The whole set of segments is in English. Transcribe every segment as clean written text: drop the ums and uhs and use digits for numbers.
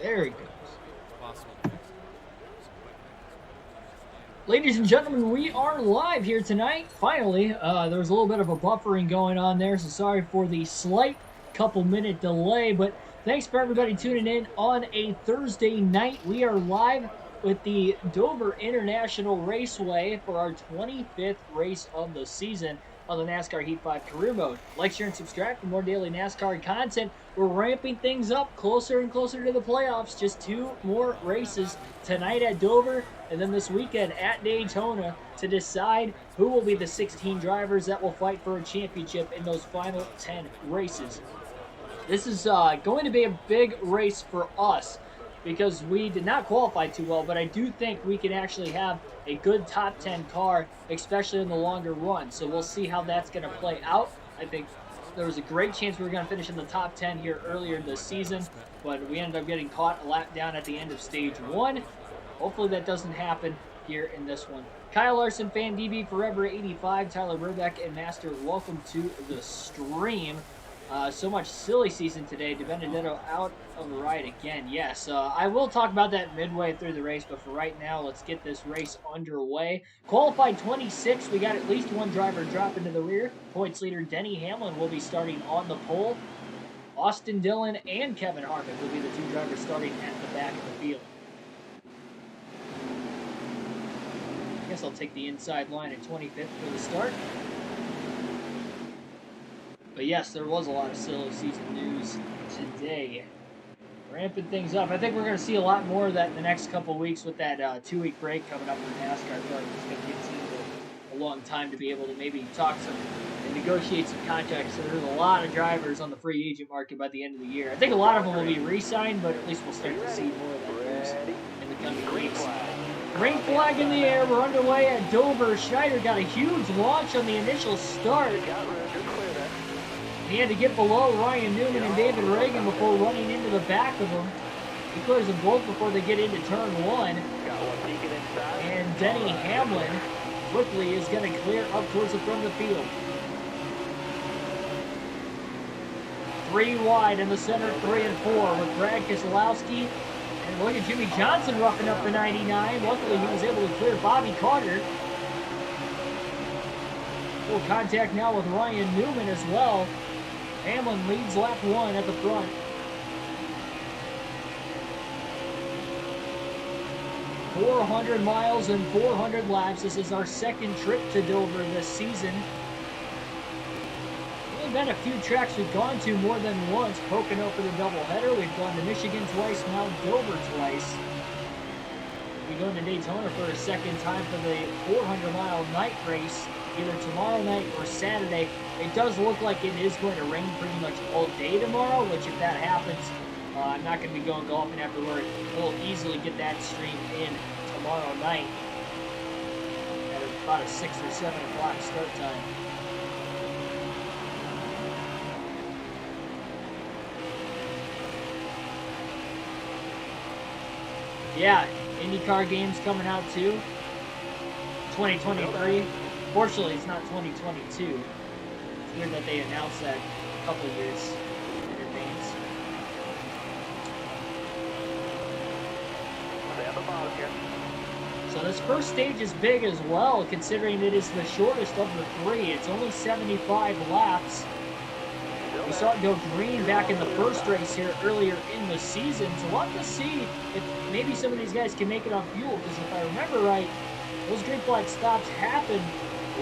There he goes. Ladies and gentlemen, we are live here tonight. Finally, there was a little bit of a buffering going on there, so sorry for the slight couple-minute delay, but thanks for everybody tuning in on a Thursday night. We are live with the Dover International Raceway for our 25th race of the season on the NASCAR Heat 5 Career Mode. Like, share, and subscribe for more daily NASCAR content. We're ramping things up closer and closer to the playoffs. Just 2 more races tonight at Dover and then this weekend at Daytona to decide who will be the 16 drivers that will fight for a championship in those final 10 races. This is going to be a big race for us because we did not qualify too well, but I do think we can actually have a good top 10 car, especially in the longer run. So we'll see how that's going to play out. I think there was a great chance we were going to finish in the top 10 here earlier this season, but we ended up getting caught a lap down at the end of stage 1. Hopefully that doesn't happen here in this one. Kyle Larson, Fan DB Forever 85, Tyler Burbeck, and Master, welcome to the stream. So much silly season today. DiBenedetto out of the ride again. Yes, I will talk about that midway through the race, but for right now, let's get this race underway. Qualified 26, we got at least one driver drop into the rear. Points leader Denny Hamlin will be starting on the pole. Austin Dillon and Kevin Harvick will be the 2 drivers starting at the back of the field. I guess I'll take the inside line at 25th for the start. But yes, there was a lot of silly season news today. Ramping things up. I think we're going to see a lot more of that in the next couple weeks with that 2-week break coming up for NASCAR. I feel like it's going to give a long time to be able to maybe talk some and negotiate some contracts. So there's a lot of drivers on the free agent market by the end of the year. I think a lot of them will be re-signed, but at least we'll start to see more of that news in the coming weeks. Green flag in the air. We're underway at Dover. Schneider got a huge launch on the initial start. He had to get below Ryan Newman and David Reagan before running into the back of them. He clears them both before they get into turn 1. And Denny Hamlin quickly is going to clear up towards the front of the field. 3 wide in the center, 3 and 4 with Brad Keselowski. And look at Jimmy Johnson roughing up the 99. Luckily, he was able to clear Bobby Carter. Full contact now with Ryan Newman as well. Hamlin leads lap 1 at the front. .400 miles and 400 laps. This is our second trip to Dover this season. There's been a few tracks we've gone to more than once. Pocono for the doubleheader. We've gone to Michigan twice, now Dover twice. We're going to Daytona for a second time for the 400-mile night race, either tomorrow night or Saturday. It does look like it is going to rain pretty much all day tomorrow, which if that happens, I'm not going to be going golfing after work. We'll easily get that stream in tomorrow night at about a 6 or 7 o'clock start time. Yeah, IndyCar games coming out too. 2023. Fortunately, it's not 2022. It's weird that they announced that a couple years in advance. So this first stage is big as well, considering it is the shortest of the 3. It's only 75 laps. We saw it go green back in the first race here earlier in the season. So we'll have to see if maybe some of these guys can make it on fuel. Because if I remember right, those green flag stops happened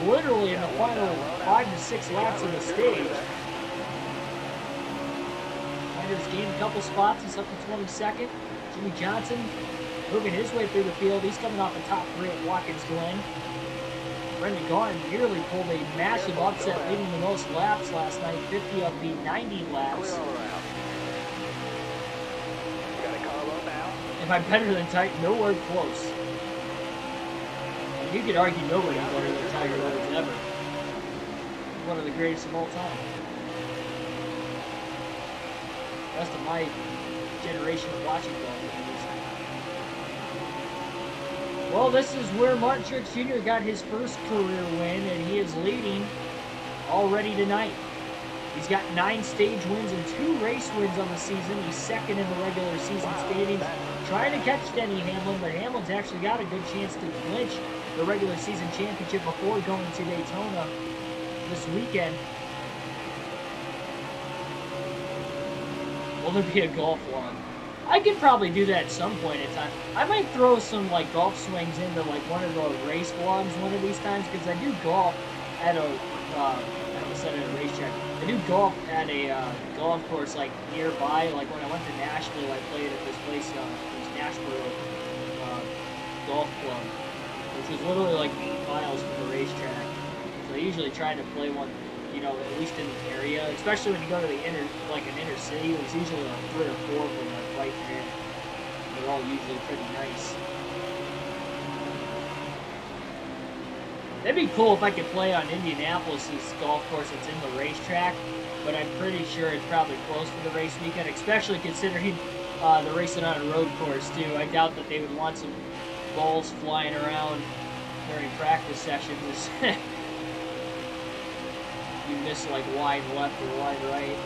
literally in the final 5 to 6 laps of the stage. Schneider's gained a couple spots. He's up to 22nd. Jimmy Johnson moving his way through the field. He's coming off the top 3 at Watkins Glen. Brendan Gaughan nearly pulled a massive upset, leading the most laps last night, 50 of the 90 laps. If I'm better than Titan, nowhere close. And you could argue nobody better than Tiger Woods ever. One of the greatest of all time. The rest of my generation of watching golf. Well, this is where Martin Truex Jr. got his first career win, and he is leading already tonight. He's got 9 stage wins and 2 race wins on the season. He's second in the regular season standings, trying to catch Denny Hamlin, but Hamlin's actually got a good chance to clinch the regular season championship before going to Daytona this weekend. Will there be a golf log? I could probably do that at some point in time. I might throw some like golf swings into like one of the race vlogs one of these times, because I do golf at a I almost said at a racetrack. I do golf at a golf course like nearby. Like when I went to Nashville, I played at this place, this Nashville Golf Club, which was literally like 8 miles from the racetrack. So I usually try to play one, you know, at least in the area. Especially when you go to the inner city, there's usually like 3 or 4 of them like right there. They're all usually pretty nice. That'd be cool if I could play on Indianapolis' golf course that's in the racetrack, but I'm pretty sure it's probably closed for the race weekend, especially considering they're racing on a road course too. I doubt that they would want some balls flying around during practice sessions. You miss like wide left or wide right.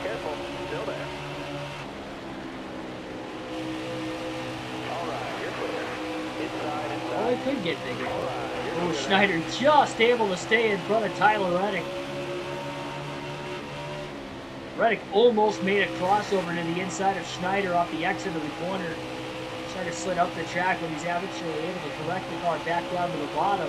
Careful, still there. All right, you're clear. Inside. Oh, it could get bigger. Oh, Schneider just able to stay in front of Tyler Reddick. Reddick almost made a crossover to the inside of Schneider off the exit of the corner. Schneider slid up the track, but he's actually able to correct the car back down to the bottom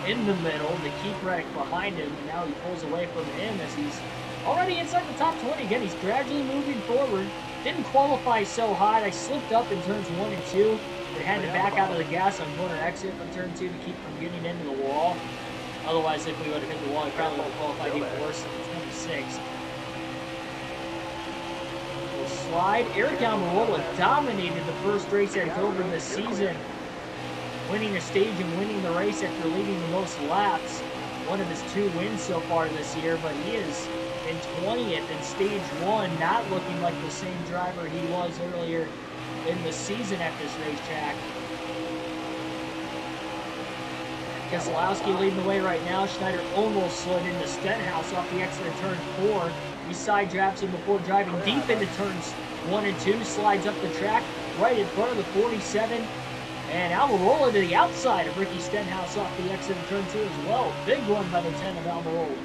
in the middle to keep Reddick behind him. And now he pulls away from him as he's already inside the top 20. Again, he's gradually moving forward. Didn't qualify so hot. I slipped up in turns 1 and 2. They had to back out of the gas on corner exit from turn 2 to keep from getting into the wall. Otherwise, if we would have hit the wall, he probably would have qualified even worse than 26. We'll slide. Eric Almirola dominated the first race at Dover this season, winning a stage and winning the race after leading the most laps. One of his 2 wins so far this year, but he is in 20th in stage 1, not looking like the same driver he was earlier in the season at this racetrack. Keselowski leading the way right now. Schneider almost slid into Stenhouse off the exit of turn 4. He side drafts him before driving deep into turns 1 and 2. Slides up the track right in front of the 47. And Almirola to the outside of Ricky Stenhouse off the exit of turn 2 as well. Big one by the 10 of Almirola.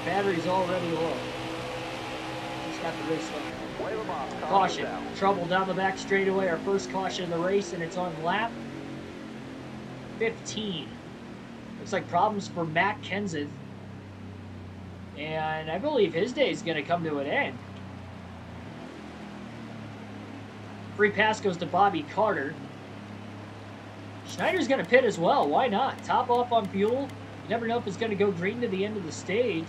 Battery's already low. Just got the race left. Caution. Trouble down the back straightaway. Our first caution of the race, and it's on lap 15. Looks like problems for Matt Kenseth. And I believe his day is going to come to an end. Free pass goes to Bobby Carter. Schneider's going to pit as well. Why not? Top off on fuel. You never know if it's going to go green to the end of the stage.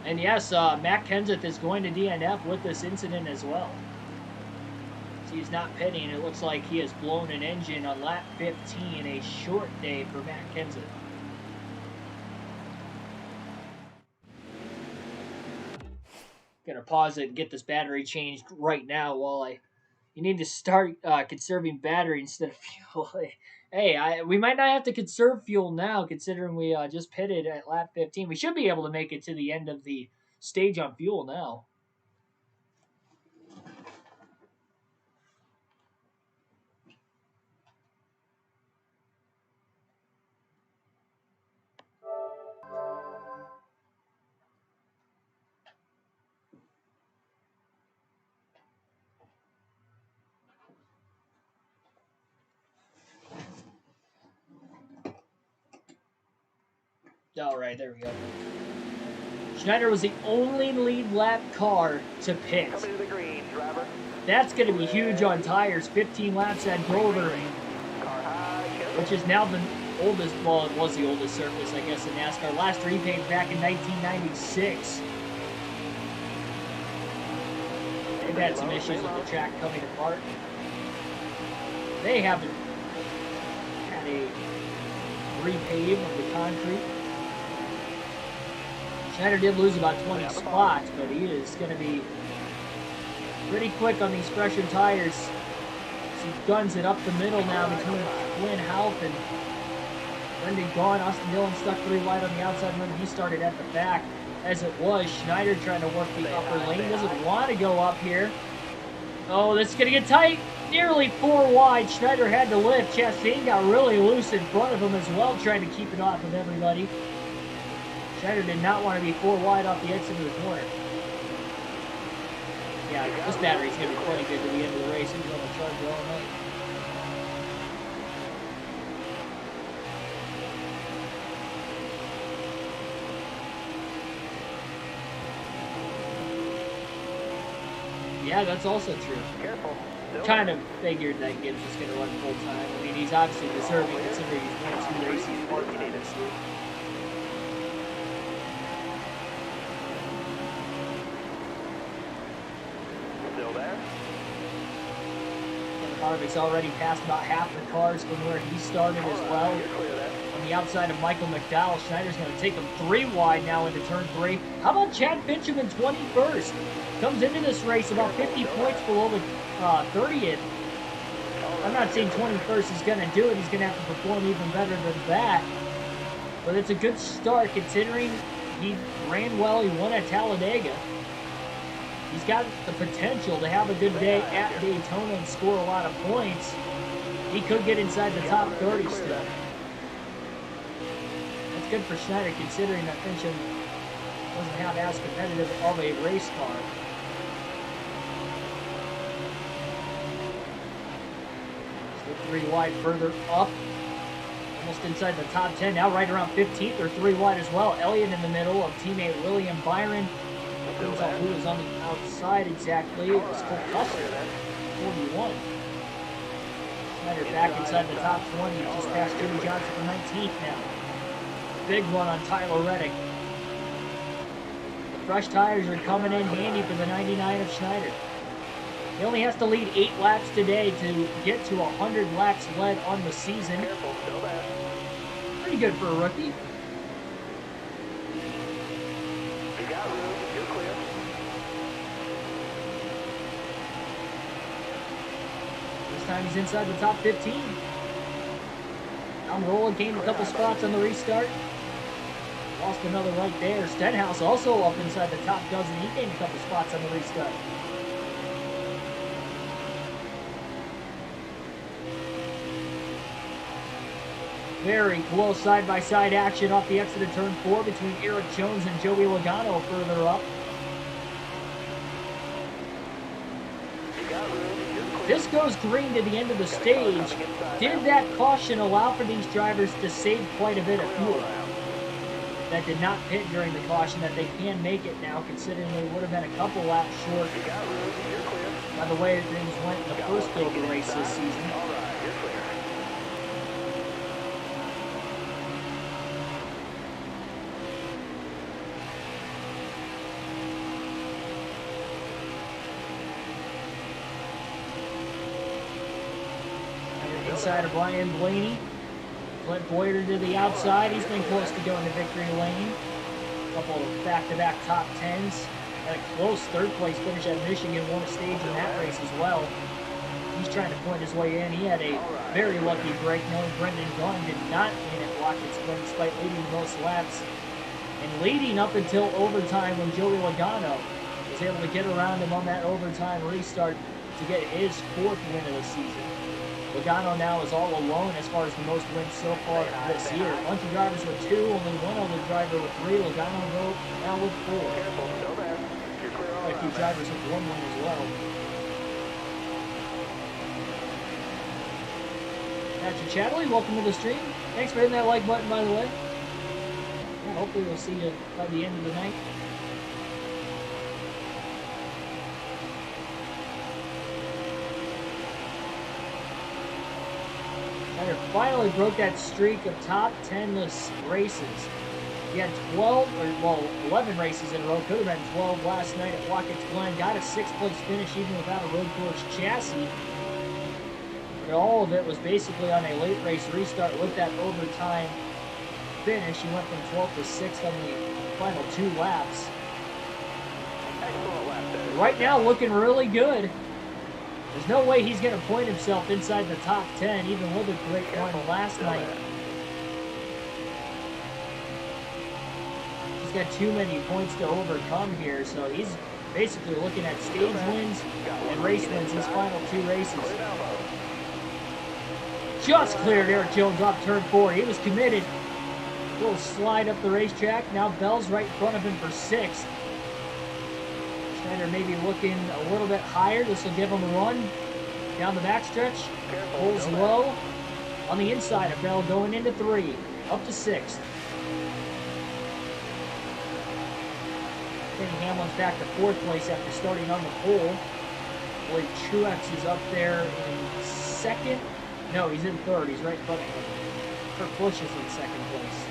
And yes, Matt Kenseth is going to DNF with this incident as well. So he's not pitting. It looks like he has blown an engine on lap 15. A short day for Matt Kenseth. Gonna pause it and get this battery changed right now while you need to start conserving battery instead of fuel. Hey, we might not have to conserve fuel now, considering we just pitted at lap 15. We should be able to make it to the end of the stage on fuel now. All right, there we go. Schneider was the only lead lap car to pit. Coming to the green, driver. That's going to be huge on tires. 15 laps at Dover, which is now the oldest, well, it was the oldest surface, I guess, in NASCAR. Last repaved back in 1996. They've had some issues with the track coming apart. They haven't had a repave of the concrete. Schneider did lose about 20 spots, but he is going to be pretty quick on these fresher tires. He guns it up the middle now between Quinn Halp and Brendan Gaughan. Austin Dillon stuck 3 wide on the outside. Remember, he started at the back as it was. Schneider trying to work the upper lane. Doesn't want to go up here. Oh, this is going to get tight. Nearly 4 wide. Schneider had to lift. Chastain got really loose in front of him as well, trying to keep it off of everybody. Schneider did not want to be 4 wide off the exit of the corner. Yeah, this battery's going to be plenty good to the end of the race. He's going to charge all night. Yeah, that's also true. Careful. Kind of figured that Gibbs was going to run full time. I mean, he's obviously deserving considering he's won 2 races part-time this year. Still there. Harvick's already passed about half the cars from where he started as well. On the outside of Michael McDowell, Schneider's going to take him 3 wide now into turn 3. How about Chad Benjamin 21st? Comes into this race about 50 points below the 30th. I'm not saying 21st is going to do it. He's going to have to perform even better than that. But it's a good start considering he ran well. He won at Talladega. He's got the potential to have a good day at Daytona and score a lot of points. He could get inside the top 30 still. That's good for Schneider considering that Fincham doesn't have as competitive of a race car. Still 3 wide further up. Almost inside the top 10. Now right around 15th or 3 wide as well. Elliott in the middle of teammate William Byron. Turns out who was on the outside exactly. It was Cole Custer, 41. Schneider back inside the top 20. Just past Jimmy Johnson for 19th now. Big run on Tyler Reddick. The fresh tires are coming in handy for the 99 of Schneider. He only has to lead 8 laps today to get to 100 laps led on the season. Pretty good for a rookie. Time he's inside the top 15. Almirola gained a couple spots on the restart. Lost another right there. Stenhouse also up inside the top dozen. He gained a couple spots on the restart. Very close side-by-side action off the exit of turn 4 between Eric Jones and Joey Logano further up. This goes green to the end of the stage. Did that caution allow for these drivers to save quite a bit of fuel? That did not pit during the caution, that they can make it now, considering they would have been a couple laps short by the way things went in the first Dover race this season. Inside of Brian Blaney. Clint Boyer to the outside. He's been close to going to victory lane. A couple of back-to-back top 10s. And a close third-place finish at Michigan. Won a stage in that race as well. He's trying to point his way in. He had a very lucky break, knowing Brendan Gaughan did not win at Watkins Glen despite leading the most laps. And leading up until overtime when Joey Logano was able to get around him on that overtime restart to get his 4th win of the season. Logano now is all alone as far as the most wins so far this year. A bunch of drivers with 2, only one other driver with 3. Logano now with 4. Quite a few drivers with 1 win as well. Patrick Chadley, welcome to the stream. Thanks for hitting that like button, by the way. Yeah, hopefully we'll see you by the end of the night. Finally broke that streak of top 10-less races. He had 11 races in a row. Could have been 12 last night at Watkins Glen. Got a 6th-place finish even without a road course chassis. But all of it was basically on a late race restart with that overtime finish. He went from 12th to 6th on the final 2 laps. Excellent lap there. Right now, looking really good. There's no way he's going to point himself inside the top 10, even with a great run last night. He's got too many points to overcome here, so he's basically looking at stage wins and race wins his final 2 races. Just cleared Eric Jones off turn 4. He was committed. Little slide up the racetrack. Now Bell's right in front of him for 6th. Schneider maybe looking a little bit higher. This will give him a run down the backstretch. Pulls low on the inside of Bell going into 3. Up to 6th. Then Hamlin's back to 4th place after starting on the pole. Boy, Truex is up there in 2nd. No, he's in 3rd. He's right in front of him. Kurt Busch is in 2nd place.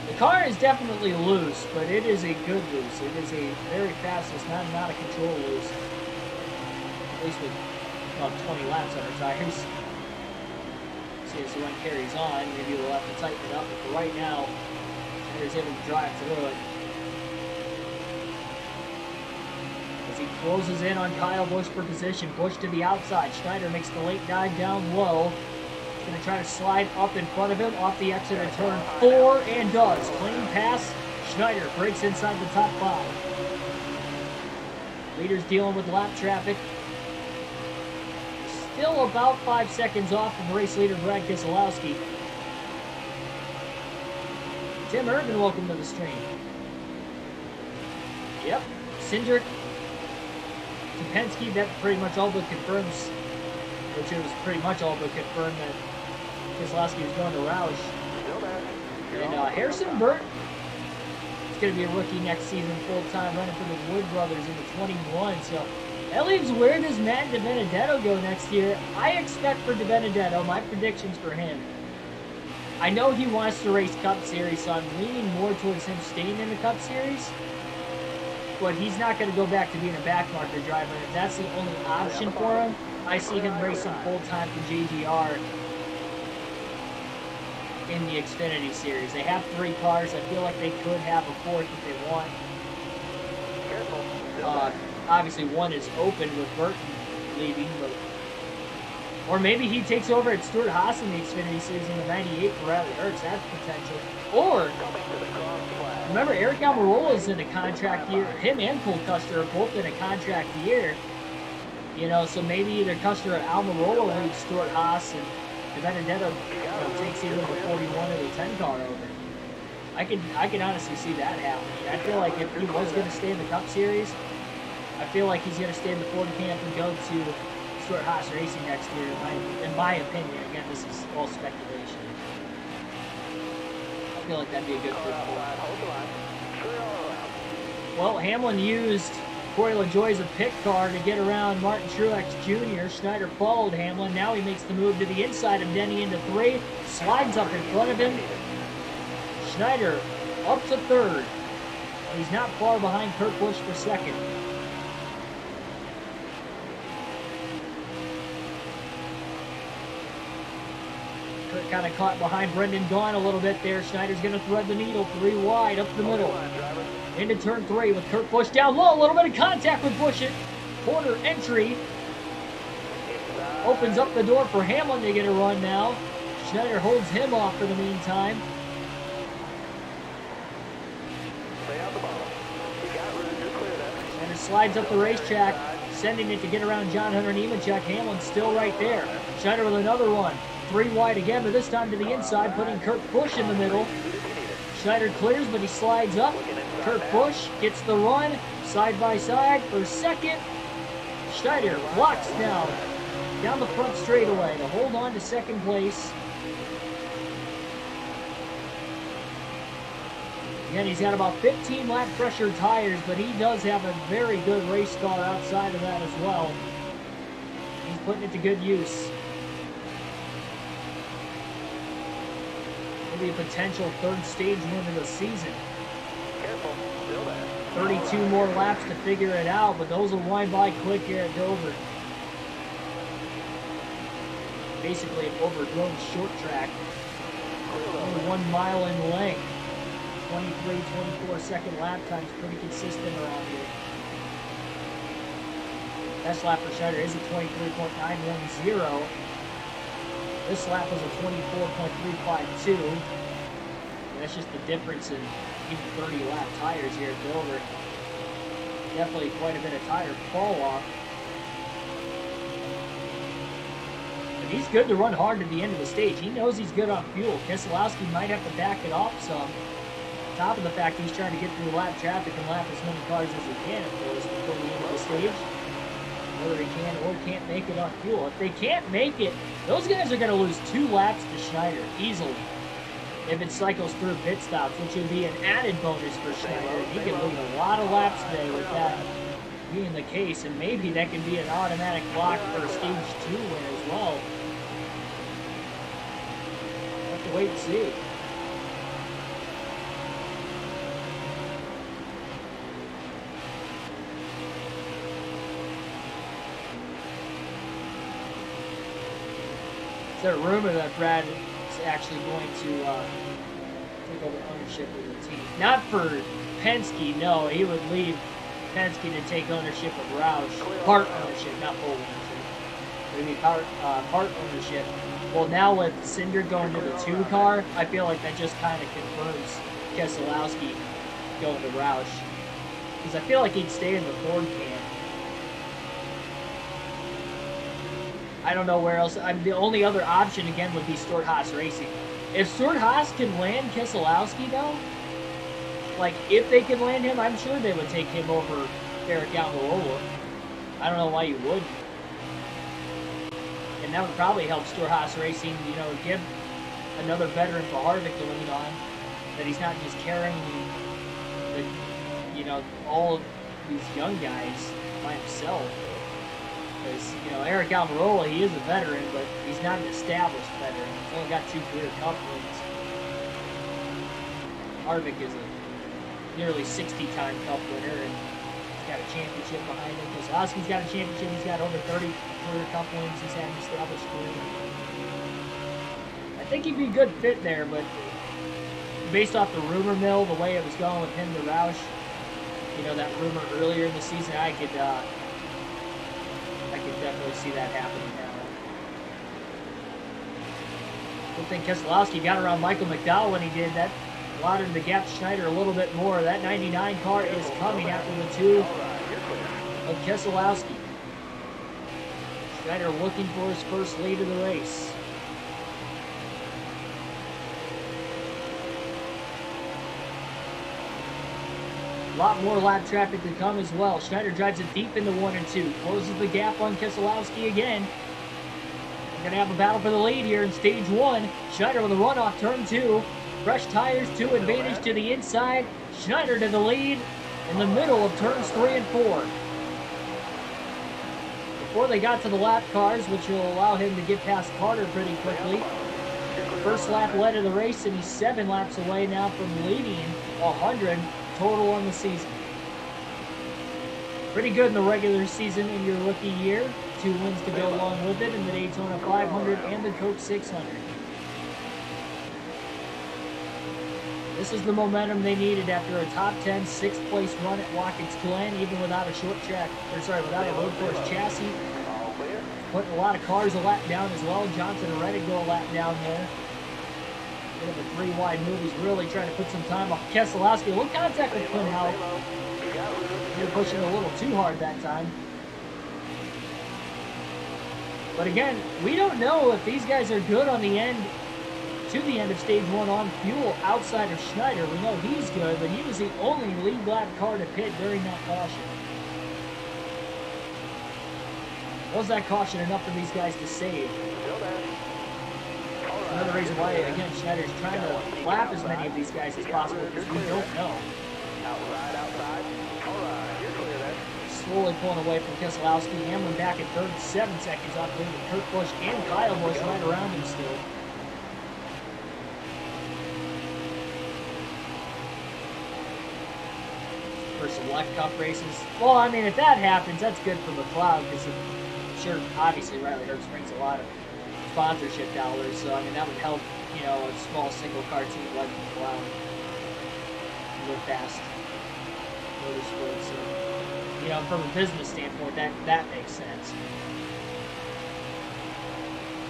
The car is definitely loose, but it is a good loose. It is a very fast, it's not out of control loose. At least with about 20 laps on our tires. See as the run carries on, maybe we'll have to tighten it up, but for right now, Schneider's able to drive through it. As he closes in on Kyle Busch for position, Busch to the outside. Schneider makes the late dive down low. He's going to try to slide up in front of him off the exit of turn 4 and does. Clean pass. Schneider breaks inside the top 5. Leaders dealing with lap traffic. Still about 5 seconds off from race leader Brad Keselowski. Tim Irvin, welcome to the stream. Yep, Cindric, Penske, that pretty much all but confirms, which it was pretty much all but confirmed that Keselowski was going to Roush. And Harrison Burton is going to be a rookie next season full-time, running for the Wood Brothers in the 21. So that leaves where does Matt DiBenedetto go next year? I expect for DiBenedetto, my predictions for him. I know he wants to race Cup Series, so I'm leaning more towards him staying in the Cup Series. But he's not going to go back to being a backmarker driver. If that's the only option for him, I see him racing full-time for JGR in the Xfinity Series. They have 3 cars. I feel like they could have a 4th if they want. Obviously, one is open with Burton leaving, but or maybe he takes over at Stuart Haas in the Xfinity Series in the 98 for Riley Hurts. That's potential. Or, remember, Eric Almirola's in a contract year. Him and Cole Custer are both in a contract year. You know, so maybe either Custer or Almirola leaves Stuart Haas and DiBenedetto takes either the 41 or the 10 car over. I can honestly see that happening. I feel like if he was going to stay in the Cup Series, I feel like he's going to stay in the Ford camp and go to Stuart Haas Racing next year, in my opinion. Again, this is all speculation. I feel like that'd be a good fit for him. Well, Hamlin used Corey LaJoie's pit car to get around Martin Truex Jr. Schneider followed Hamlin. Now he makes the move to the inside of Denny into 3. Slides up in front of him. Schneider up to 3rd. He's not far behind Kurt Busch for 2nd. Kurt kind of caught behind Brendan Gaughan a little bit there. Schneider's going to thread the needle 3 wide up the middle. Into turn 3 with Kurt Busch down low. A little bit of contact with Busch at corner entry. Opens up the door for Hamlin to get a run now. Schneider holds him off for the meantime. Schneider slides up the racetrack, sending it to get around John Hunter Nemechek. Hamlin's still right there. Schneider with another run. 3 wide again, but this time to the inside, putting Kurt Busch in the middle. Schneider clears, but he slides up. Kurt Busch gets the run, side by side for 2nd. Schneider blocks down the front straightaway to hold on to 2nd place. Again, he's got about 15 lap pressure tires, but he does have a very good race car outside of that as well. He's putting it to good use. Maybe a potential 3rd stage win of the season. Careful, still there. 32 more laps to figure it out, but those will wind by quick here at Dover. Basically an overgrown short track. Only 1 mile in length. 23, 24 second lap times, pretty consistent around here. Best lap for Schneider is a 23.910. This lap was a 24.352. That's just the difference in even 30 lap tires here at Dover. Definitely quite a bit of tire fall off. But he's good to run hard to the end of the stage. He knows he's good on fuel. Keselowski might have to back it off some. On top of the fact he's trying to get through lap traffic and lap as many cars as he can, of course, before the end of the stage. Whether he can or can't make it on fuel. If they can't make it, those guys are going to lose 2 laps to Schneider easily. If it cycles through pit stops, which would be an added bonus for Schneider. He could lose a lot of laps today with that being the case, and maybe that can be an automatic lock for a stage 2 win as well. We'll have to wait and see. Is there a rumor that Brad is actually going to take over ownership of the team? Not for Penske, no. He would leave Penske to take ownership of Roush. Part ownership, not full ownership. Maybe part ownership. Well, now with Cinder going to the 2 car, I feel like that just kind of confirms Keselowski going to Roush. Because I feel like he'd stay in the Ford camp. I don't know where else. The only other option, again, would be Stewart-Haas Racing. If Stewart-Haas can land Keselowski, though, like, if they can land him, I'm sure they would take him over Eric Almirola. I don't know why you wouldn't. And that would probably help Stewart-Haas Racing, you know, give another veteran for Harvick to lean on. That he's not just carrying, you know, all of these young guys by himself. Because, you know, Eric Almirola, he is a veteran, but he's not an established veteran. He's only got 2 career Cup wins. Harvick is a nearly 60-time Cup winner, and he's got a championship behind him. Keselowski's got a championship. He's got over 30 career Cup wins. He's had an established career. I think he'd be a good fit there, but based off the rumor mill, the way it was going with him to Roush, you know, that rumor earlier in the season, I could definitely see that happening now. Good thing Keselowski got around Michael McDowell when he did. That allowed him to gap Schneider a little bit more. That 99 car is coming after the 2 of Keselowski. Schneider looking for his first lead of the race. A lot more lap traffic to come as well. Schneider drives it deep into 1 and 2. Closes the gap on Keselowski again. We're going to have a battle for the lead here in stage 1. Schneider with a run off turn 2. Fresh tires, 2 advantage to the inside. Schneider to the lead in the middle of turns 3 and 4. Before they got to the lap cars, which will allow him to get past Carter pretty quickly. First lap led of the race, and he's 7 laps away now from leading 100 total on the season. Pretty good in the regular season in your rookie year. 2 wins to go along with it in the Daytona 500 and the Coke 600. This is the momentum they needed after a top 10 6th place run at Watkins Glen, even without a without a road course chassis. Putting a lot of cars a lap down as well. Johnson and Reddick go a lap down there. Bit of a 3-wide move. He's really trying to put some time off Keselowski. Look, contact with Quinn out. They're pushing a little too hard that time. But again, we don't know if these guys are good on the end, to the end of stage 1 on fuel outside of Schneider. We know he's good, but he was the only lead lap car to pit during that caution. Was that caution enough for these guys to save? Another reason why, again, Schneider's trying to lap as many of these guys as possible, because we don't know. Outside. All right, you're clear there. Slowly pulling away from Keselowski. Hamlin back at 37 seconds off lead with Kurt Busch and Kyle Busch right around him still. Select Cup races. Well, I mean, if that happens, that's good for McLeod because sure, obviously Riley Herbst brings a lot of sponsorship dollars, so I mean that would help, you know, a small single car team like McLeod with fast motorsports. So, you know, from a business standpoint, that makes sense.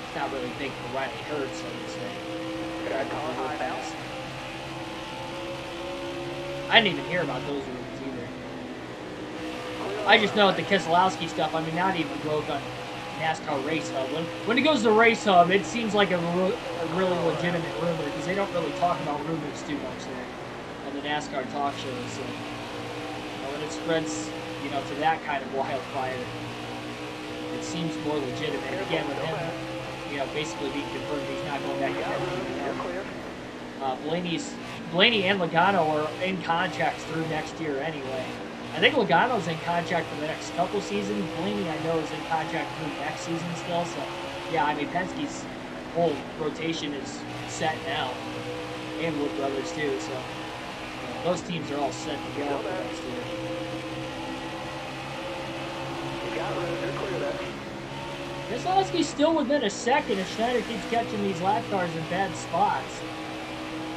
It's not really big for Riley Herbst, I would say. Fast. I didn't even hear about those rumors either. I just know with the Keselowski stuff, I mean, not even broke on NASCAR Race Hub. When it goes to Race Hub, it seems like a really legitimate rumor because they don't really talk about rumors too much there on the NASCAR talk shows. So, you know, when it spreads, you know, to that kind of wildfire, it seems more legitimate. And again, with him, you know, basically being confirmed he's not going back to Blaney and Logano are in contracts through next year anyway. I think Logano's in contract for the next couple seasons. Blaney, I know, is in contract through next season still. So, yeah, I mean, Penske's whole rotation is set now. And Wood Brothers, too. So, those teams are all set to go for next year. Keselowski's still within a second if Schneider keeps catching these lap cars in bad spots.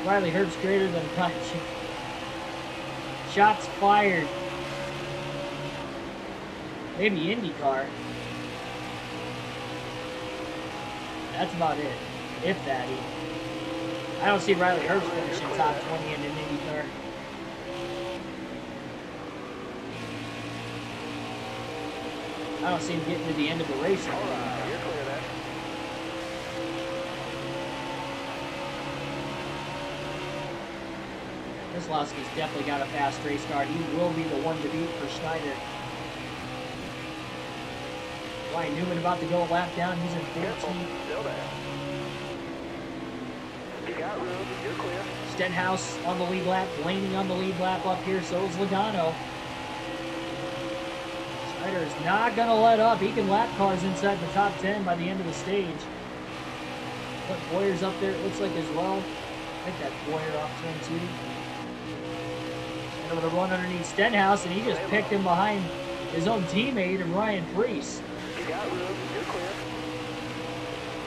Riley Herbst greater than a punch. Shots fired. Maybe IndyCar. That's about it. If that even. I don't see Riley Herbst finishing top 20 in an IndyCar. I don't see him getting to the end of the race. Keselowski's definitely got a fast race car. He will be the one to beat for Schneider. Ryan Newman about to go a lap down. He's in 14th. You got room. You're clear. Stenhouse on the lead lap. Blaney on the lead lap up here. So is Logano. Schneider is not going to let up. He can lap cars inside the top 10 by the end of the stage. But Boyer's up there, it looks like, as well. I think that's Boyer off turn 2. And over the run underneath Stenhouse, and he just picked him behind his own teammate, Ryan Preece. You got room. You're clear.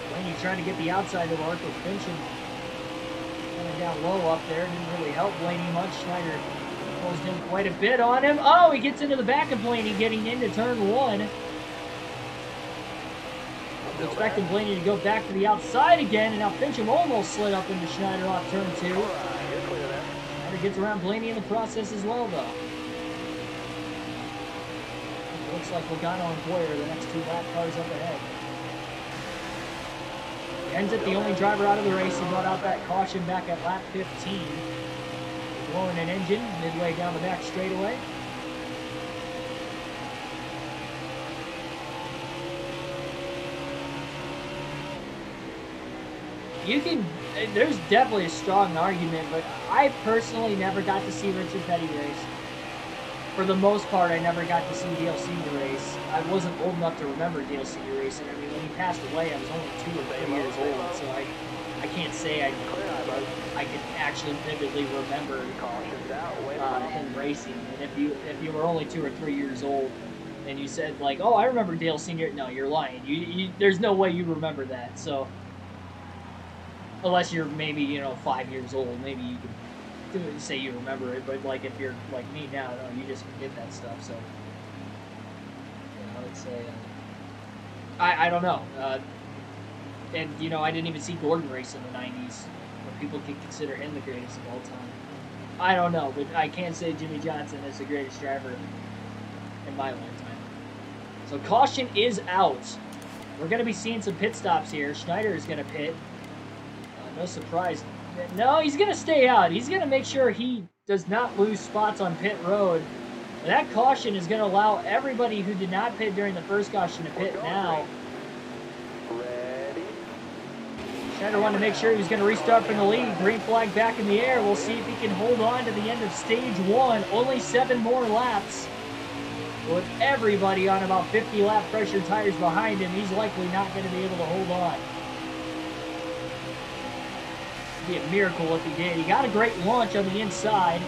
Blaney trying to get the outside of Arthur Fincham. Coming down low up there. Didn't really help Blaney much. Schneider closed in quite a bit on him. Oh, he gets into the back of Blaney getting into turn 1. Expecting Blaney to go back to the outside again, and now Fincham almost slid up into Schneider off turn 2. Schneider gets around Blaney in the process as well, though. It looks like Logano and Boyer are the next 2 lap cars up ahead. Ends up the only driver out of the race. He brought out that caution back at lap 15. Blowing an engine midway down the back straightaway. There's definitely a strong argument, but I personally never got to see Richard Petty race. For the most part, I never got to see Dale Sr. race. I wasn't old enough to remember Dale Sr. racing. I mean, when he passed away, I was only 2 or 3 years old, so I can't say I can actually vividly remember him racing. And if you were only 2 or 3 years old, and you said like, "Oh, I remember Dale Sr." No, you're lying. There's no way you remember that. So. Unless you're maybe, 5 years old, maybe you can say you remember it, but like if you're like me now, no, you just forget that stuff. So, I would say, I don't know. And I didn't even see Gordon race in the '90s, where people can consider him the greatest of all time. I don't know, but I can't say Jimmy Johnson is the greatest driver in my lifetime. So caution is out. We're going to be seeing some pit stops here. Schneider is going to pit. No surprise. No, he's going to stay out. He's going to make sure he does not lose spots on pit road. And that caution is going to allow everybody who did not pit during the first caution to pit now. Schneider wanted to make sure he was going to restart from the lead. Green flag back in the air. We'll see if he can hold on to the end of stage 1. Only 7 more laps. With everybody on about 50 lap pressure tires behind him, he's likely not going to be able to hold on. It'd be a miracle if he did. He got a great launch on the inside.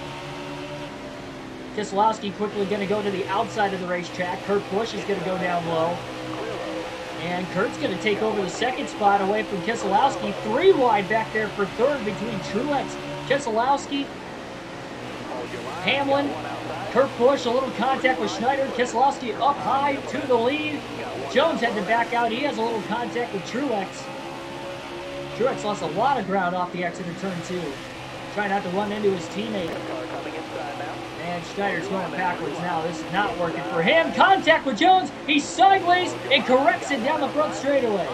Keselowski quickly going to go to the outside of the racetrack. Kurt Busch is going to go down low. And Kurt's going to take over the second spot away from Keselowski. 3 wide back there for third between Truex, Keselowski, Hamlin, Kurt Busch. A little contact with Schneider. Keselowski up high to the lead. Jones had to back out. He has a little contact with Truex. Truex lost a lot of ground off the exit of turn 2. Trying not to run into his teammate. And Schneider's going backwards now. This is not working for him. Contact with Jones. He's sideways and corrects it down the front straightaway.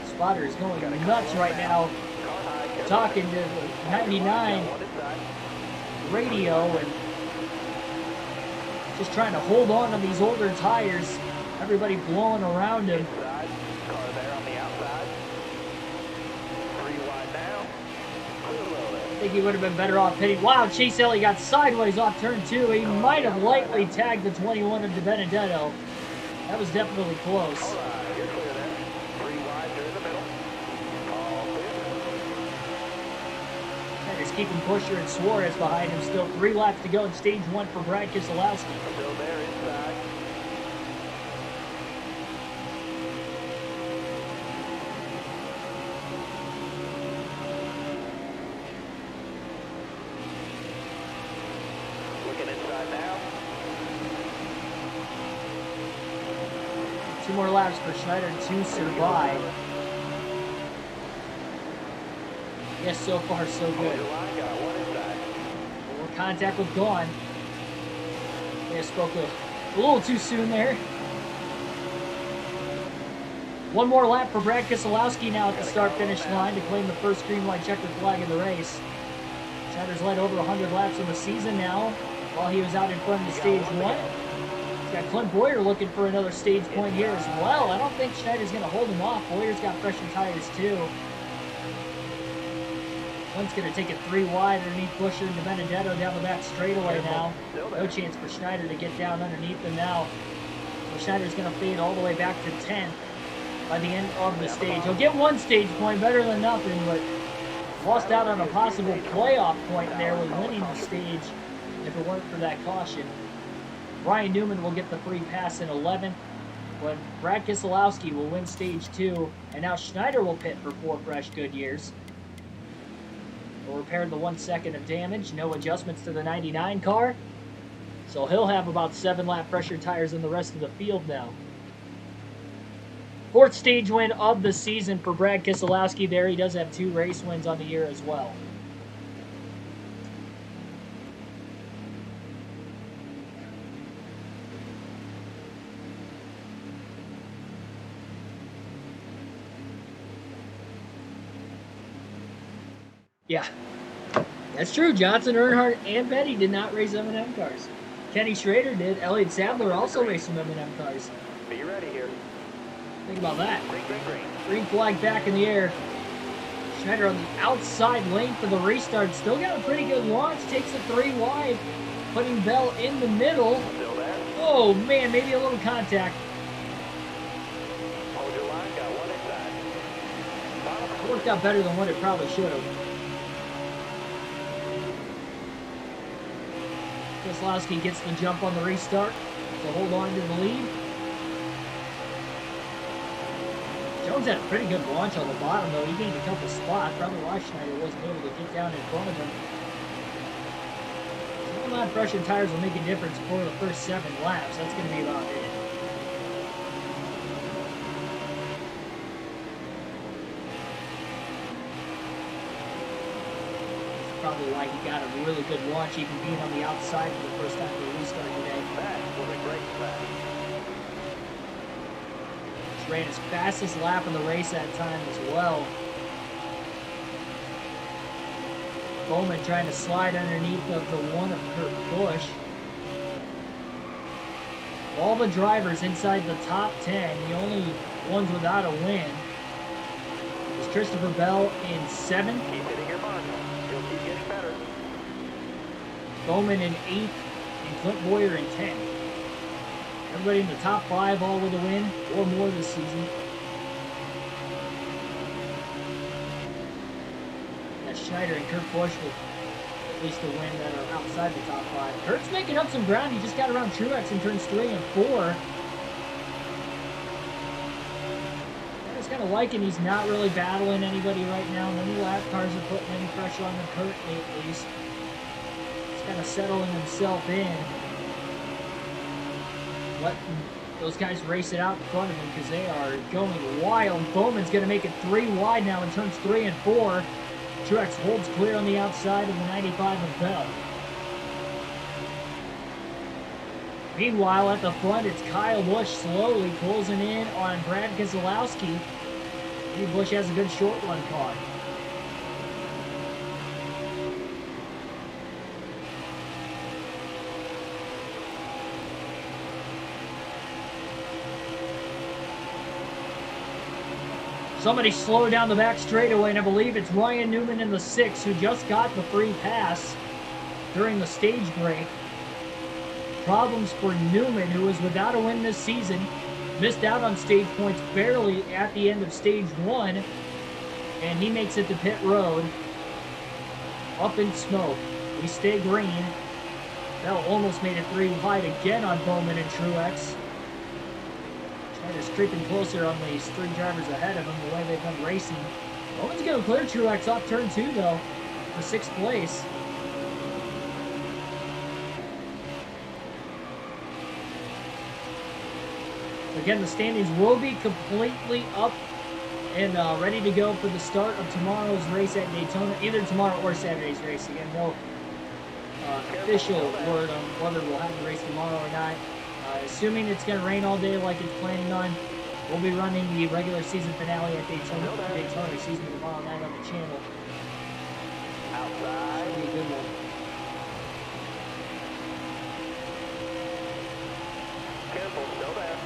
Spotter is going nuts right now, talking to the 99 radio and just trying to hold on to these older tires. Everybody blowing around him. I think he would have been better off pitting. Wow, Chase Elliott got sideways off turn 2. He might have lightly tagged the 21 of DiBenedetto. That was definitely close. Just keeping Pusher and Suarez behind him. Still 3 laps to go in stage 1 for Brad Keselowski. Still there inside. Looking inside now. 2 more laps for Schneider to survive. Yes, so far so good. More contact with Gone. Yeah, spoke a little too soon there. 1 more lap for Brad Keselowski now at the start-finish line to claim the first green light checkered flag in the race. Schneider's led over 100 laps in the season now, while he was out in front of stage 1. He's got Clint Boyer looking for another stage point here as well. I don't think Schneider's going to hold him off. Boyer's got fresher tires too. Clint's going to take it 3 wide underneath Buescher and DiBenedetto down the back straightaway now. No chance for Schneider to get down underneath them now. So Schneider's going to fade all the way back to 10th by the end of the stage. He'll get 1 stage point, better than nothing, but lost out on a possible playoff point there with winning the stage if it weren't for that caution. Ryan Newman will get the free pass in 11th, but Brad Keselowski will win stage 2, and now Schneider will pit for 4 fresh good years. Will repair the 1 second of damage, no adjustments to the 99 car, so he'll have about 7 lap fresher tires in the rest of the field now. 4th stage win of the season for Brad Keselowski there. He does have 2 race wins on the year as well. Yeah, that's true. Johnson, Earnhardt, and Petty did not race M&M cars. Kenny Schrader did. Elliott Sadler also raced some M&M cars. Be ready here. Think about that. Green, green, green. Green flag back in the air. Schneider on the outside lane for the restart. Still got a pretty good launch. Takes it 3 wide. Putting Bell in the middle. Still there. Oh, man, maybe a little contact. Hold your line. Got 1 inside. It worked out better than what it probably should have. Keselowski gets the jump on the restart to hold on to the lead. Jones had a pretty good launch on the bottom, though. He gained a couple spots. Probably why Schneider wasn't able to get down in front of him. Some odd fresher tires will make a difference for the first 7 laps. That's going to be about it. Probably why he got a really good launch, even being on the outside for the first time for the restart today. That was a great crash. Just ran his fastest lap in the race that time as well. Bowman trying to slide underneath of the 1 of Kurt Busch. All the drivers inside the top 10, the only ones without a win is Christopher Bell in 7th. Keep hitting your mark. You'll keep getting better. Bowman in 8th, and Clint Boyer in 10th. Everybody in the top 5 all with a win or more this season. Yeah, Schneider and Kurt Busch with at least a win that are outside the top 5. Kurt's making up some ground. He just got around Truex in turns 3 and 4. I was kind of liking he's not really battling anybody right now. None of the lap cars are putting any pressure on the Kurt at least. He's kind of settling himself in. Letting those guys race it out in front of him because they are going wild. Bowman's going to make it 3 wide now in turns 3 and 4. Truex holds clear on the outside of the 95 of Bell. Meanwhile, at the front, it's Kyle Busch slowly closing in on Brad Keselowski. Maybe Busch has a good short run car. Somebody slowed down the back straightaway, and I believe it's Ryan Newman in the 6 who just got the free pass during the stage break. Problems for Newman, who was without a win this season, missed out on stage points barely at the end of stage 1, and he makes it to pit road. Up in smoke. We stay green. Bell almost made it 3 wide again on Bowman and Truex. Schneider's creeping closer on these 3 drivers ahead of him, the way they've been racing. Bowman's going to clear Truex off turn 2, though, for 6th place. Again, the standings will be completely up and ready to go for the start of tomorrow's race at Daytona, either tomorrow or Saturday's race. Again, no official word on whether we'll have the race tomorrow or not. Assuming it's going to rain all day like it's planning on, we'll be running the regular season finale at Daytona season tomorrow night on the channel. Outside. Should be a good one. Careful, still there.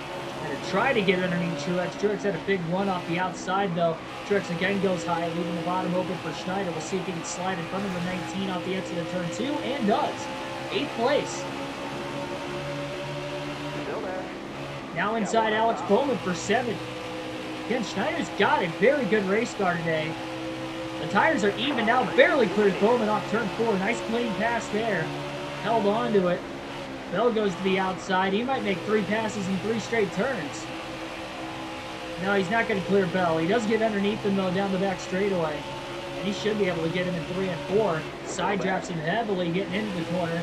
And to try to get underneath Truex. Truex had a big run off the outside, though. Truex again goes high, leaving the bottom open for Schneider. We'll see if he can slide in front of the 19 off the exit of turn 2, and does. 8th place. Now inside Alex Bowman for 7th. Again, Schneider's got a very good race car today. The tires are even now. Barely clears Bowman off turn 4. Nice clean pass there. Held on to it. Bell goes to the outside. He might make 3 passes in 3 straight turns. No, he's not going to clear Bell. He does get underneath him, though, down the back straightaway. And he should be able to get him in 3 and 4. Side drafts him heavily, getting into the corner.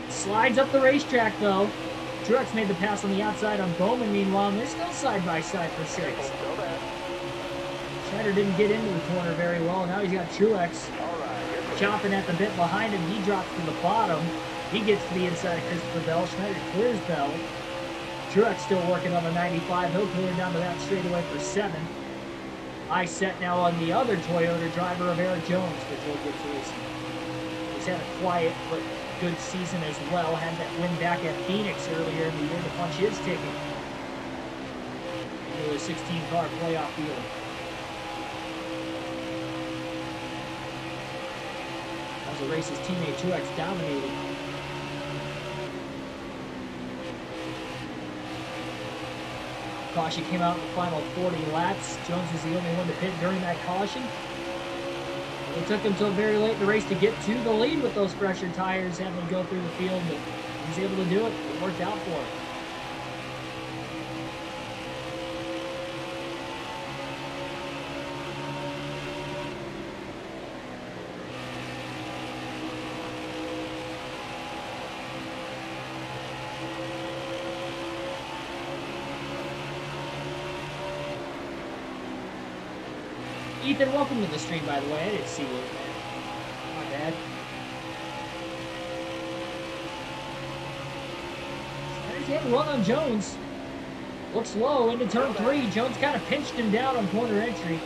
Slides up the racetrack, though. Truex made the pass on the outside on Bowman, meanwhile, and they're still side-by-side for 6. Schneider didn't get into the corner very well. Now he's got Truex chopping at the bit behind him. He drops to the bottom. He gets to the inside of Christopher Bell. Schneider clears Bell. Truex still working on the 95. He'll clear down to that straightaway for 7. Eye set now on the other Toyota driver of Eric Jones, which we'll get to. He's had a quiet but good season as well. Had that win back at Phoenix earlier in the year to punch his ticket into a 16-car playoff field. That was a race his teammate Truex dominated. Caution came out in the final 40 laps. Jones was the only one to pit during that caution. It took him till very late in the race to get to the lead with those fresher tires, having to go through the field, but he was able to do it. It worked out for him. Ethan, welcome to the stream, by the way. I didn't see you, man. My bad. There's a run on Jones. Looks low into turn 3. Jones kind of pinched him down on corner entry.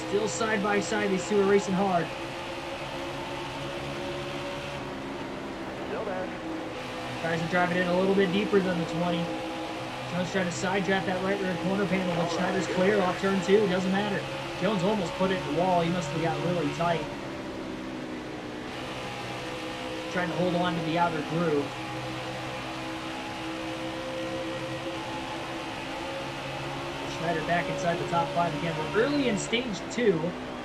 Still side by side. These two are racing hard. Tries to drive it in a little bit deeper than the 20. Jones trying to side draft that right rear corner panel, but Schneider's clear off turn 2. It doesn't matter. Jones almost put it in the wall. He must have got really tight. Trying to hold on to the outer groove. Schneider back inside the top 5 again. We're early in stage 2.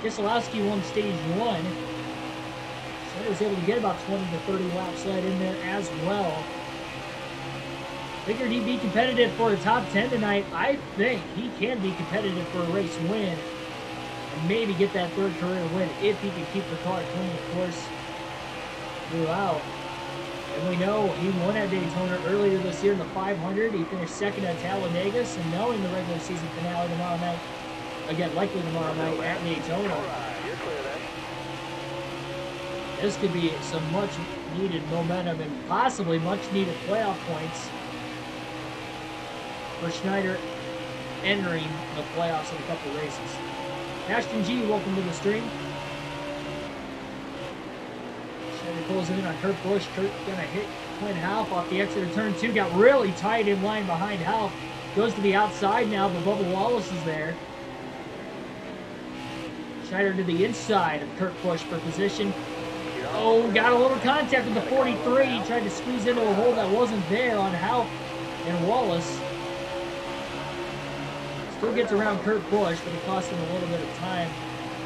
Keselowski won stage 1. Schneider was able to get about 20 to 30 laps right in there as well. Figured he'd be competitive for a top 10 tonight. I think he can be competitive for a race win. And maybe get that 3rd career win if he can keep the car clean, of course, throughout. And we know he won at Daytona earlier this year in the 500. He finished 2nd at Talladega, so knowing the regular season finale tomorrow night, again, likely tomorrow night at Daytona, this could be some much needed momentum and possibly much needed playoff points for Schneider entering the playoffs in a couple races. Ashton G, welcome to the stream. Schneider pulls in on Kurt Busch. Kurt gonna hit Quinn Half off the exit of turn 2. Got really tight in line behind Half. Goes to the outside now, but Bubba Wallace is there. Schneider to the inside of Kurt Busch for position. Oh, got a little contact with the 43. He tried to squeeze into a hole that wasn't there on Half and Wallace. Still gets around Kurt Busch, but it cost him a little bit of time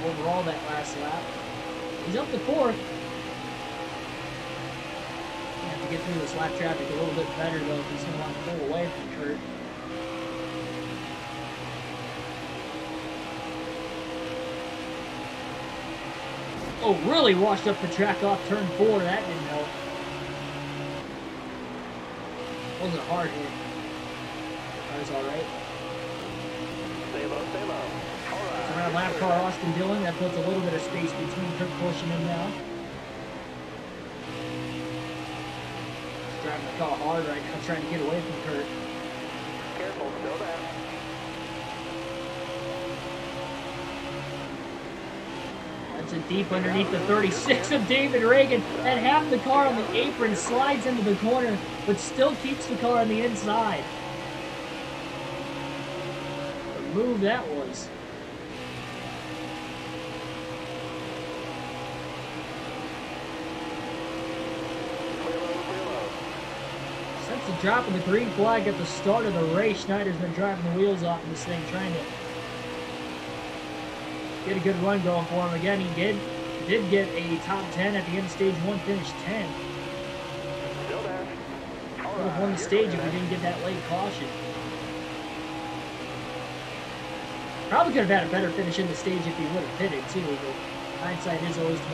overall that last lap. He's up to 4th. Have to get through this lap traffic a little bit better though if he's going to want to pull away from Kurt. Oh, really washed up the track off turn 4. That didn't help. Wasn't a hard hit. That was alright. Stay low, stay low. Alright. Around lap car Austin Dillon. That puts a little bit of space between Kurt Busch and him now. He's driving the car hard right now, trying to get away from Kurt. Careful, still there. That's it deep underneath the 36 of David Reagan. And half the car on the apron slides into the corner, but still keeps the car on the inside. What a move that was. Since the drop of the green flag at the start of the race, Schneider's been driving the wheels off of this thing, trying to get a good run going for him. Again, he did get a top 10 at the end of stage 1, finished 10. Still there. Would have won the stage if he didn't get that late caution. Probably could have had a better finish in the stage if he would have pitted too, but hindsight is always 20/20.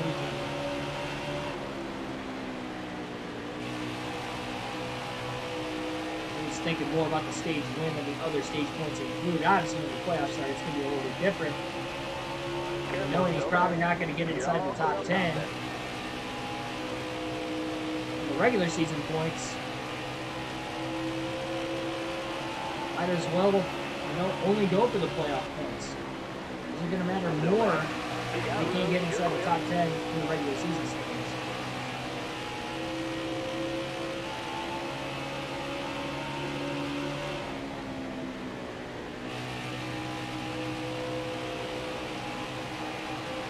He's thinking more about the stage win than the other stage points include. Obviously, when the playoffs start, it's going to be a little bit different. Knowing he's probably not going to get inside the top 10. The regular season points, might as well, only go for the playoff points. These are going to matter more if they can't get inside the top 10 in the regular season standings.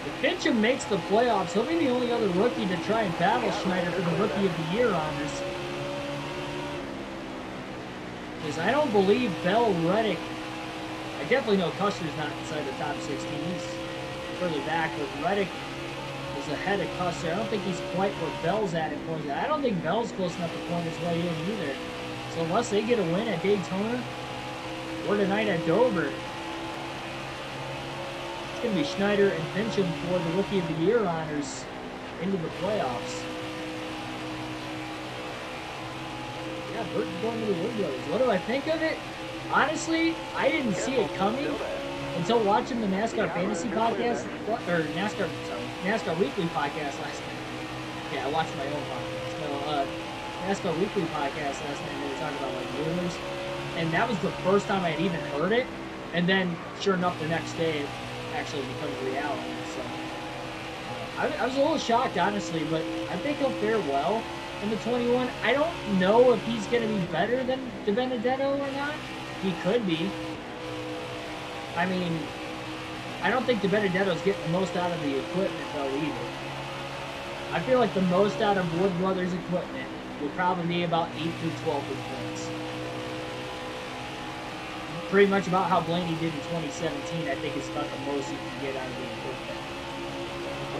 If Fincham makes the playoffs, he'll be the only other rookie to try and battle Schneider for the Rookie of the Year honors. Because I don't believe Bell, Reddick, I definitely know Custer's not inside the top 16. He's further back, but Reddick is ahead of Custer. I don't think he's quite where Bell's at in points. I don't think Bell's close enough to point his way in either. So unless they get a win at Daytona or tonight at Dover, it's going to be Schneider and Fincham for the Rookie of the Year honors into the playoffs. Yeah, Burton's going to the Wood Brothers. What do I think of it? Honestly, I didn't see it coming until watching the NASCAR Fantasy podcast, or NASCAR Weekly podcast last night. Yeah, I watched my own podcast. No, NASCAR Weekly podcast last night, they were talking about like rumors, and that was the first time I had even heard it. And then, sure enough, the next day it actually becomes reality. So I was a little shocked, honestly, but I think he'll fare well in the 21. I don't know if he's going to be better than DiBenedetto or not. He could be. I mean, I don't think DiBenedetto's getting the most out of the equipment, though, either. I feel like the most out of Wood Brothers equipment would probably be about 8 through 12 with points. pretty much about how Blaney did in 2017. I think is about the most you can get out of the equipment.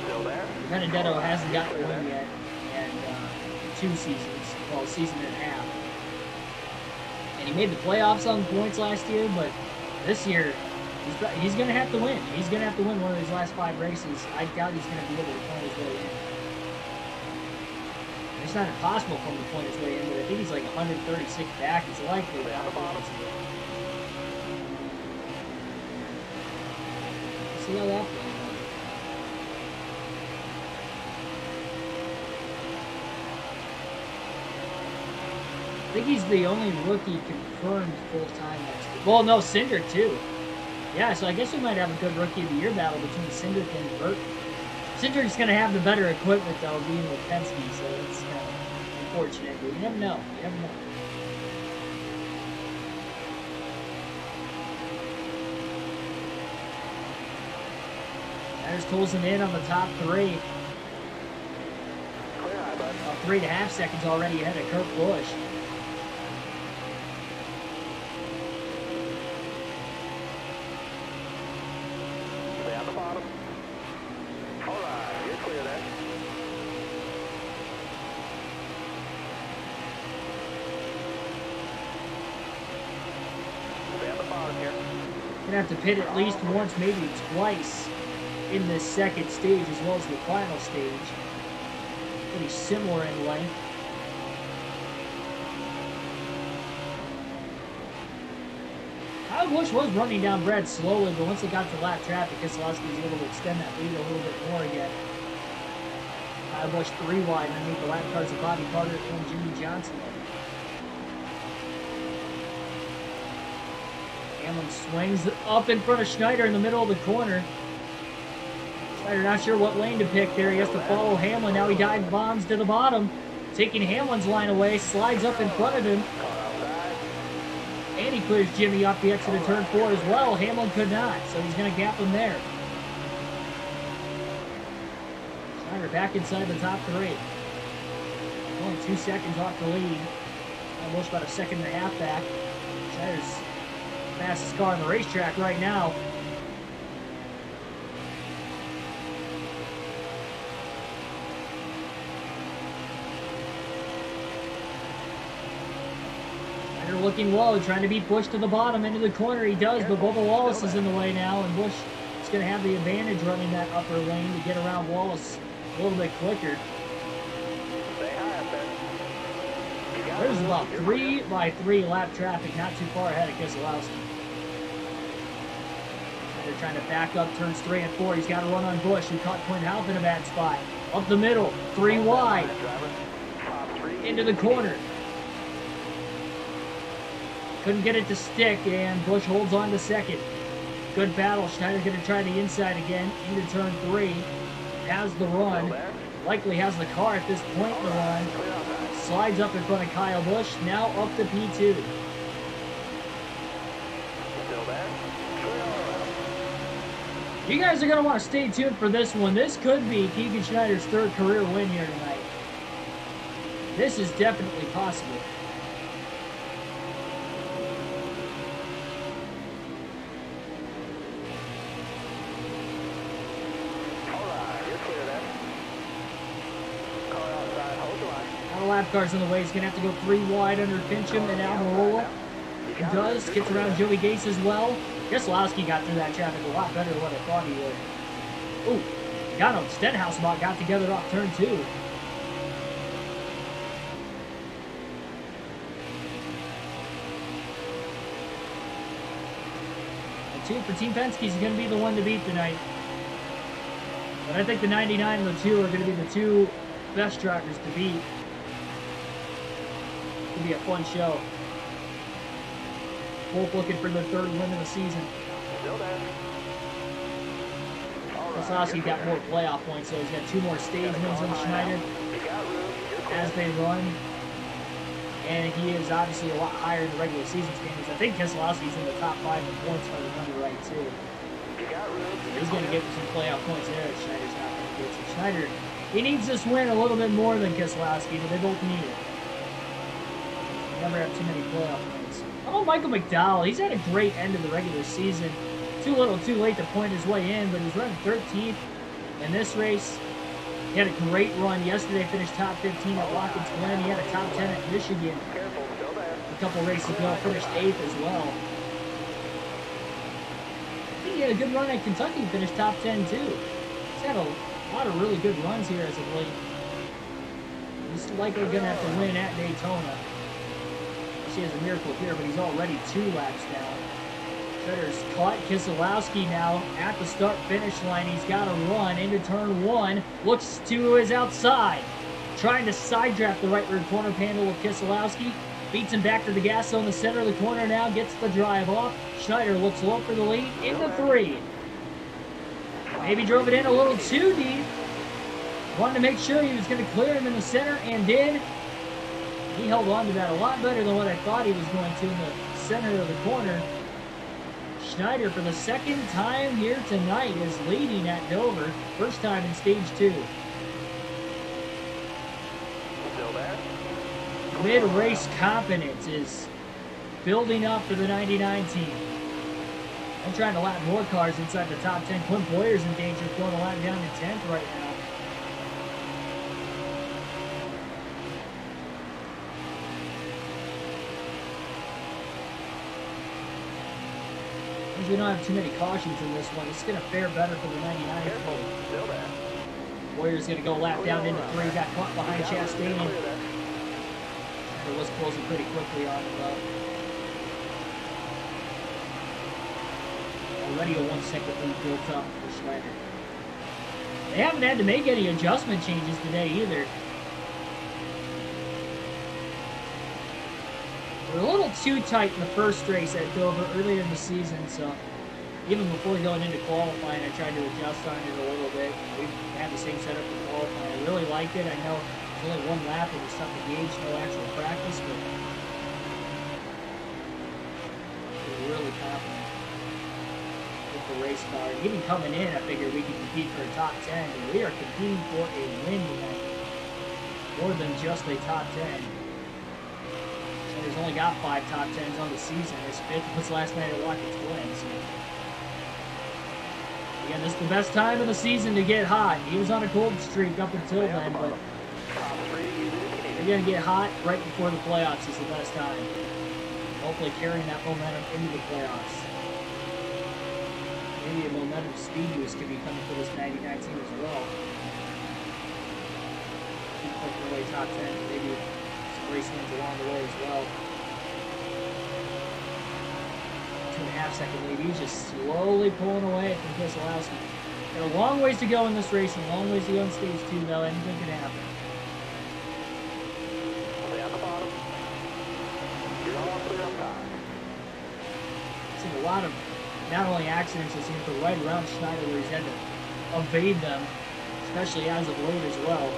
Still there? Benedetto hasn't gotten a win yet, and 2 seasons, well, a season and a half. And he made the playoffs on points last year, but this year, he's going to have to win. He's going to have to win one of these last 5 races. I doubt he's going to be able to point his way in. It's not impossible for him to point his way in, but I think he's like 136 back. It's likely that see how that plays out. I think he's the only rookie confirmed full-time next year. Well, no, Cindric too. Yeah, so I guess we might have a good Rookie of the Year battle between Cindric and Burt. Cindric's going to have the better equipment, though, being with Penske, so it's kind of unfortunate, but you never know. You never know. There's Coulson in on the top 3. About 3.5 seconds already ahead of Kurt Busch. Stay on the bottom. All right, you're clear there. Stay on the bottom here. Gonna have to pit at least once, maybe twice in this second stage as well as the final stage. Pretty similar in length. Kyle Busch was running down Brad slowly, but once they got to lap traffic, Keselowski was able to extend that lead a little bit more again. Kyle Busch 3 wide underneath the lap cars of Bobby Carter and Jimmy Johnson. Hamlin swings up in front of Schneider in the middle of the corner. Schneider not sure what lane to pick there. He has to follow Hamlin. Now he dive bombs to the bottom, taking Hamlin's line away, slides up in front of him. And he clears Jimmy off the exit of turn 4 as well. Hamlin could not, so he's going to gap him there. Schneider back inside the top 3. Only 2 seconds off the lead. Almost about 1.5 seconds back. Schneider's fastest car on the racetrack right now. Schneider looking low, trying to be pushed to the bottom into the corner. He does, but Bubba Wallace is in the way now, and Busch is going to have the advantage running that upper lane to get around Wallace a little bit quicker. There's about 3x3 lap traffic, not too far ahead of Keselowski. They're trying to back up turns 3 and 4. He's got to run on Busch, who caught Quinn Houff in a bad spot. Up the middle, 3 wide. Into the corner. Couldn't get it to stick, and Busch holds on to second. Good battle. Schneider going to try the inside again into turn 3. Has the run. Likely has the car at this point in the run. Slides up in front of Kyle Busch. Now up to P2. Still there? You guys are going to want to stay tuned for this one. This could be Keegan Schneider's 3rd career win here tonight. This is definitely possible. Lap cars in the way. He's going to have to go 3 wide under Fincham and Almirola. He does. Gets around Joey Gase as well. Keselowski got through that traffic a lot better than what I thought he would. Ooh, got him. Stenhouse about got together off turn 2. The 2 for Team Penske is going to be the one to beat tonight. But I think the 99 and the 2 are going to be the 2 best drivers to beat. It'll be a fun show. Both looking for their 3rd win of the season. Still there. Keselowski got more playoff points, so he's got 2 more stage wins than Schneider as they run. And he is obviously a lot higher in the regular season standings. I think Keselowski's in the top 5 in points, if I remember right, too. He's going to get some playoff points there that Schneider's not going to get. So Schneider, he needs this win a little bit more than Keselowski, but they both need it. Never have too many playoff points. Oh, Michael McDowell, he's had a great end of the regular season. Too little, too late to point his way in, but he's running 13th in this race. He had a great run yesterday, finished top 15 at Watkins Glen. He had a top 10 at Michigan a couple races ago, finished 8th as well. I think he had a good run at Kentucky, finished top 10 too. He's had a lot of really good runs here as of late. He's likely going to have to win at Daytona. He has a miracle here, but he's already 2 laps down. Shredder's caught Keselowski now at the start-finish line. He's got to run into turn 1. Looks to his outside. Trying to side draft the right rear corner panel of Keselowski. Beats him back to the gas zone, the center of the corner now. Gets the drive off. Schneider looks low for the lead into 3. Maybe drove it in a little too deep. Wanted to make sure he was going to clear him in the center, and did. He held on to that a lot better than what I thought he was going to in the center of the corner. Schneider, for the second time here tonight, is leading at Dover. First time in stage 2. Mid-race confidence is building up for the 99 team. I'm trying to lap more cars inside the top 10. Clint Boyer's in danger, throwing a lap down to 10th right now. We don't have too many cautions in this one. It's going to fare better for the 99 team. Boyer's going to go lap down into 3. Got caught behind Chastain. It was closing pretty quickly on him, though. Already a 1-second lead built up for Schneider. They haven't had to make any adjustment changes today either. We're a little too tight in the first race at Dover earlier in the season, so even before going into qualifying, I tried to adjust on it a little bit. We had the same setup for qualifying. I really liked it. I know it's only 1 lap, it was tough to gauge, no actual practice, but we're really confident with the race car. And even coming in, I figured we could compete for a top 10, and we are competing for a win tonight. More than just a top 10. He's only got 5 top 10s on the season. His 5th was last night at Watkins Glen. So. Again, this is the best time of the season to get hot. He was on a cold streak up until then, but they're going to get hot right before the playoffs is the best time. Hopefully carrying that momentum into the playoffs. Maybe a momentum speed boost could be coming for this 99 team as well. Keep pushing away top 10. Maybe race wins along the way as well. 2.5 second lead. He's just slowly pulling away from Keselowski. Got a long ways to go in this race, and a long ways to go in stage 2, though. Anything can happen. Stay on the bottom. You're all clear on top. I've seen a lot of not only accidents, I've seen it right around Schneider where he's had to evade them, especially as of late as well.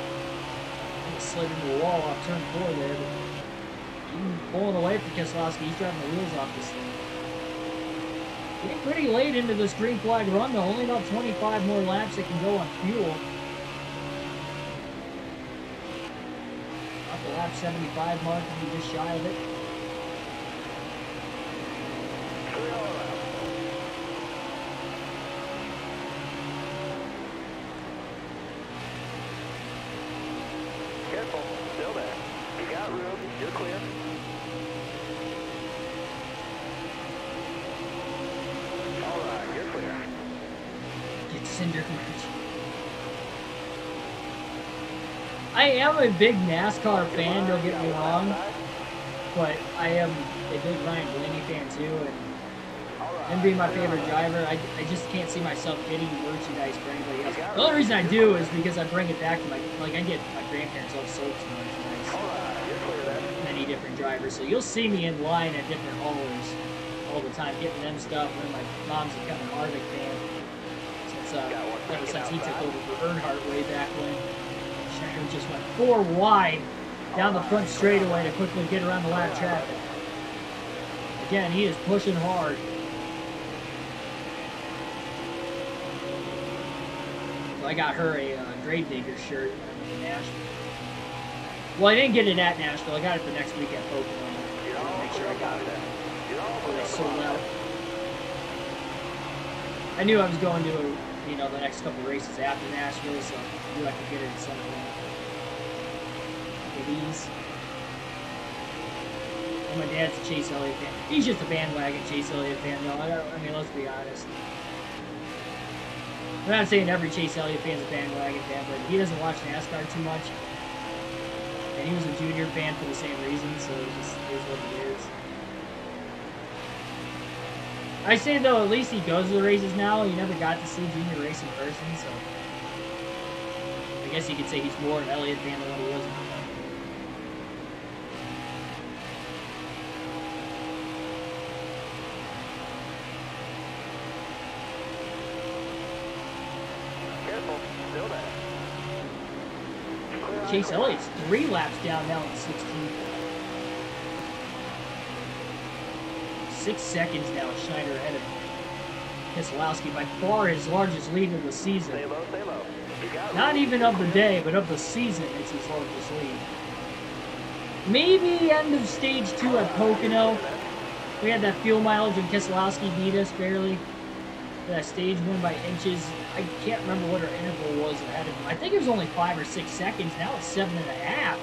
Slid into the wall off turn 4 there, but even pulling away from Keselowski, he's driving the wheels off this thing. Getting pretty late into this green flag run, though. Only about 25 more laps that can go on fuel. Up the lap 75 mark, and be just shy of it. Careful, still there. You got room, you're clear. All right, you're clear. Get Cinder. I am a big NASCAR fan, don't get me wrong, but I am a big Ryan Blaney fan too, and him being my favorite driver, I just can't see myself getting merchandise for anybody else. The only reason I do is because I bring it back to I get my grandparents all sold to merchandise. Many different drivers, so you'll see me in line at different haulers all the time, getting them stuff. And my mom's become an Harvick fan ever since he took over for Earnhardt way back when. Schneider just went 4 wide down the front straightaway to quickly get around the lap traffic. Again, he is pushing hard. I got her a Gravedigger shirt in Nashville. Well, I didn't get it at Nashville. I got it the next week at Pokemon. Make sure I got it. before they sold out. I knew I was going to, you know, the next couple races after Nashville, so I knew I could get it in some of these. And my dad's a Chase Elliott fan. He's just a bandwagon Chase Elliott fan, though. I mean, let's be honest. I'm not saying every Chase Elliott fan's a bandwagon fan, but he doesn't watch NASCAR too much. And he was a junior fan for the same reason, so it just is what it is. I say, though, at least he goes to the races now. He never got to see junior race in person, so I guess you could say he's more an Elliott fan than what he was in the Chase Elliott's 3 laps down now in 16th. 6 seconds now, Schneider ahead of Keselowski, by far his largest lead of the season. Stay low, stay low. Not even of the day, but of the season, it's his largest lead. Maybe end of stage 2 at Pocono. We had that fuel mileage and Keselowski beat us barely. That stage win by inches. I can't remember what our interval was ahead of him. I think it was only 5 or 6 seconds. Now it's 7.5.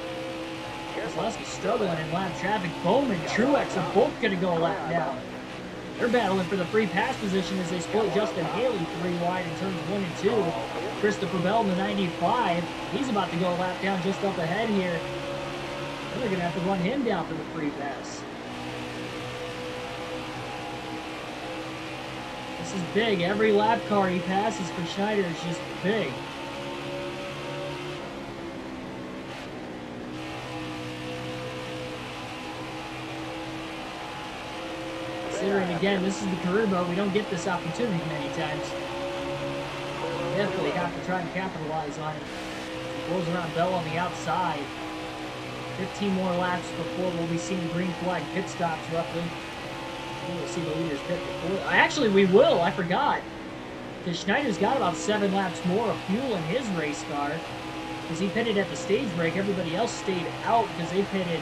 Keselowski's struggling in lap traffic. Bowman, Truex are both going to go a lap down. They're battling for the free pass position as they split Justin Haley 3 wide in turns 1 and 2. Christopher Bell in the 95. He's about to go a lap down just up ahead here. They're going to have to run him down for the free pass. This is big. Every lap car he passes for Schneider is just big. Considering, again, this is the career mode, we don't get this opportunity many times. Definitely have to try and capitalize on it. Goes around Bell on the outside. 15 more laps before we'll be seeing green flag pit stops roughly. We'll see the leaders pit before. Actually, we will. I forgot. Because Schneider's got about 7 laps more of fuel in his race car. Because he pitted at the stage break. Everybody else stayed out because they pitted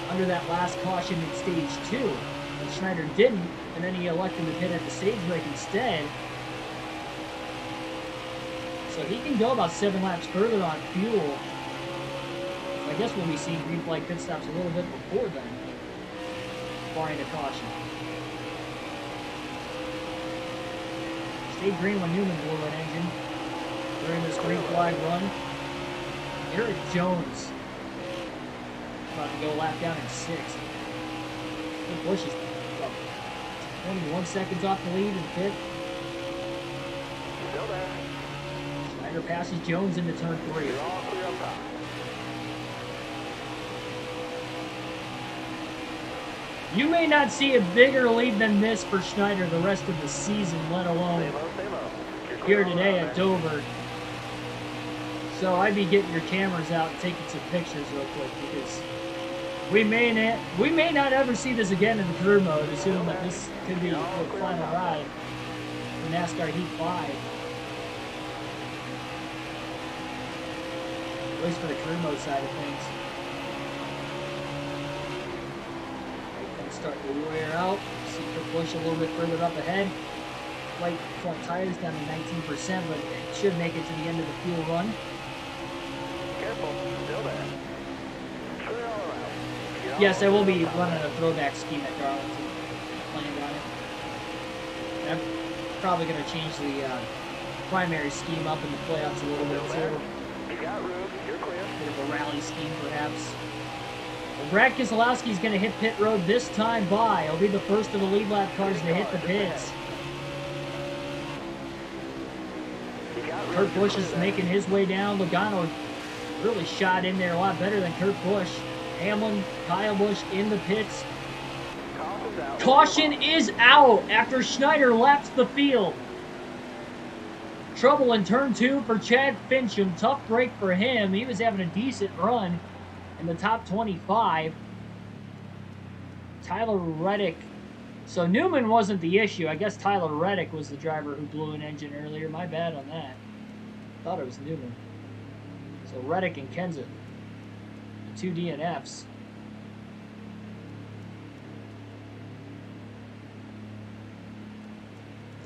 under that last caution in stage 2. And Schneider didn't. And then he elected to pit at the stage break instead. So he can go about 7 laps further on fuel. I guess we'll be seeing green flag pit stops a little bit before then. Barring a caution. Stayed green when Newman blew an engine during this green flag run. Eric Jones about to go lap down in 6th. Busch is about 21 seconds off the lead in 5th. Still there. Schneider passes Jones into turn 3. You're all clear up top. You may not see a bigger lead than this for Schneider the rest of the season, let alone Stay low. here today at Dover. So I'd be getting your cameras out and taking some pictures real quick because we may not ever see this again in the career mode, assuming that this could be the final ride for NASCAR Heat 5. At least for the career mode side of things. Start to wear out. See Kurt Busch a little bit further up ahead. Light front tires down to 19%, but it should make it to the end of the fuel run. Careful, still there. Clear all around. Yes, I will be running a throwback scheme at Darlington. Planned on it. And I'm probably going to change the primary scheme up in the playoffs a little bit too. You got room, you're clear. Bit of a rally scheme perhaps. Brad Keselowski is going to hit pit road this time by. He'll be the first of the lead lap cars to hit the pits. Kurt Busch is making his way down. Logano really shot in there a lot better than Kurt Busch. Hamlin, Kyle Busch in the pits. Caution is out after Schneider laps the field. Trouble in turn 2 for Chad Fincham. Tough break for him. He was having a decent run in the top 25. Tyler Reddick. So Newman wasn't the issue. I guess Tyler Reddick was the driver who blew an engine earlier. My bad on that. Thought it was Newman. So Reddick and Kenseth, the 2 DNFs.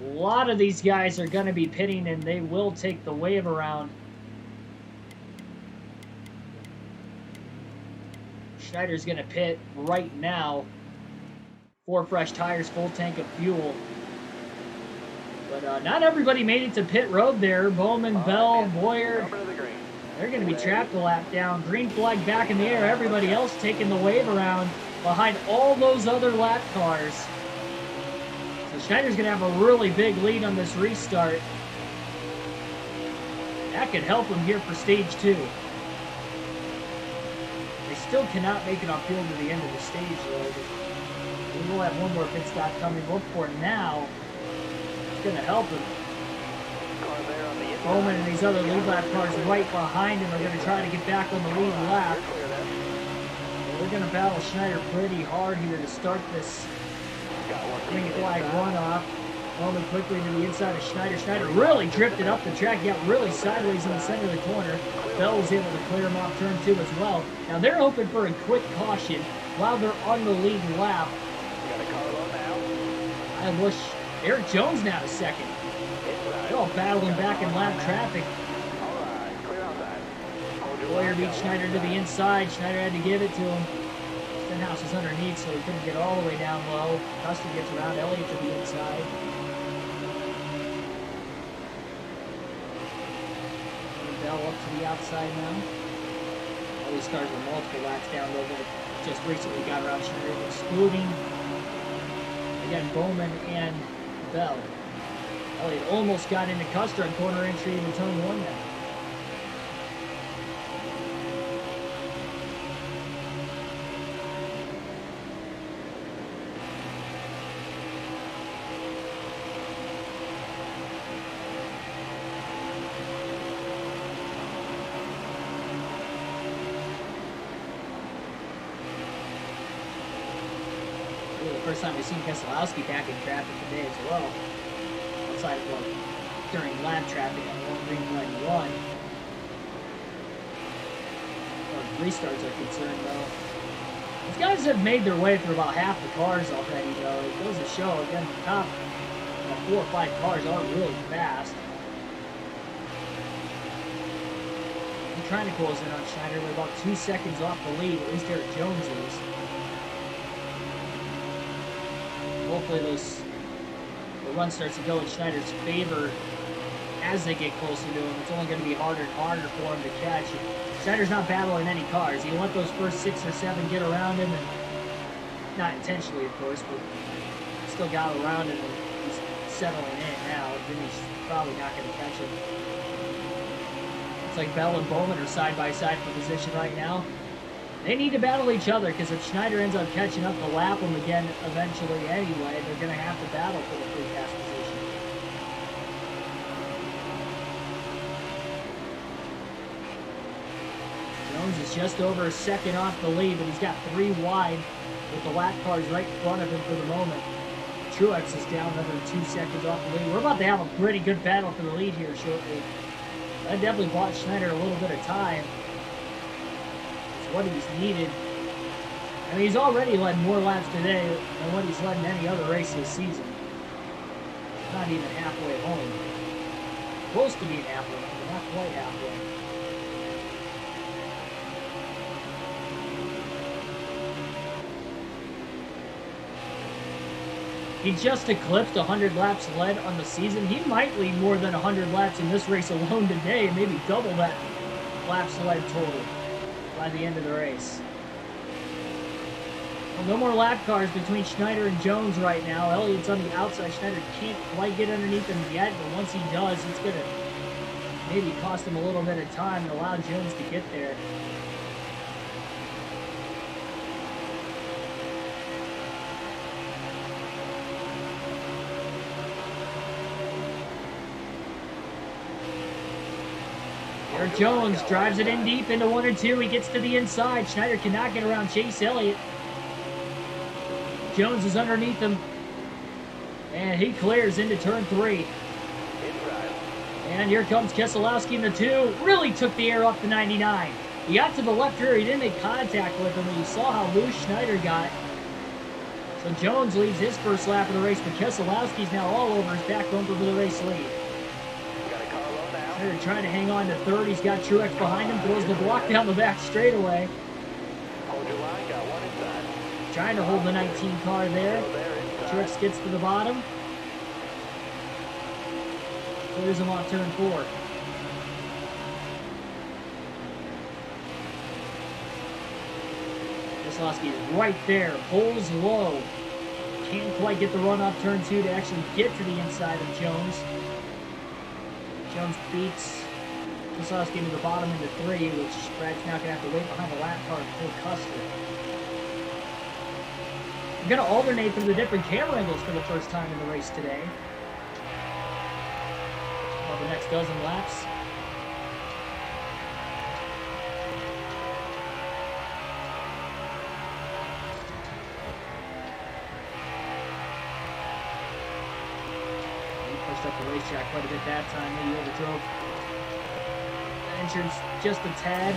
A lot of these guys are going to be pitting, and they will take the wave around. Schneider's going to pit right now. 4 fresh tires, full tank of fuel. But not everybody made it to pit road there. Bowman, Bell, Boyer, they're going to be trapped a lap down. Green flag back in the air. Everybody else taking the wave around behind all those other lap cars. So Schneider's going to have a really big lead on this restart. That could help him here for stage 2. They still cannot make it off field to the end of the stage, though. We will have one more pit stop coming. Look for it now. It's going to help him. Bowman and these other lead lap cars right behind him are going to try to get back on the lead lap. They're going to battle Schneider pretty hard here to start this green flag runoff. Bowman quickly to the inside of Schneider. Schneider really drifted up the track, got really sideways in the center of the corner. Bell was able to clear him off turn 2 as well. Now they're hoping for a quick caution while they're on the lead lap. I wish Eric Jones now to second. They're all battling back in lap traffic. Boyer beat Schneider to the inside. Schneider had to give it to him. Stenhouse is underneath, so he couldn't get all the way down low. Custer gets around Elliott to the inside. Bell up to the outside now. All these cars were multiple laps down low, but just recently got around Schneider, excluding, again, Bowman and Bell. Elliott almost got into Custer on corner entry into turn 1 now. First time we've seen Keselowski back in traffic today as well. Outside of during lap traffic on one green flag 1. As restarts are concerned, though. These guys have made their way through about half the cars already, though. It goes to show, again, the top 4 or 5 cars are really fast. I'm trying to close in on Schneider. We're about 2 seconds off the lead, at least Eric Jones is. Hopefully the run starts to go in Schneider's favor as they get closer to him. It's only going to be harder and harder for him to catch. Schneider's not battling any cars. He let those first 6 or 7 get around him, and not intentionally, of course, but still got around him, and he's settling in now. Then he's probably not going to catch him. It's like Bell and Bowman are side by side for position right now. They need to battle each other, because if Schneider ends up catching up to lap them again eventually anyway, they're going to have to battle for the free pass position. Jones is just over a second off the lead, but he's got 3 wide with the lap cars right in front of him for the moment. Truex is down another 2 seconds off the lead. We're about to have a pretty good battle for the lead here shortly. That definitely bought Schneider a little bit of time. What he's needed. I mean, he's already led more laps today than what he's led in any other race this season. Not even halfway home. Close to being halfway home, but not quite halfway. He just eclipsed 100 laps led on the season. He might lead more than 100 laps in this race alone today, maybe double that laps led total by the end of the race. Well, no more lap cars between Schneider and Jones right now. Elliott's on the outside. Schneider can't quite get underneath him yet, but once he does, it's going to maybe cost him a little bit of time and allow Jones to get there. Eric Jones drives it in deep into 1 and 2. He gets to the inside. Schneider cannot get around Chase Elliott. Jones is underneath him. And he clears into turn 3. And here comes Keselowski in the 2. Really took the air off the 99. He got to the left rear. He didn't make contact with him. And you saw how loose Schneider got. So Jones leads his first lap of the race, but Keselowski's now all over his back bumper for the race lead. They're trying to hang on to third. He's got Truex behind him, throws the block down the back straightaway. Hold your line, got one inside. Trying to hold the 19 car there. Truex gets to the bottom. Clears him off turn 4. Keselowski is right there, pulls low. Can't quite get the run off turn 2 to actually get to the inside of Jones. Jones beats Keselowski into the bottom into 3, which Brad's now going to have to wait behind the lap car to pull Custer. I'm going to alternate through the different camera angles for the first time in the race today. About the next dozen laps. Pushed up the racetrack quite a bit that time. Maybe overdrove the entrance just a tad.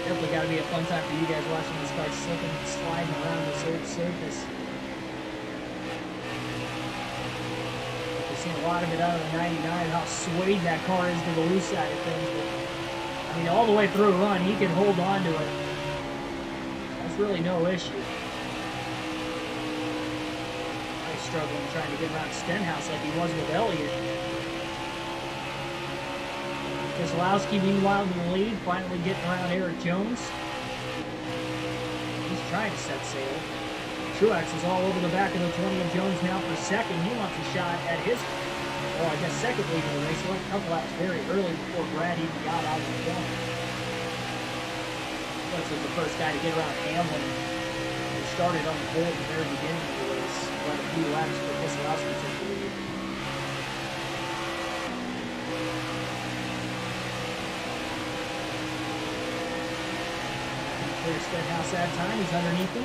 Definitely got to be a fun time for you guys watching this car slipping and sliding around this old surface. We've seen a lot of it out of the 99, how swayed that car is to the loose side of things. But I mean, all the way through a run, he can hold on to it. That's really no issue. He's struggling trying to get around Stenhouse like he was with Elliott. Keselowski, meanwhile, in the lead, finally getting around Eric Jones. He's trying to set sail. Truex is all over the back of the 20 of Jones now for second. He wants a shot at his, well, I guess second lead in the race. He went a couple laps very early before Brad even got out of the corner. Truex was the first guy to get around Hamlin. He started on the pole at the very beginning of the race. Quite a few laps for Keselowski took the lead. Clear Stenhouse that time. He's underneath him.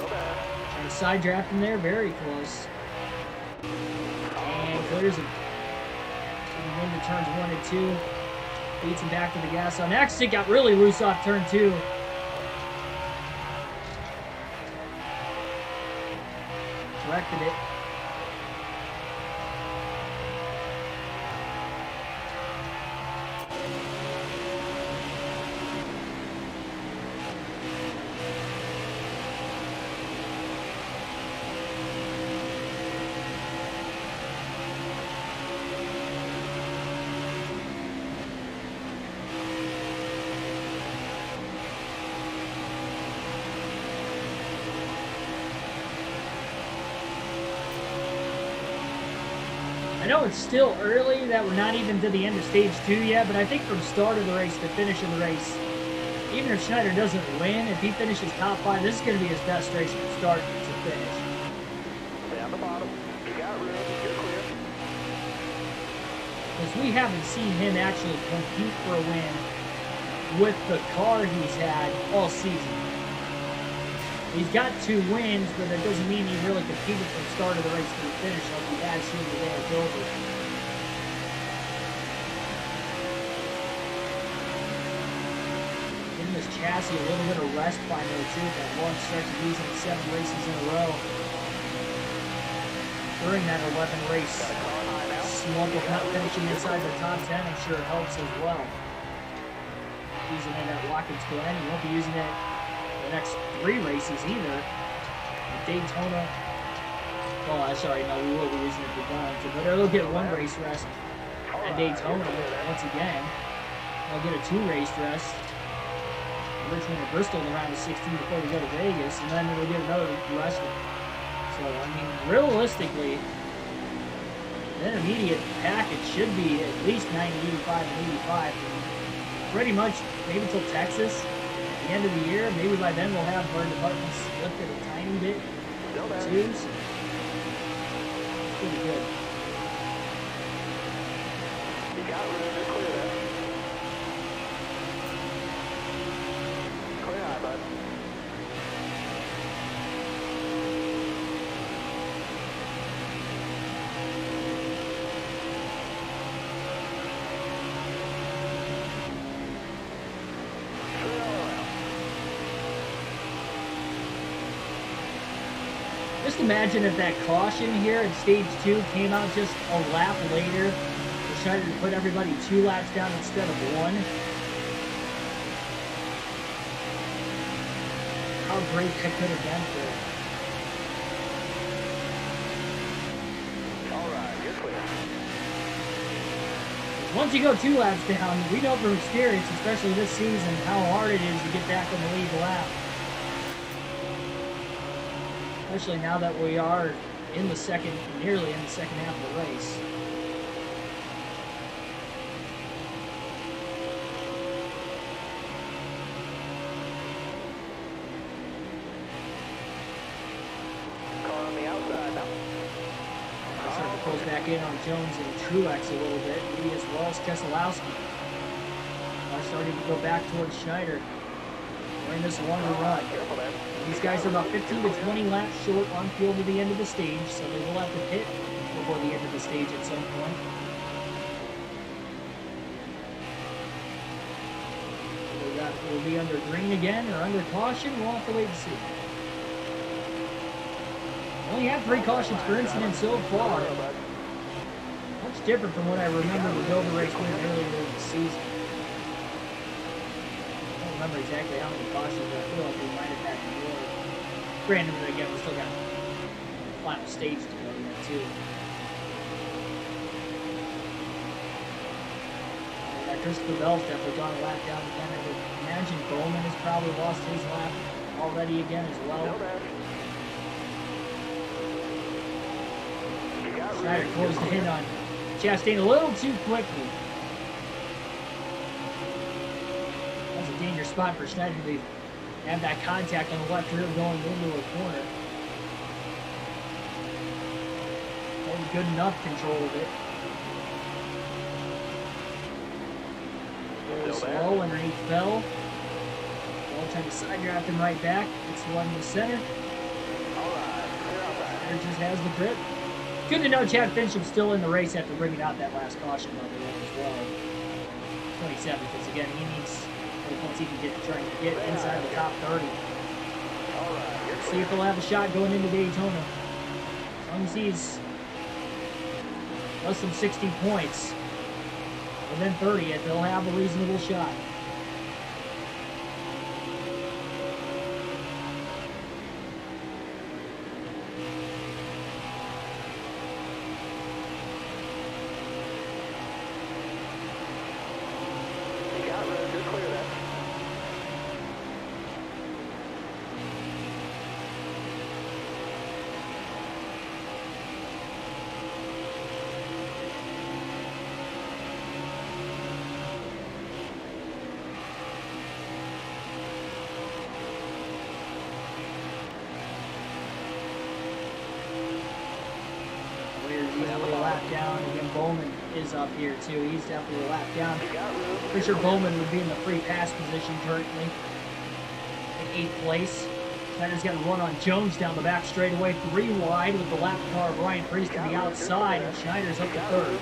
Trying to side draft him there. Very close. And clears him. Into turns 1 and 2. Beats him back to the gas on exit. Got really loose off turn 2. Corrected it. I know it's still early, that we're not even to the end of stage 2 yet, but I think from start of the race to finish of the race, even if Schneider doesn't win, if he finishes top 5, this is going to be his best race from start to finish. Stay on the bottom. You got room. You're clear. Because we haven't seen him actually compete for a win with the car he's had all season. He's got 2 wins, but that doesn't mean he really competed from start of the race to the finish like he has here today at Dover. Giving this chassis a little bit of rest finally too, that long stretch of using it 7 races in a row. During that 11 race slump of not finishing inside the top 10, I'm sure it helps as well. Using it at Watkins Glen, he won't be using it the next 3 races either. At Daytona, well, sorry, no, we will be using it for Darlington, but they'll get 1 race rest at Daytona once again. They'll get a 2 race rest. Richmond and Bristol in the round of 16 before we go to Vegas, and then we'll get another rest. So, I mean, realistically, the intermediate package should be at least 90, 85, and 85. Pretty much, maybe till Texas. The end of the year, maybe by then we'll have our departments lifted a tiny bit. 2s. It's pretty good. You got room to clear that. Clear high, bud. Just imagine if that caution here in stage 2 came out just a lap later. We're trying to put everybody 2 laps down instead of 1. How great that could have been for it. All right, you're clear. Once you go 2 laps down, we know from experience, especially this season, how hard it is to get back on the lead lap. Especially now that we are in the nearly in the second half of the race. Car on the outside now. Starting to close back in on Jones and Truex a little bit, maybe as well as Keselowski. Are starting to go back towards Schneider. We're in this longer run. Careful there. These guys are about 15 to 20 laps short on field at the end of the stage, so they will have to pit before the end of the stage at some point. Will be under green again or under caution. We'll have to wait and see. We only have 3 cautions per incident so far. Much different from what I remember the Dover race being earlier in the season. I don't remember exactly how many cautions, but I feel like we might have had more. Granted, again, we still got the final stage to go yet, too. Christopher Bell's definitely gone a lap down again. I would imagine Bowman has probably lost his lap already again as well. Schneider closed in on Chastain a little too quickly. That's a dangerous spot for Schneider to have that contact on the left rear going into a corner. Had good enough control of it. Slow underneath Bell. Bell trying to side draft him right back. It's the one in the center. Schneider just has the grip. Good to know Chad Fincham's still in the race after bringing out that last caution by the way as well. 27, because again, he needs once he can trying to get inside the top 30. See if he'll have a shot going into Daytona. As long as he's less than 60 points, within 30th, they'll have a reasonable shot. Up here too. He's definitely a lap down. Pretty sure Bowman would be in the free pass position currently in 8th place. Schneider's got a run on Jones down the back straightaway, 3 wide with the lap car of Ryan Priest to the outside, and Schneider's up to 3rd.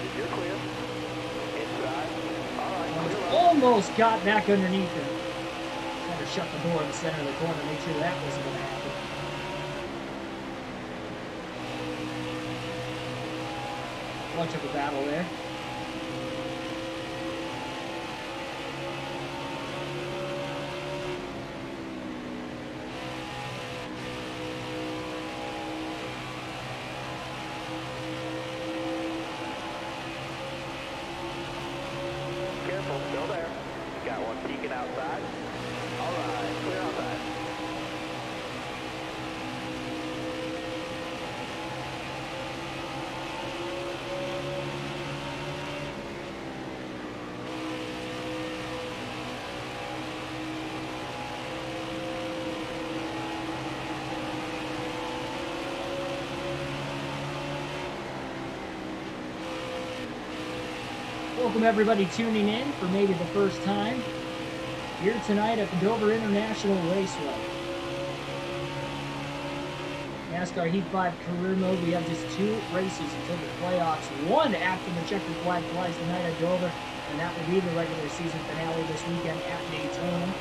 Almost got back underneath him. Schneider shut the door in the center of the corner, make sure that wasn't going to happen. Much of a battle there. Careful, still there. Got one peeking outside. All right, clear outside. Welcome everybody tuning in for maybe the first time here tonight at the Dover International Raceway. NASCAR Heat 5 career mode. We have just 2 races until the playoffs. 1 after the checkered flag flies tonight at Dover, and that will be the regular season finale this weekend at Daytona.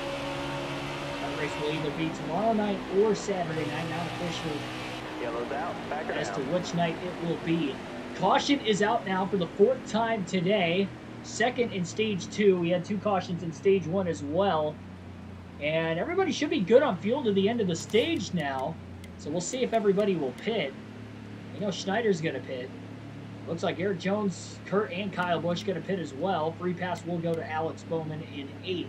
That race will either be tomorrow night or Saturday night, not officially Yellow's out. Back as to around. which night it will be. Caution is out now for the 4th time today. Second in stage 2. We had 2 cautions in stage 1 as well. And everybody should be good on fuel to the end of the stage now. So we'll see if everybody will pit. You know Schneider's going to pit. Looks like Eric Jones, Kurt, and Kyle Busch going to pit as well. Free pass will go to Alex Bowman in 8th.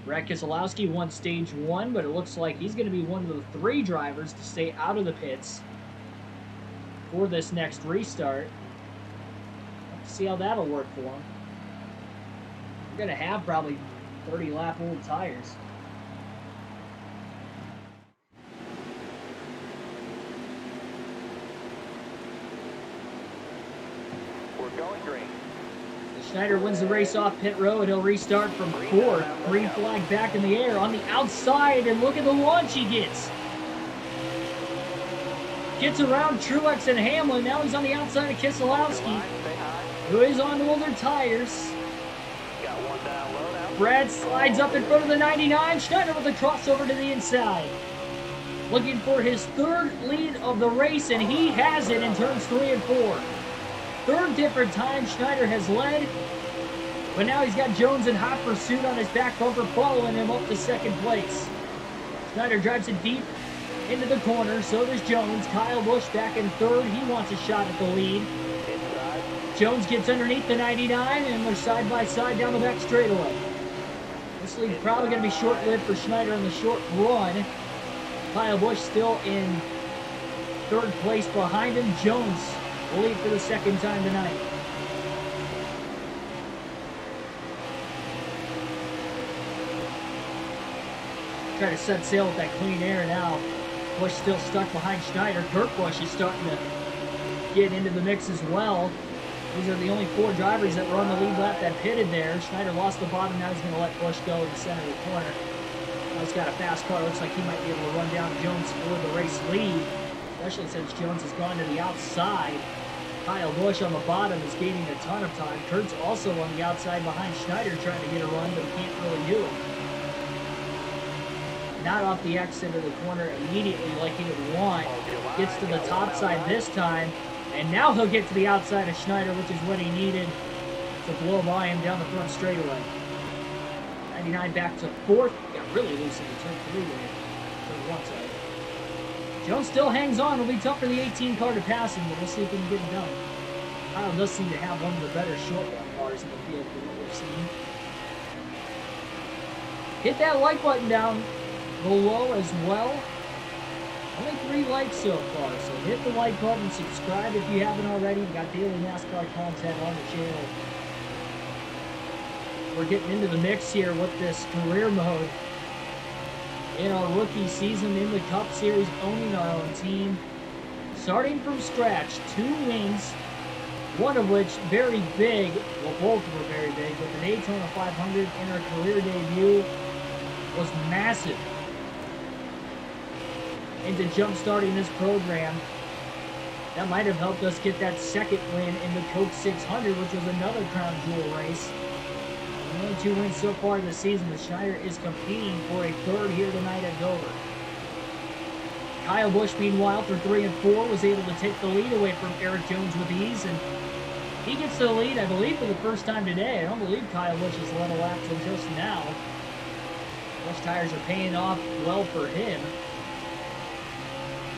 Brad Keselowski won stage 1, but it looks like he's going to be one of the 3 drivers to stay out of the pits for this next restart. Let's see how that'll work for him. We're going to have probably 30 lap old tires. We're going green. Schneider wins the race off pit road. He'll restart from 4th. Green flag back in the air on the outside, and look at the launch he gets. Gets around Truex and Hamlin. Now he's on the outside of Keselowski, who is on older tires. Got one down low now. Brad slides up in front of the 99. Schneider with a crossover to the inside. Looking for his 3rd lead of the race, and he has it in turns 3 and 4. 3rd different time Schneider has led, but now he's got Jones in hot pursuit on his back bumper, following him up to 2nd place. Schneider drives it deep into the corner, so does Jones. Kyle Busch back in 3rd. He wants a shot at the lead. Inside. Jones gets underneath the 99, and they're side by side down the back straightaway. This lead's probably going to be short-lived for Schneider in the short run. Kyle Busch still in 3rd place behind him. Jones will lead for the 2nd time tonight. Try to set sail with that clean air now. Busch still stuck behind Schneider. Kurt Busch is starting to get into the mix as well. These are the only 4 drivers that were on the lead lap that pitted there. Schneider lost the bottom. Now he's going to let Busch go in the center of the corner. Now he's got a fast car. Looks like he might be able to run down Jones for the race lead, especially since Jones has gone to the outside. Kyle Busch on the bottom is gaining a ton of time. Kurt's also on the outside behind Schneider trying to get a run, but can't really do it. Not off the exit of the corner immediately like he would want. Gets to the top side this time, and now he'll get to the outside of Schneider, which is what he needed to blow by him down the front straightaway. 99 back to 4th. Got really loose in the turn 3 there. Turn 1 side. Jones still hangs on. It'll be tough for the 18 car to pass him, but we'll see if he can get it done. Kyle does seem to have one of the better short run cars in the field for what we've seen. Hit that like button down below as well. Only 3 likes so far, so hit the like button, subscribe if you haven't already. We've got daily NASCAR content on the channel. We're getting into the mix here with this career mode. In our rookie season in the Cup Series, owning our own team. Starting from scratch, 2 wins, one of which very big, well both were very big, but the Daytona 500 in our career debut was massive into jump-starting this program. That might have helped us get that 2nd win in the Coke 600, which was another crown jewel race. Only 2 wins so far this season, but Schneider is competing for a 3rd here tonight at Dover. Kyle Busch, meanwhile, for 3 and 4, was able to take the lead away from Eric Jones with ease, and he gets the lead, I believe, for the first time today. I don't believe Kyle Busch has led a lap until just now. Busch tires are paying off well for him.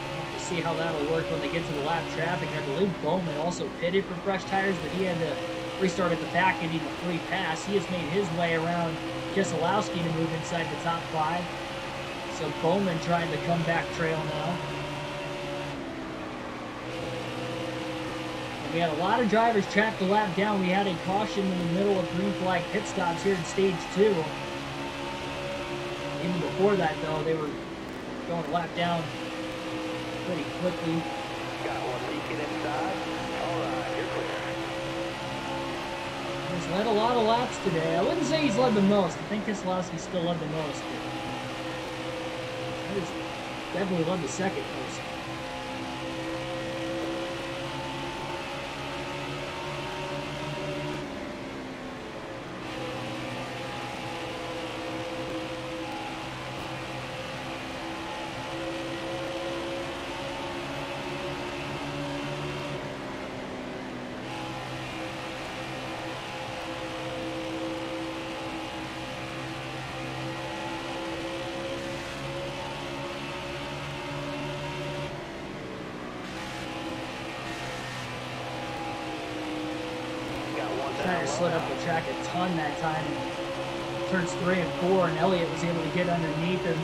We'll have to see how that'll work when they get to the lap traffic. I believe Bowman also pitted for fresh tires, but he had to restart at the back and need a free pass. He has made his way around Keselowski to move inside the top 5. So Bowman trying to come back trail now. And we had a lot of drivers track the lap down. We had a caution in the middle of green flag pit stops here in stage 2. Even before that, though, they were going a lap down pretty quickly. Got one leaking inside. All right, you're clear. He's led a lot of laps today. I wouldn't say he's led the most. I think Keselowski still led the most. But he's definitely led the 2nd most. Schneider slid up the track a ton that time. Turns 3 and 4, and Elliott was able to get underneath him.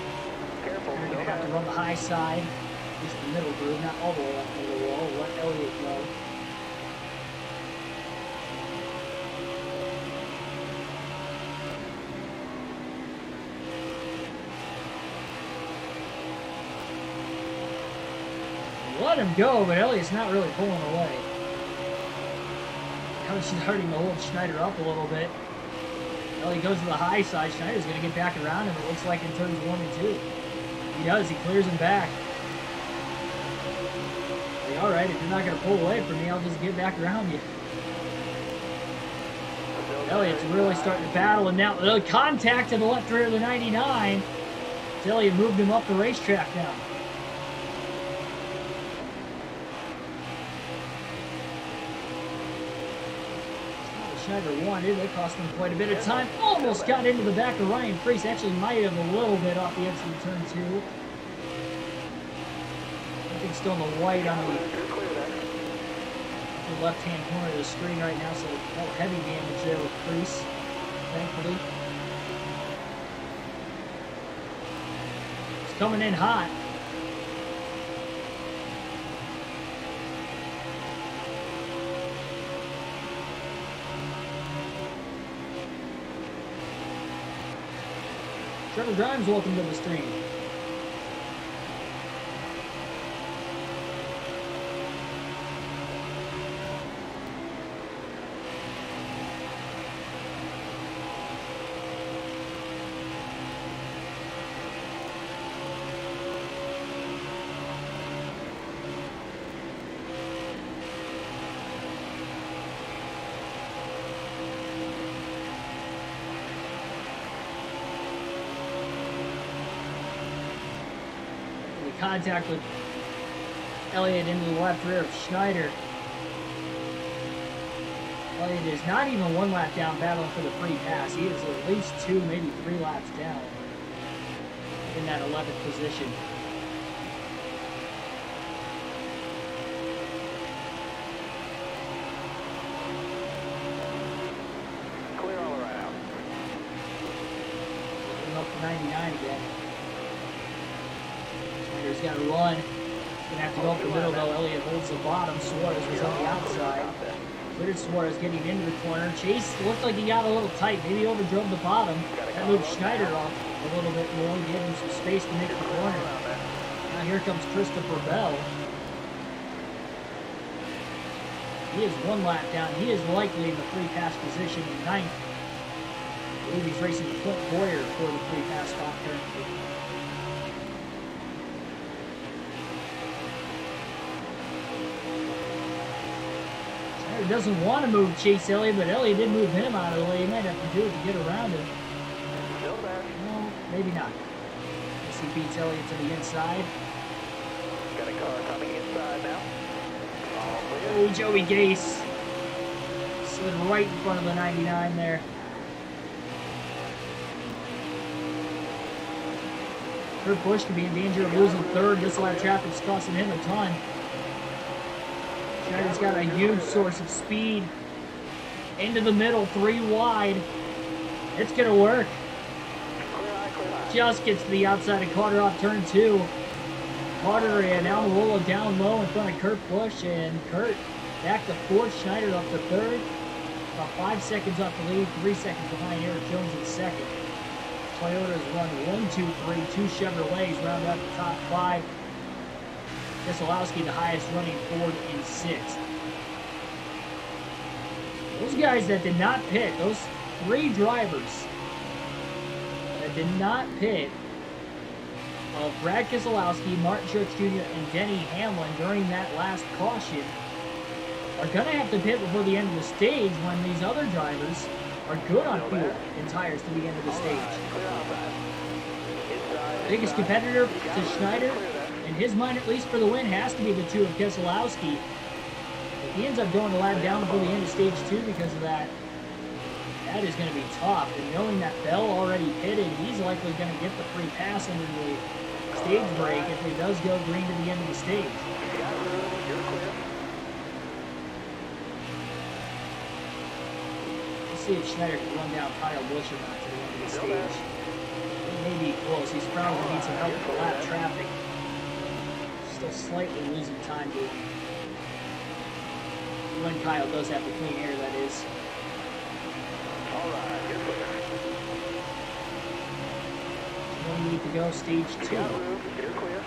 Careful. They're going to have to run the high side, at least the middle groove, not all the way up to the wall. Let Elliott go. Let him go, but Elliott's not really pulling away. Now she's starting to hold Schneider up a little bit. Elliott goes to the high side. Schneider's going to get back around him, it looks like, in turns 1 and 2. He does. He clears him back. Like, all right, if you're not going to pull away from me, I'll just get back around you. Elliott's really starting to battle, and now the contact to the left rear of the 99. Elliott moved him up the racetrack now. Schneider wanted. It cost him quite a bit of time. Almost got into the back of Ryan Priest. Actually might have a little bit off the exit of turn 2. I think still in the white on the left-hand corner of the screen right now, so no heavy damage there with Priest, thankfully. It's coming in hot. Trevor Grimes, welcome to the stream. Contact with Elliott into the left rear of Schneider. Elliott is not even 1 lap down battling for the free pass. He is at least 2, maybe 3 laps down in that 11th position. Clear all around. Up to 99 again. Schneider's got to run. Gonna have to go up the middle though. Elliott holds the bottom. Suarez was on the outside. Cleared Suarez getting into the corner. Chase looked like he got a little tight. Maybe overdrove the bottom. That moved Schneider off a little bit more, gave him some space to make the corner. Now here comes Christopher Bell. He is 1 lap down. He is likely in the free pass position in 9th. I believe he's racing Clint Boyer for the free pass spot currently. Schneider doesn't want to move Chase Elliott, but Elliott did move him out of the way. He might have to do it to get around him. Still there. No, maybe not. Guess he beats Elliott to the inside. Got a car coming inside now. Oh, Joey Gase slid right in front of the 99 there. Kurt Busch could be in danger of losing 3rd. This line of traffic's costing him a ton. Schneider's got a huge source of speed. Into the middle, 3 wide. It's going to work. Just gets to the outside of Carter off turn 2. Carter and Almirola down low in front of Kurt Busch, and Kurt back to 4th, Schneider up to 3rd. About 5 seconds off the lead, 3 seconds behind Eric Jones in 2nd. Toyota's run 1, 2, 3, 2 Chevrolets round out the top 5. Keselowski the highest running Ford in 6th. Those guys that did not pit, those 3 drivers that did not pit, of Brad Keselowski, Martin Truex Jr., and Denny Hamlin during that last caution are going to have to pit before the end of the stage when these other drivers are good on fuel and tires to the end of the stage. Biggest competitor to Schneider, in his mind at least for the win, has to be the 2 of Keselowski. If he ends up going a lap down before the end of stage 2 because of that, that is going to be tough. And knowing that Bell already pitted, he's likely going to get the free pass into the stage break if it does go green to the end of the stage. see if Schneider can run down Kyle Busch or not to the end of the stage. It may be close. He's probably going to need some help with the lap traffic. Still slightly losing time to when Kyle does have the clean air, that is. All right, you're clear. 1 to go, stage 2. Got room, you're clear.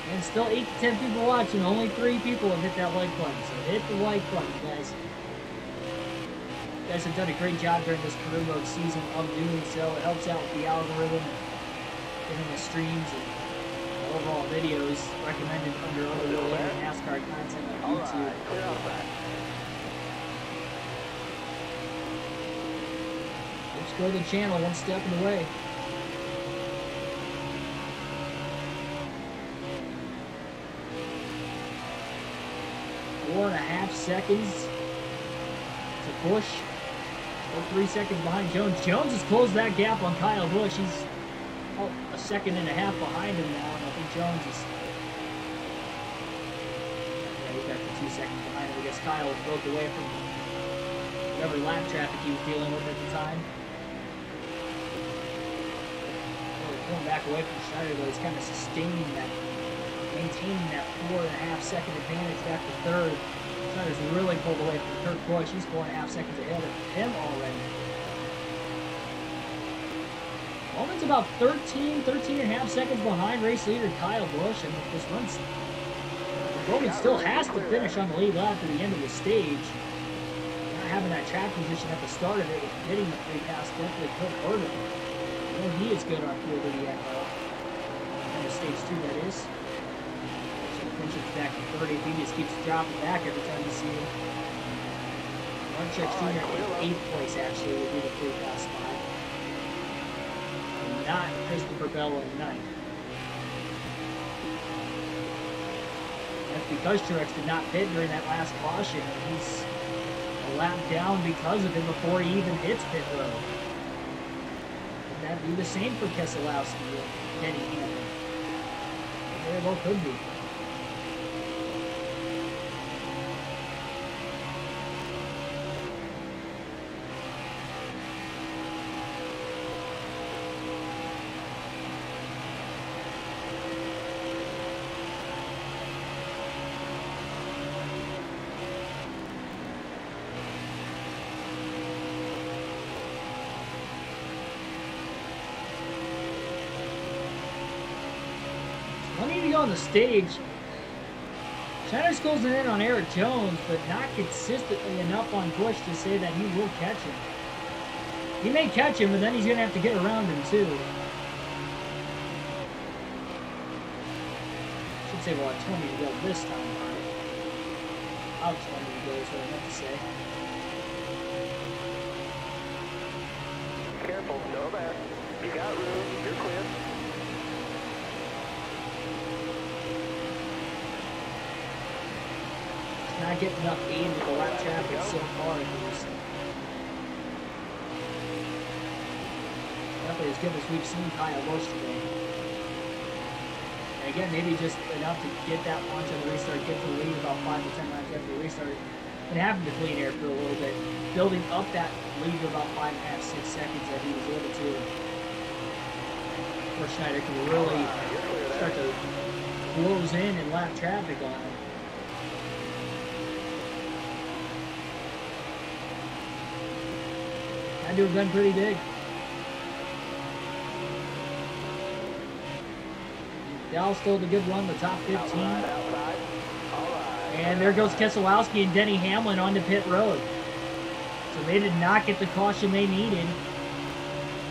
And still 8 to 10 people watching. Only 3 people have hit that like button. So hit the like button, guys. You guys have done a great job during this career mode season of doing so. It helps out with the algorithm, getting the streams and the overall videos recommended under other related NASCAR content on YouTube. Right, clear outside. Let's grow the channel one step in the way. Four and a half seconds to Busch. Still 3 seconds behind Jones. Jones has closed that gap on Kyle Busch. He's a second and a half behind him now. And I think Jones is... Yeah, he's back to 2 seconds behind him. I guess Kyle broke away from whatever lap traffic he was dealing with at the time. Pulling back away from Schneider, though, he's kind of sustaining that, maintaining that 4.5 second advantage back to third. Schneider's really pulled away from Kurt Busch. He's 4.5 seconds ahead of him already. Bowman's about 13.5 seconds behind race leader Kyle Busch, and this runs. Bowman still has to finish on the lead lap at the end of the stage. Not having that track position at the start of it, with getting the free pass definitely could hurt him. I know he is good on fuel that he had in stage 2, that is. Finishes back to 30. If he just keeps dropping back every time you see him. Runcheck Jr. in 8th place actually would be the free pass spot. And not Christopher Bell in 9th. That's because Truex did not pit during that last caution. He's a lap down because of it before he even hits pit road. Would that be the same for Keselowski and Denny Hamlin? Very well could be. On the stage, Schneider's closing in on Eric Jones, but not consistently enough on Busch to say that he will catch him. He may catch him, but then he's going to have to get around him too. I should say we'll have 20 to go this time. About 20 to go is what I meant to say. Careful, still there. You got room, you're clear. Not getting enough aid with the lap traffic so far. Definitely as good as we've seen Kyle Busch today. And again, maybe just enough to get that launch on the restart, get to the lead about 5 to 10 laps after the restart, and having to clean air for a little bit, building up that lead to about 5.5, 6 seconds that he was able to. Before Schneider can really start to close in and lap traffic on him. Had to have been pretty big. Dowell still had a good run, the top 15. And there goes Keselowski and Denny Hamlin onto pit road. So they did not get the caution they needed.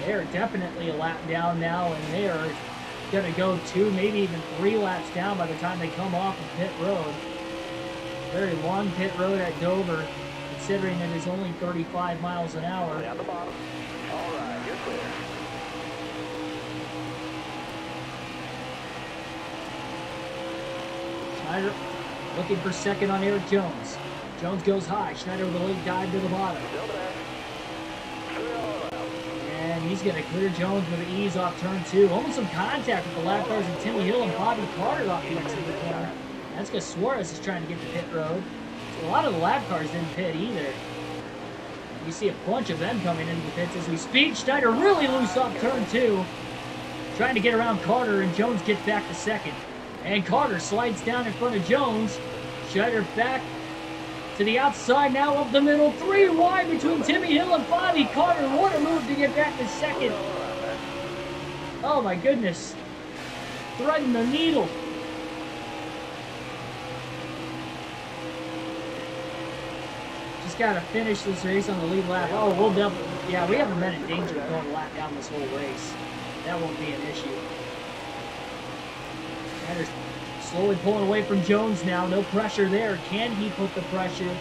They are definitely a lap down now, and they are going to go 2, maybe even 3 laps down by the time they come off of pit road. Very long pit road at Dover, considering it is only 35 miles an hour. Down the bottom. All right, you're clear. Schneider looking for second on Eric Jones. Jones goes high. Schneider with a late dive to the bottom. Still there. And he's going to clear Jones with an ease off turn 2. Almost some contact with the lap cars and Timmy Hill and Bobby Carter off the exit of the corner. That's because Suarez is trying to get to pit road. So a lot of the lap cars didn't pit either. You see a bunch of them coming into the pits as we speed. Schneider really loose off turn 2. Trying to get around Carter, and Jones gets back to second. And Carter slides down in front of Jones. Schneider back to the outside now up the middle. 3 wide between Timmy Hill and Bobby Carter. What a move to get back to second. Oh my goodness. Threading the needle. Just got to finish this race on the lead lap. Oh, we'll definitely. Yeah, we haven't been in danger of going a lap down this whole race. That won't be an issue. Schneider's slowly pulling away from Jones now. No pressure there. Can he put the pressure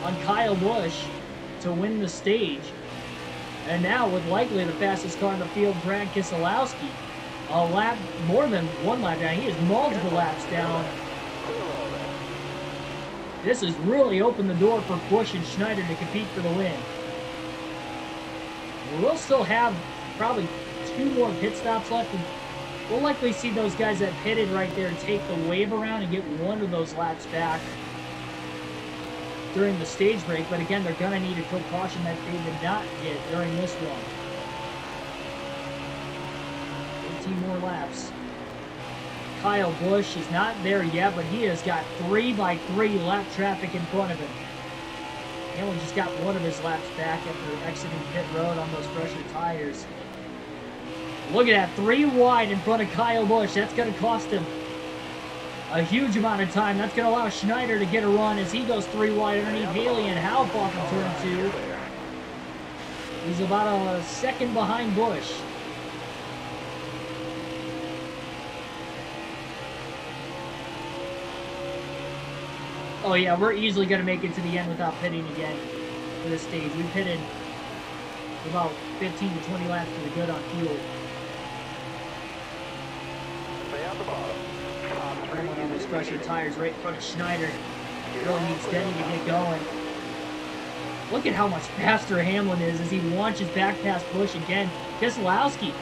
on Kyle Busch to win the stage? And now, with likely the fastest car in the field, Brad Keselowski, a lap, more than 1 lap down. He is multiple laps down. This has really opened the door for Busch and Schneider to compete for the win. We'll still have probably 2 more pit stops left, and we'll likely see those guys that pitted right there take the wave around and get 1 of those laps back during the stage break. But again, they're going to need a quick caution that they did not get during this run. 18 more laps. Kyle Busch is not there yet, but he has got 3x3 lap traffic in front of him. Hamlin just got 1 of his laps back after exiting pit road on those fresher tires. Look at that, 3 wide in front of Kyle Busch. That's going to cost him a huge amount of time. That's going to allow Schneider to get a run as he goes 3 wide underneath Haley and Half off in turn 2. He's about a second behind Busch. Oh yeah, we're easily going to make it to the end without pitting again for this stage. We pitted about 15 to 20 laps to the good on fuel. Running on those pressure tires right in front of Schneider. Really needs Denny to get going. Look at how much faster Hamlin is as he launches back past Busch again. Keselowski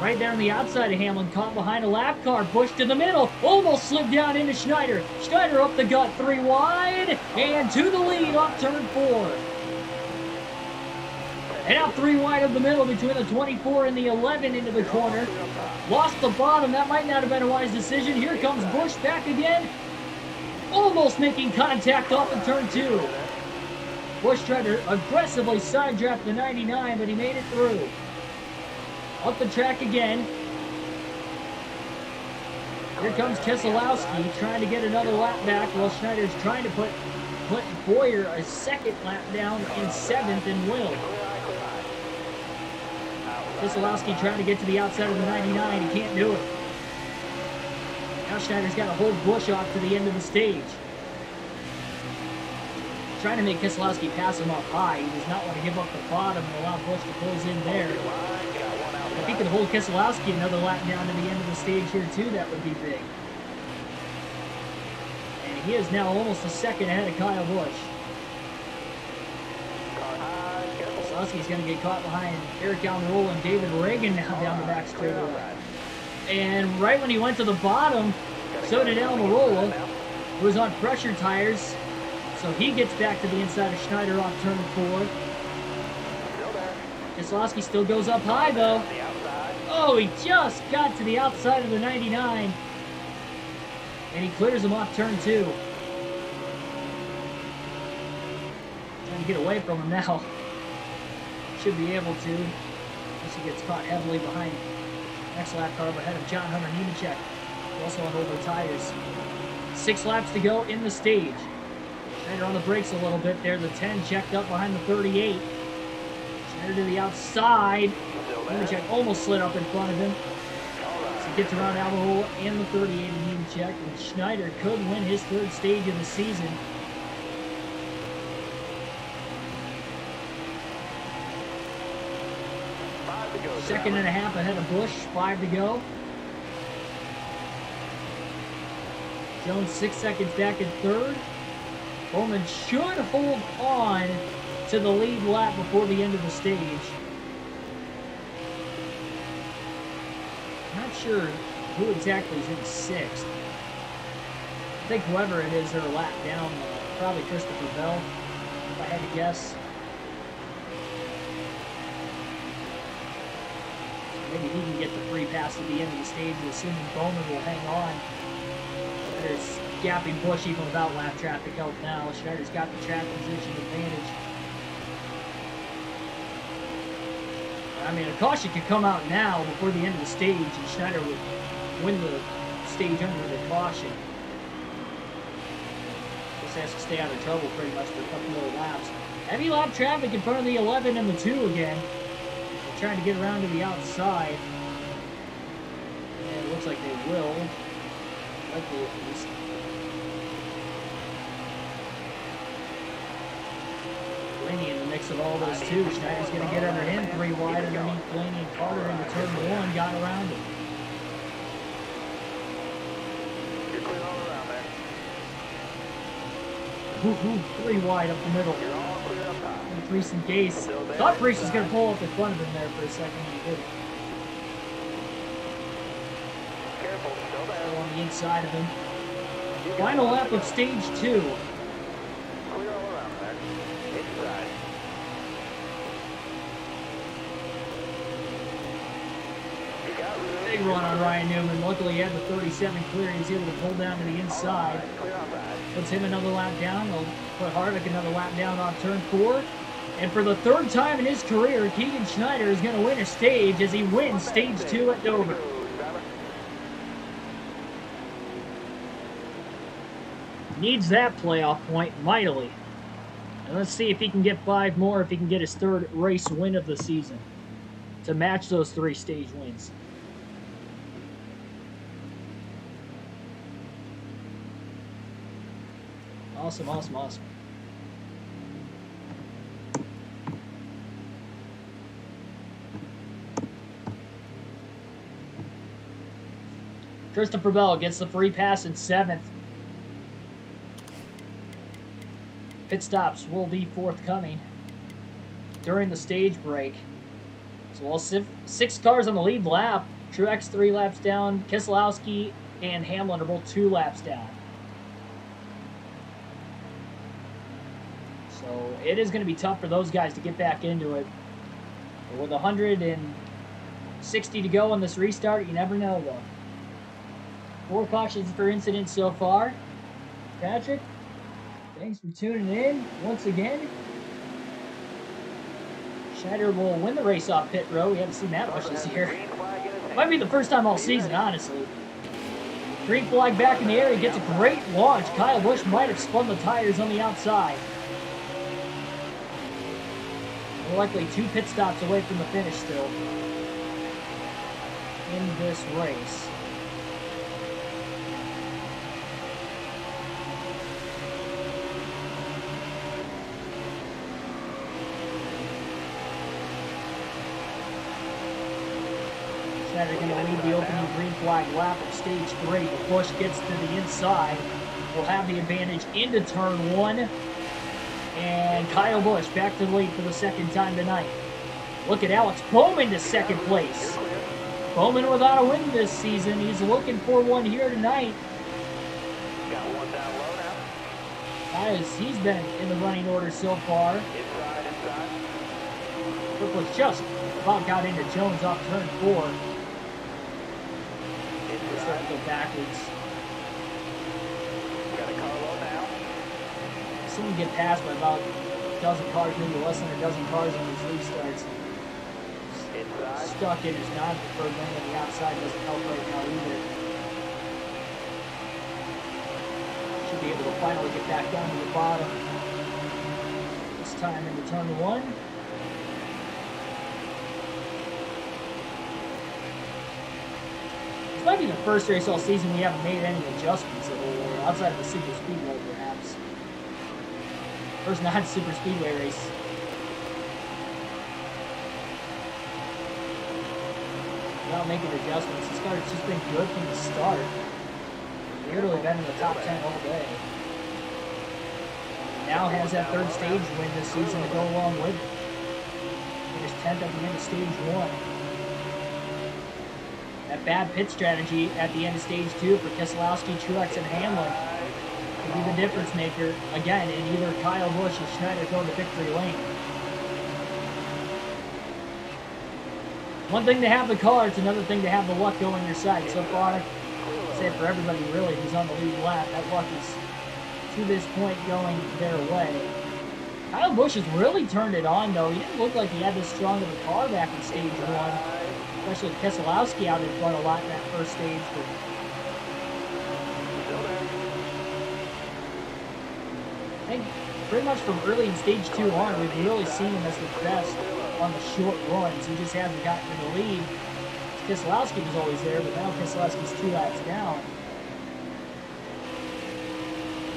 right there on the outside of Hamlin, caught behind a lap car. Busch to the middle, almost slid down into Schneider. Schneider up the gut, 3 wide, and to the lead off turn 4. And out 3 wide of the middle between the 24 and the 11 into the corner. Lost the bottom. That might not have been a wise decision. Here comes Busch back again. Almost making contact off of turn 2. Busch tried to aggressively side draft the 99, but he made it through. Up the track again. Here comes Keselowski trying to get another lap back while Schneider's trying to put Clinton Boyer a second lap down in 7th and will. Keselowski trying to get to the outside of the 99. He can't do it. Now Schneider's got to hold Busch off to the end of the stage. Trying to make Keselowski pass him up high. He does not want to give up the bottom and allow Busch to close in there. If he could hold Keselowski another lap down to the end of the stage here too, that would be big. And he is now almost a second ahead of Kyle Busch. Keselowski's going to get caught behind Eric Almirola and David Reagan now down the back straightaway. And right when he went to the bottom, so did Almirola, who was on pressure tires. So he gets back to the inside of Schneider off turn 4. Keselowski still goes up high though. Oh, he just got to the outside of the 99. And he clears him off turn 2. Trying to get away from him now. Should be able to. Unless he gets caught heavily behind next lap car ahead of John Hunter Nemechek. Also on older tires. 6 laps to go in the stage. Schneider on the brakes a little bit there. The 10 checked up behind the 38. Schneider to the outside. Nemechek almost slid up in front of him. So he gets around Almirola and the 38 of Nemechek. And Schneider could win his 3rd stage of the season. Second and a half ahead of Busch. 5 to go. Jones 6 seconds back in 3rd. Bowman should hold on to the lead lap before the end of the stage. Not sure who exactly is in 6th. I think whoever it is, they're a lap down. Probably Christopher Bell, if I had to guess. Maybe he can get the free pass at the end of the stage, assuming Bowman will hang on. Schneider's gapping Busch even without lap traffic out now. Schneider's got the track position advantage. I mean, a caution could come out now before the end of the stage, and Schneider would win the stage under the caution. Just has to stay out of trouble pretty much for a couple more laps. Heavy lap traffic in front of the 11 and the 2 again. They're trying to get around to the outside. And it looks like they will. Likely at least. Blaney in the mix of all those two. Schneider's going to get under him 3 wide underneath Blaney and Carter into turn 1. Got around him. You're clear all around there. 3 wide up the middle. You're all clear up top. And Priest and Gase. Thought Priest was going to pull up in front of him there for a second. He didn't. Careful, still there. Still on the inside of him. Final lap of stage 2. Clear all around there. Inside. You got room. Big run on Ryan Newman. Luckily, he had the 37 clear. He was able to pull down to the inside. Clear outside. Puts him another lap down. They'll put Harvick another lap down on turn 4. And for the 3rd time in his career, Keegan Schneider is going to win a stage as he wins stage 2 at Dover. Needs that playoff point mightily. And let's see if he can get 5 more, if he can get his 3rd race win of the season to match those 3 stage wins. Awesome, awesome, awesome. Christopher Bell gets the free pass in 7th. Pit stops will be forthcoming during the stage break. So we'll have 6 cars on the lead lap. Truex 3 laps down. Keselowski and Hamlin are both 2 laps down. So it is going to be tough for those guys to get back into it. But with 160 to go on this restart, you never know though. 4 cautions for incidents so far. Patrick, thanks for tuning in once again. Schneider will win the race off pit row. We haven't seen that much this year. Might be the first time all season, honestly. Green flag back in the air. He gets a great launch. Kyle Busch might have spun the tires on the outside. We're likely 2 pit stops away from the finish still in this race. Schneider going to lead the opening green flag lap of stage 3. The Busch gets to the inside. Will have the advantage into turn 1. And Kyle Busch back to the lead for the 2nd time tonight. Look at Alex Bowman to 2nd place. Bowman without a win this season. He's looking for one here tonight. Got one down low now. He's been in the running order so far. Inside. But was just about got into Jones off turn 4. Start to go backwards. Got a car low now. Seen him get passed by about a dozen cars, maybe less than a dozen cars on these restarts. Inside. Stuck in his non-preferred lane on the outside doesn't help right now either. Should be able to finally get back down to the bottom. This time into turn 1. This might be the first race all season we haven't made any adjustments at all, outside of the super speedway perhaps. First non-super speedway race. Without making adjustments, this car's just been good from the start. Literally been in the top 10 all day. Now has that 3rd stage win this season to go along with it. Finished 10th at the end of stage 1. That bad pit strategy at the end of stage 2 for Keselowski, Truex, and Hamlin be the difference maker again in either Kyle Busch or Schneider going to victory lane. One thing to have the car, it's another thing to have the luck go on your side. So far, I'd say for everybody really who's on the lead lap, that luck is to this point going their way. Kyle Busch has really turned it on though. He didn't look like he had this strong of a car back in stage 1. Especially with Keselowski out in front a lot in that first stage. But I think pretty much from early in stage 2 on, we've really seen him as the best on the short runs. He just hasn't gotten in the lead. Keselowski was always there, but now Keselowski's 2 laps down.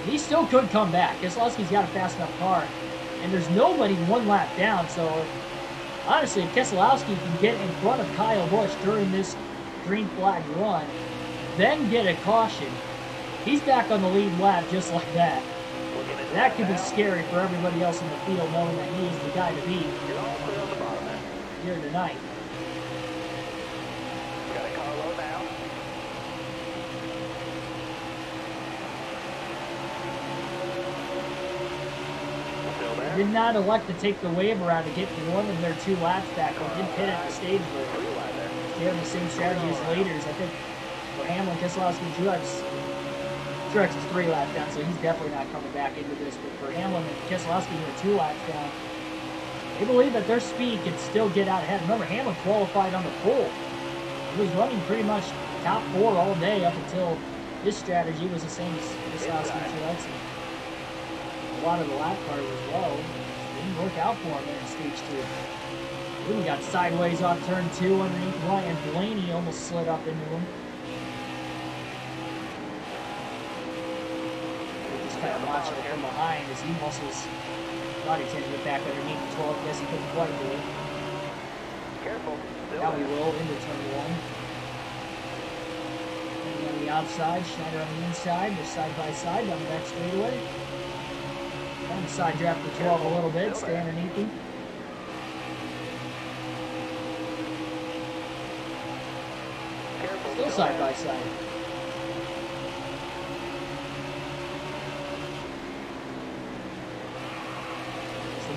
He still could come back. Keselowski's got a fast enough car, and there's nobody 1 lap down, so honestly, if Keselowski can get in front of Kyle Busch during this green flag run, then get a caution, he's back on the lead lap just like that. That could be scary for everybody else in the field, knowing that he's the guy to beat here tonight. Got a car low now. Still there. They did not elect to take the waiver out to get 1 of their 2 laps back. They did pit at the stage, but they have the same strategy as leaders. I think for Hamlin, Keselowski, Truex is 3 laps down, so he's definitely not coming back into this. But for Hamlin and Keselowski, who are 2 laps down, they believe that their speed can still get out ahead. Remember, Hamlin qualified on the pole. He was running pretty much top 4 all day up until his strategy was the same as Keselowski and Truex. A lot of the lap cars as well. Didn't work out for him there in stage 2. Then we got sideways off turn 2 underneath Ryan Blaney, almost slid up into him. Kind of watching it from behind as he muscles. Thought he tended to get back underneath the 12. Guess he couldn't quite do it. Careful. Now we will into turn 1. And on the outside, Schneider on the inside. They're side by side down the back straightaway. Trying to side draft the 12 a little bit, stay underneath him. Still side by side.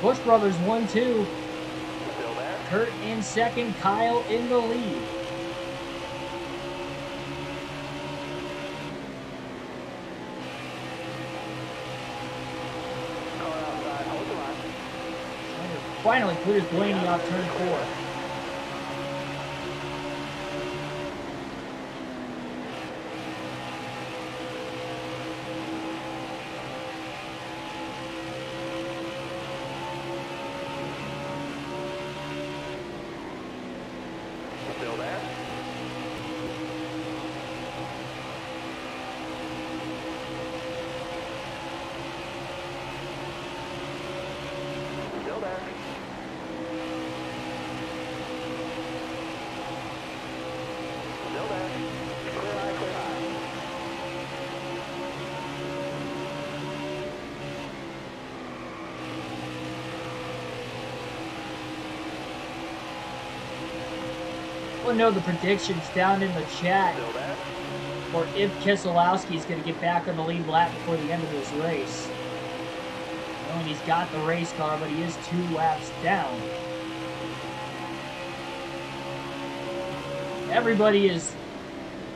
Busch brothers 1-2. Still there. Kurt in second, Kyle in the lead. Car outside, hold the line. Finally clears Blaney off turn 4. Still there. Still there. Still there. Clear high, clear high. We'll know the predictions down in the chat Still there. for if Keselowski is going to get back on the lead lap before the end of this race. Knowing he's got the race car, but he is 2 laps down. Everybody is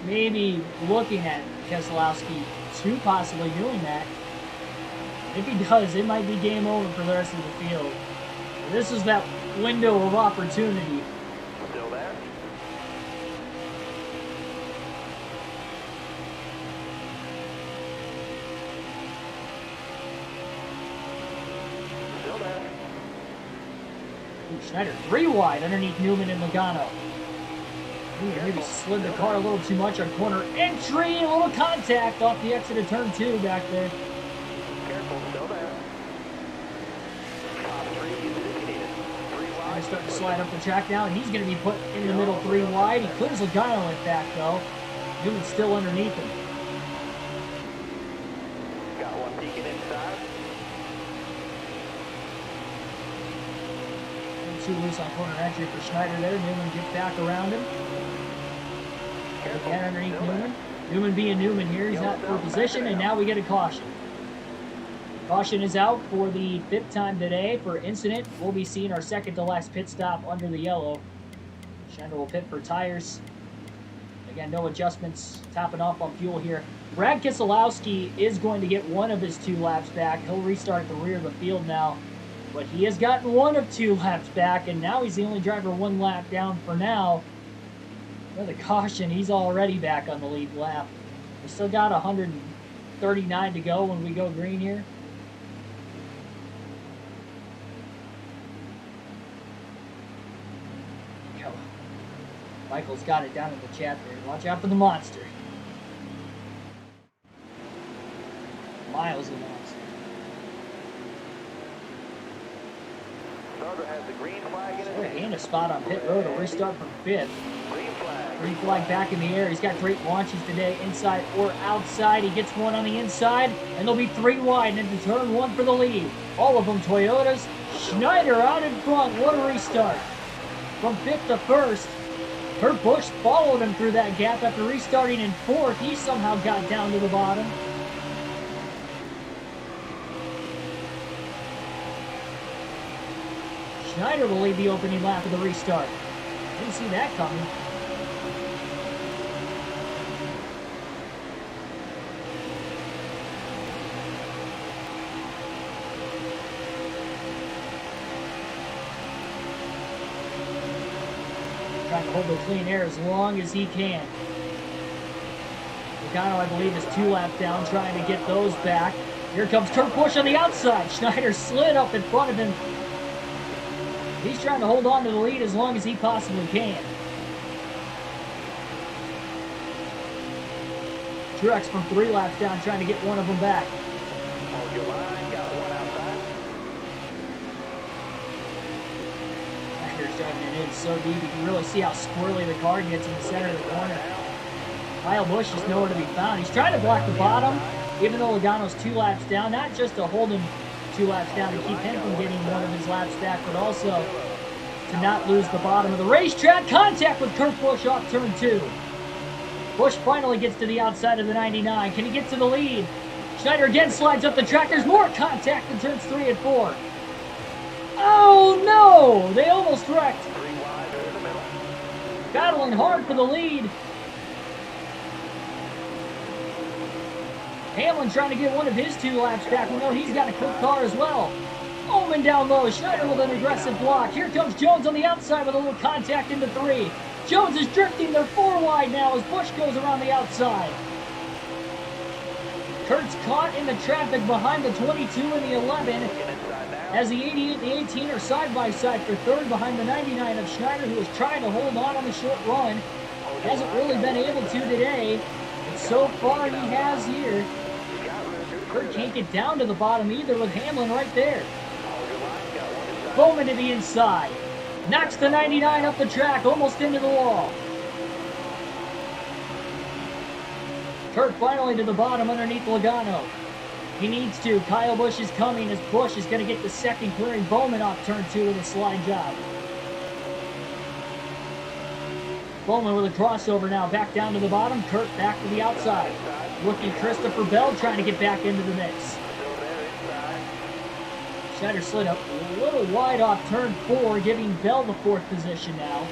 maybe looking at Keselowski to possibly doing that. If he does, it might be game over for the rest of the field. This is that window of opportunity. Still there. Still there. Ooh, Schneider 3 wide underneath Newman and Logano. Ooh, maybe slid the car a little too much on corner entry. A little contact off the exit of turn 2 back there. Careful, still there. Top 3, use it if you need it. 3 wide. He's starting to slide up the track now, and he's going to be put in the middle 3 wide. He clears Logano in back, though. Newman's still underneath him. Got one peeking inside. Too loose on corner entry for Schneider there. Newman gets back around him. Careful. Again underneath Still there. Newman. Newman being Newman here. He's not for position, and now we get a caution. Caution is out for the 5th time today for incident. We'll be seeing our second to last pit stop under the yellow. Schneider will pit for tires. Again, no adjustments, topping off on fuel here. Brad Keselowski is going to get one of his 2 laps back. He'll restart at the rear of the field now. But he has gotten one of 2 laps back, and now he's the only driver 1 lap down for now. With a caution, he's already back on the lead lap. We still got 139 to go when we go green here. Michael's got it down in the chat there. Watch out for the monster. Miles the monster. Starter has the green flag in So it. and a spot on pit road. A restart from 5th. Green flag. Green flag back in the air. He's got great launches today, inside or outside. He gets one on the inside, and there'll be 3 wide into turn 1 for the lead. All of them Toyotas. Schneider out in front. What a restart. From 5th to 1st. Kurt Busch followed him through that gap after restarting in 4th. He somehow got down to the bottom. Schneider will lead the opening lap of the restart. Didn't see that coming. Trying to hold the clean air as long as he can. Logano, I believe, is 2 laps down, trying to get those back. Here comes Kurt Busch on the outside. Schneider slid up in front of him. He's trying to hold on to the lead as long as he possibly can. Truex from 3 laps down, trying to get one of them back. Hold your line, got one outside. Schneider's driving it in so deep, you can really see how squirrely the car gets in the center of the corner. Kyle Busch is nowhere to be found. He's trying to block the bottom, even though Logano's 2 laps down, not just to hold him 2 laps down to keep him from getting one of his laps back, but also to not lose the bottom of the racetrack. Contact with Kurt Busch off turn 2. Busch finally gets to the outside of the 99. Can he get to the lead? Schneider again slides up the track. There's more contact in turns 3 and 4. Oh no! They almost wrecked. 3 wide, they're in the middle. Battling hard for the lead. Hamlin trying to get one of his 2 laps back. We know he's got a quick car as well. Omen down low. Schneider with an aggressive block. Here comes Jones on the outside with a little contact into 3. Jones is drifting. They're 4 wide now as Busch goes around the outside. Kurt's caught in the traffic behind the 22 and the 11. As the 88 and the 18 are side by side for 3rd behind the 99 of Schneider, who is trying to hold on the short run. Hasn't really been able to today. But so far he has here. Kurt can't get down to the bottom either with Hamlin right there. Bowman to the inside. Knocks the 99 up the track, almost into the wall. Kurt finally to the bottom underneath Logano. He needs to. Kyle Busch is coming as Busch is going to get the second, clearing Bowman off turn 2 with a slide job. Bowman with a crossover now, back down to the bottom. Kurt back to the outside. Rookie Christopher Bell trying to get back into the mix. Schneider slid up a little wide off turn 4, giving Bell the 4th position now.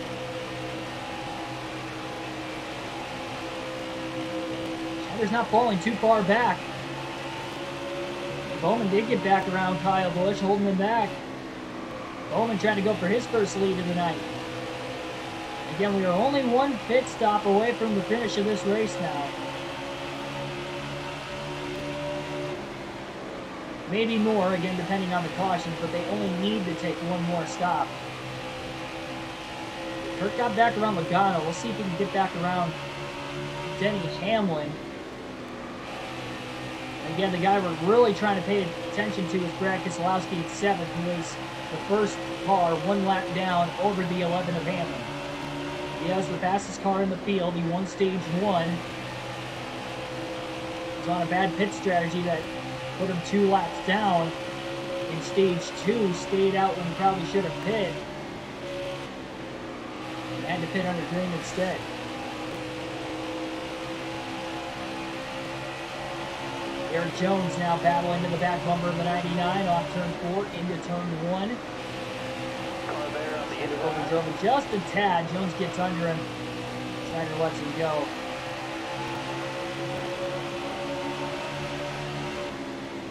Schneider's not falling too far back. Bowman did get back around Kyle Busch, holding him back. Bowman trying to go for his first lead of the night. Again, we are only 1 pit stop away from the finish of this race now. Maybe more, again, depending on the cautions, but they only need to take 1 more stop. Kurt got back around Logano. We'll see if he can get back around Denny Hamlin. Again, the guy we're really trying to pay attention to is Brad Keselowski at 7th, who is the first car 1 lap down over the 11 of Hamlin. He has the fastest car in the field. He won stage 1. He's on a bad pit strategy that put him 2 laps down. In stage 2, stayed out when he probably should have pit. And had to pit under green instead. Eric Jones now battling to the back bumper of the 99 off turn 4 into turn 1. Car there on the inside. Overdriven just a tad. Jones gets under him. Snyder lets him go.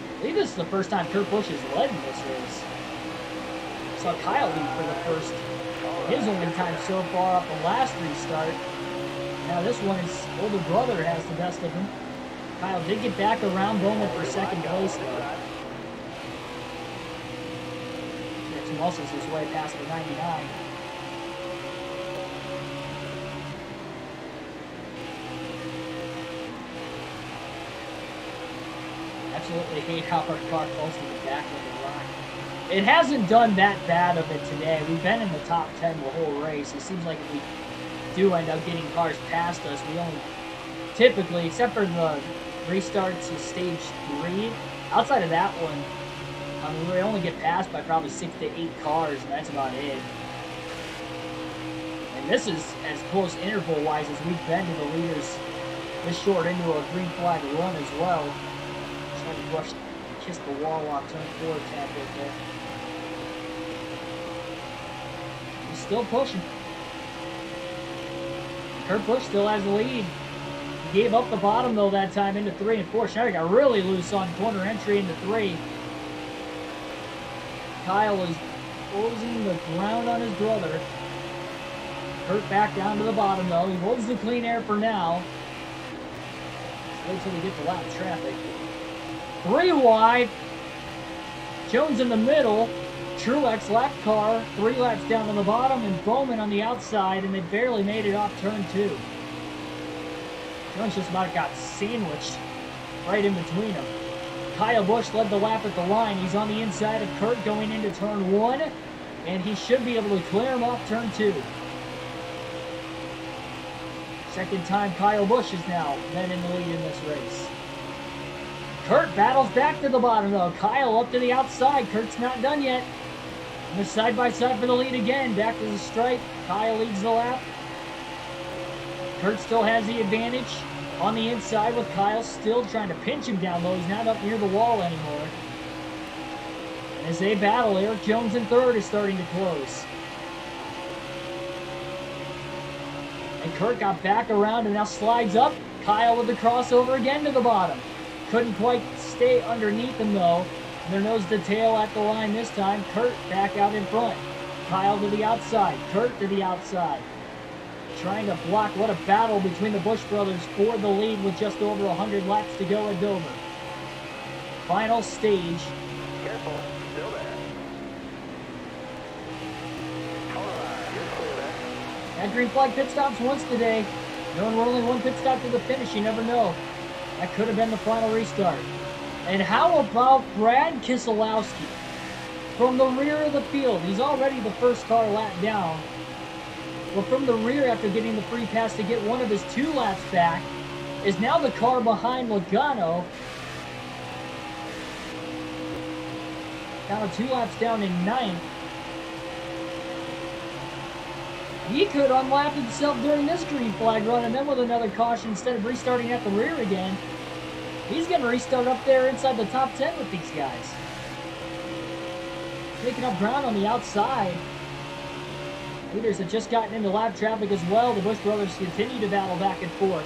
I believe this is the first time Kurt Busch has led in this race. Saw Kyle lead for the first, his only time so far off the last restart. Now this one, his older brother has the best of him. Kyle did get back around Bowman for second place though. Next muscles his way past the 99. Absolutely hate how our car falls to the back of the line. It hasn't done that bad of it today. We've been in the top 10 the whole race. It seems like if we do end up getting cars past us, we only typically, except for the restarts to stage 3, outside of that one, I mean, we only get passed by probably 6 to 8 cars, and that's about it. And this is as close interval-wise as we've been to the leaders this short into a green flag run as well. Trying to brush and kiss the wall off turn 4 a tad bit there. He's still pushing. Kurt Busch still has the lead. He gave up the bottom though that time into 3 and 4. Schneider got really loose on corner entry into 3. Kyle is closing the ground on his brother. Kurt back down to the bottom though. He holds the clean air for now. Let's wait till we get to lap traffic. 3 wide. Jones in the middle. Truex lap car 3 laps down on the bottom, and Bowman on the outside, and they barely made it off turn 2. Jones just about got sandwiched right in between them. Kyle Busch led the lap at the line. He's on the inside of Kurt going into turn 1, and he should be able to clear him off turn 2. Second time Kyle Busch has now been in the lead in this race. Kurt battles back to the bottom though. Kyle up to the outside. Kurt's not done yet. And they're side by side for the lead again. Back to the stripe. Kyle leads the lap. Kurt still has the advantage on the inside with Kyle still trying to pinch him down low. He's not up near the wall anymore. And as they battle, Eric Jones in third is starting to close. And Kurt got back around and now slides up. Kyle with the crossover again to the bottom. Couldn't quite stay underneath him though. Their nose to tail at the line this time. Kurt back out in front. Kyle to the outside. Kurt to the outside. Trying to block. What a battle between the Busch brothers for the lead with just over 100 laps to go at Dover. Final stage. Careful, still there. All right, you're clear there. That green flag pit stops once today. Knowing we're only 1 pit stop to the finish, you never know. That could have been the final restart. And how about Brad Keselowski? From the rear of the field, he's already the first car lap down. But from the rear, after getting the free pass to get one of his 2 laps back, is now the car behind Logano. Now 2 laps down in 9th. He could unlap himself during this green flag run, and then with another caution, instead of restarting at the rear again, he's going to restart up there inside the top 10 with these guys. Picking up ground on the outside. Leaders have just gotten into lap traffic as well. The Busch brothers continue to battle back and forth.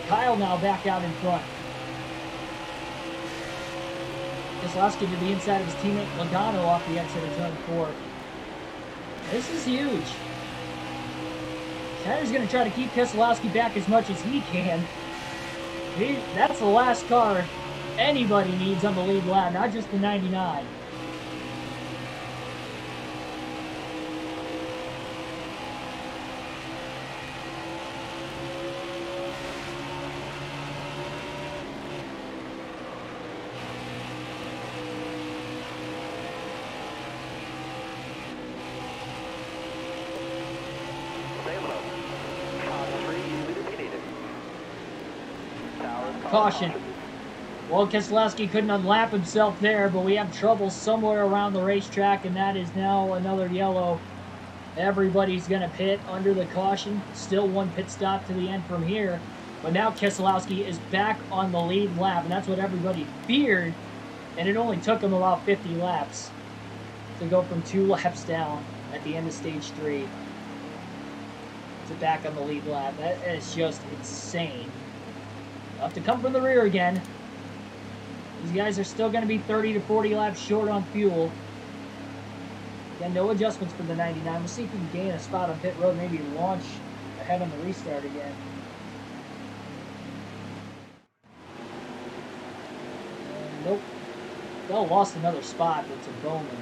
Kyle now back out in front. Keselowski to the inside of his teammate Logano off the exit of turn 4. This is huge. Schneider's going to try to keep Keselowski back as much as he can. That's the last car anybody needs on the lead lap, not just the 99. Caution. Well, Keselowski couldn't unlap himself there, but we have trouble somewhere around the racetrack, and that is now another yellow. Everybody's going to pit under the caution. Still 1 pit stop to the end from here. But now Keselowski is back on the lead lap, and that's what everybody feared. And it only took him about 50 laps to go from 2 laps down at the end of stage 3 to back on the lead lap. That is just insane. They'll have to come from the rear again. These guys are still going to be 30 to 40 laps short on fuel. Again, no adjustments for the 99. We'll see if we can gain a spot on pit road, maybe launch ahead on the restart again. Nope. Bell lost another spot, but to Bowman.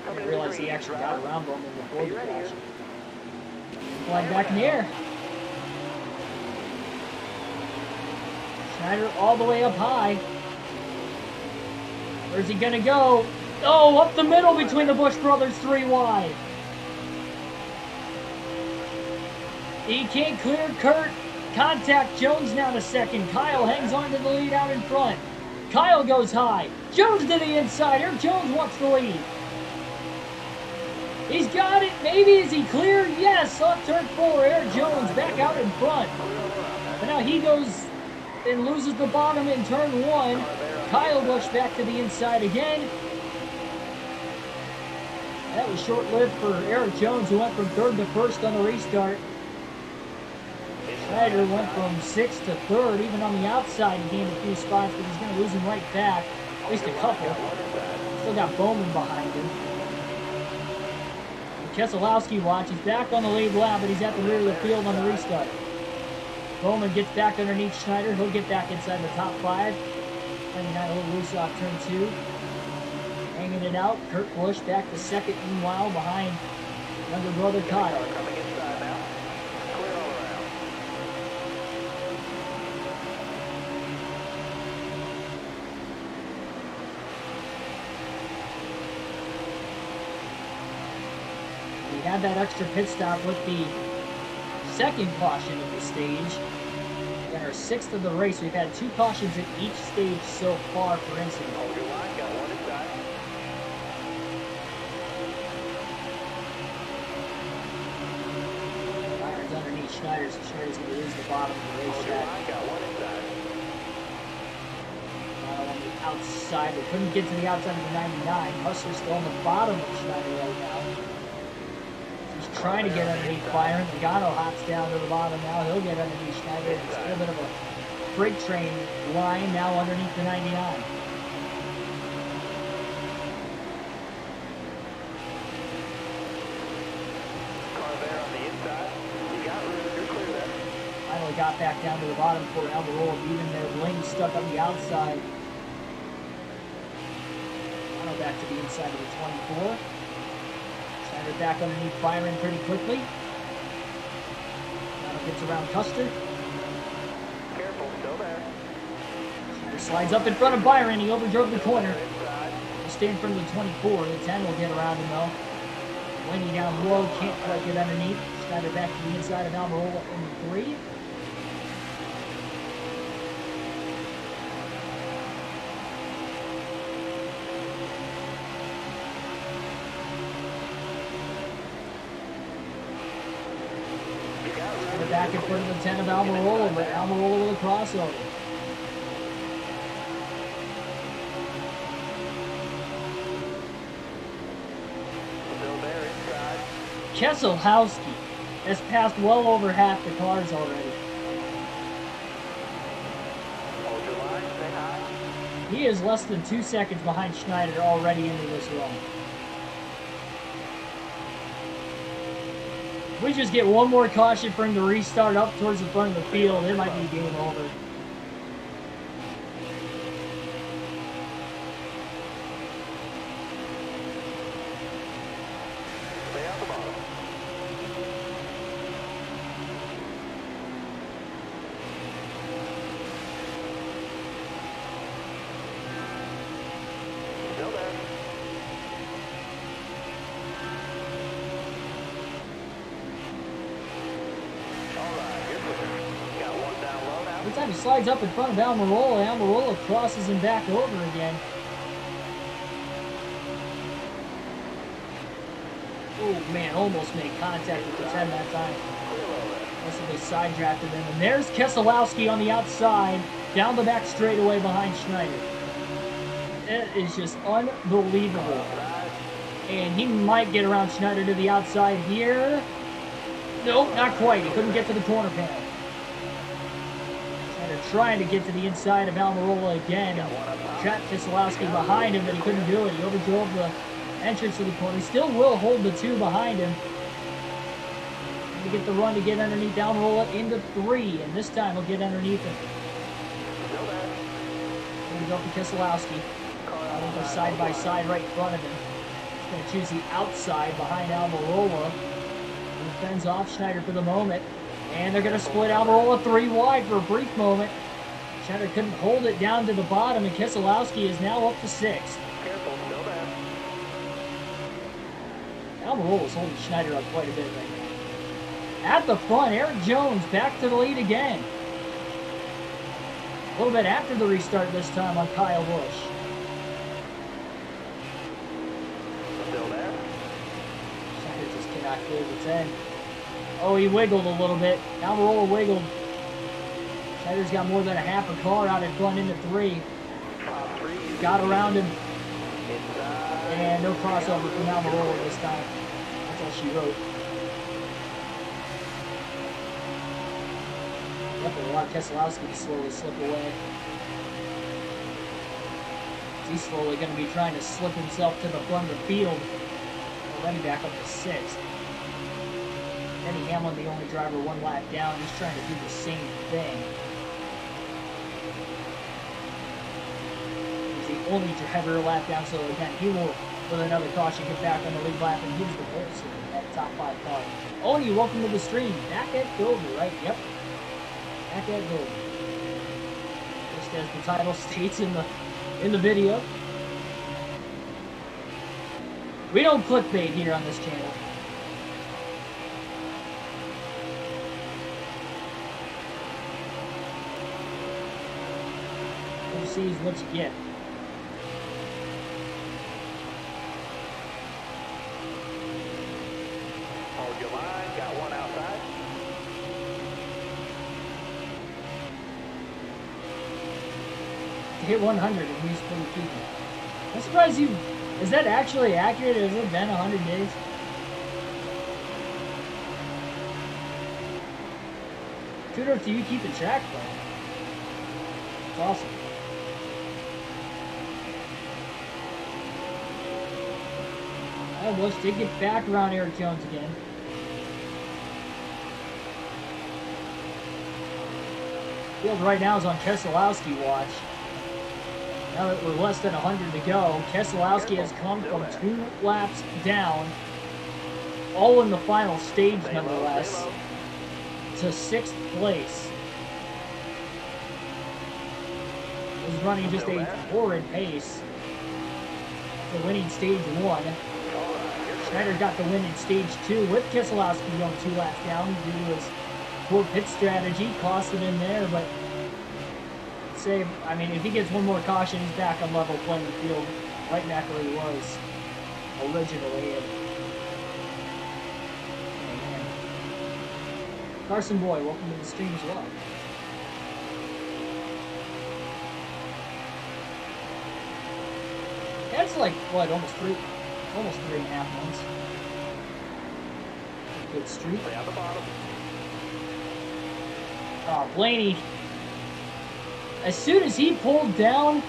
I didn't realize he actually got around Bowman before the crash. Flying back in the air. Schneider all the way up high. Where's he gonna go? Oh, up the middle between the Busch brothers, 3 wide. He can't clear Kurt. Contact Jones now to second. Kyle hangs on to the lead out in front. Kyle goes high. Jones to the inside. Eric Jones wants the lead. He's got it. Maybe. Is he clear? Yes. Off turn 4. Eric Jones back out in front. But now he goes and loses the bottom in turn 1. Kyle Busch back to the inside again. That was short-lived for Eric Jones, who went from 3rd to 1st on the restart. Schneider went from 6th to 3rd. Even on the outside, he gained a few spots, but he's going to lose him right back. At least a couple. Still got Bowman behind him. And Keselowski watch. He's back on the lead lap, but he's at the rear of the field on the restart. Bowman gets back underneath Schneider. He'll get back inside the top 5. 99 a little loose off turn 2. Hanging it out. Kurt Busch back to 2nd, meanwhile, behind younger brother Kyle. Coming inside now. Clear all around. We had that extra pit stop with the 2nd caution of the stage. And our 6th of the race. We've had 2 cautions at each stage so far for incident. Hold your line, got one inside. Byron's underneath Schneider, so Schneider's going to lose the bottom of the Hold race your track. line, got one inside. On the outside, they couldn't get to the outside of the 99. Hustler's still on the bottom of Schneider right now. He's trying to get underneath Byron. Logano hops down to the bottom now. He'll get underneath Schneider. It's a little bit of a freight train line now underneath the 99. Car there on the inside. You got room, you're clear there. Finally got back down to the bottom for Almirola beating there. Blaney stuck on the outside. Now back to the inside of the 24. Schneider back underneath Byron pretty quickly. Now gets around Custer. Careful, still there. Schneider slides up in front of Byron. He overdrove the corner. Inside. He'll stay in front of the 24. The 10 will get around him though. Blaney down low, can't quite get underneath. Schneider back to the inside of Almirola in 3. Back in front of the 10 of Almirola, but Almirola with a crossover. Still there inside. Keselowski has passed well over half the cars already. Hold your line, stay high. He is less than 2 seconds behind Schneider already into this run. If we just get one more caution for him to restart up towards the front of the field, it might be game over. Stay out the bottom. Still there. Every time he slides up in front of Almirola, Almirola crosses him back over again. Oh man, almost made contact with the 10 that time. They side drafted him. And there's Keselowski on the outside, down the back straightaway behind Schneider. It is just unbelievable. And he might get around Schneider to the outside here. Nope, not quite. He couldn't get to the corner panel. Schneider trying to get to the inside of Almirola again. Trapped Keselowski behind him, but he couldn't do it. He overdrove the entrance to the corner. He still will hold the 2 behind him. To get the run to get underneath Almirola into 3, and this time he'll get underneath him. Going to go for Keselowski. They'll go side by side right in front of him. He's going to choose the outside behind Almirola. He fends off Schneider for the moment, and they're going to split Almirola 3 wide for a brief moment. Schneider couldn't hold it down to the bottom, and Keselowski is now up to 6th. Careful, still there. Almirola's holding Schneider up quite a bit right now. At the front, Eric Jones back to the lead again. A little bit after the restart this time on Kyle Busch. Still there. Schneider just cannot clear the 10. Oh, he wiggled a little bit. Almirola wiggled. Schneider's got more than a half a car out in front into 3. Got around him. And no crossover from Almirola this time. That's all she wrote. Yep, we'll allow Keselowski to slowly slip away. He's slowly going to be trying to slip himself to the front of the field. Already back up to 6th. Denny Hamlin, the only driver 1 lap down, he's trying to do the same thing. He's the only driver a lap down, so again, he will, with another caution, get back on the lead lap, and he's the person in that top 5 car. Oni, welcome to the stream. Back at Dover, right? Yep. Back at Dover. Just as the title states in the video. We don't clickbait here on this channel. What you see is what you get. Hold your line, got one outside. To hit 100 and he's pretty keeping. I'm surprised you. Is that actually accurate? Has it been 100 days? Kudos to you keeping track, though. It's awesome. Busch did get back around Eric Jones again. Field right now is on Keselowski watch. Now that we're less than 100 to go, Keselowski has come from 2 laps down, all in the final stage nonetheless, to 6th place. He's running just a horrid pace for winning stage 1. Schneider got the win in stage 2 with Keselowski going 2 laps down due to his poor pit strategy, costed him there, but I mean, if he gets one more caution, he's back on level playing field, right back where he was originally. And Carson Boy, welcome to the stream as well. That's like, what, almost 3.5 months. Good streak. Down the bottom. Blaney, as soon as he pulled down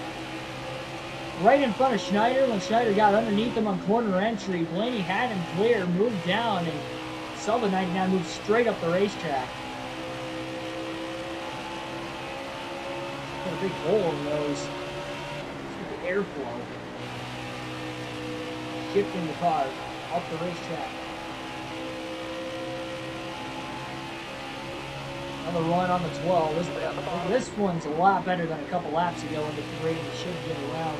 right in front of Schneider, when Schneider got underneath him on corner entry, Blaney had him clear, moved down, and saw the 99 move straight up the racetrack. Got a big hole in those. With the airflow. Shifting the car up the racetrack. Another run on the 12. This one's a lot better than a couple laps ago into 3. He should get around.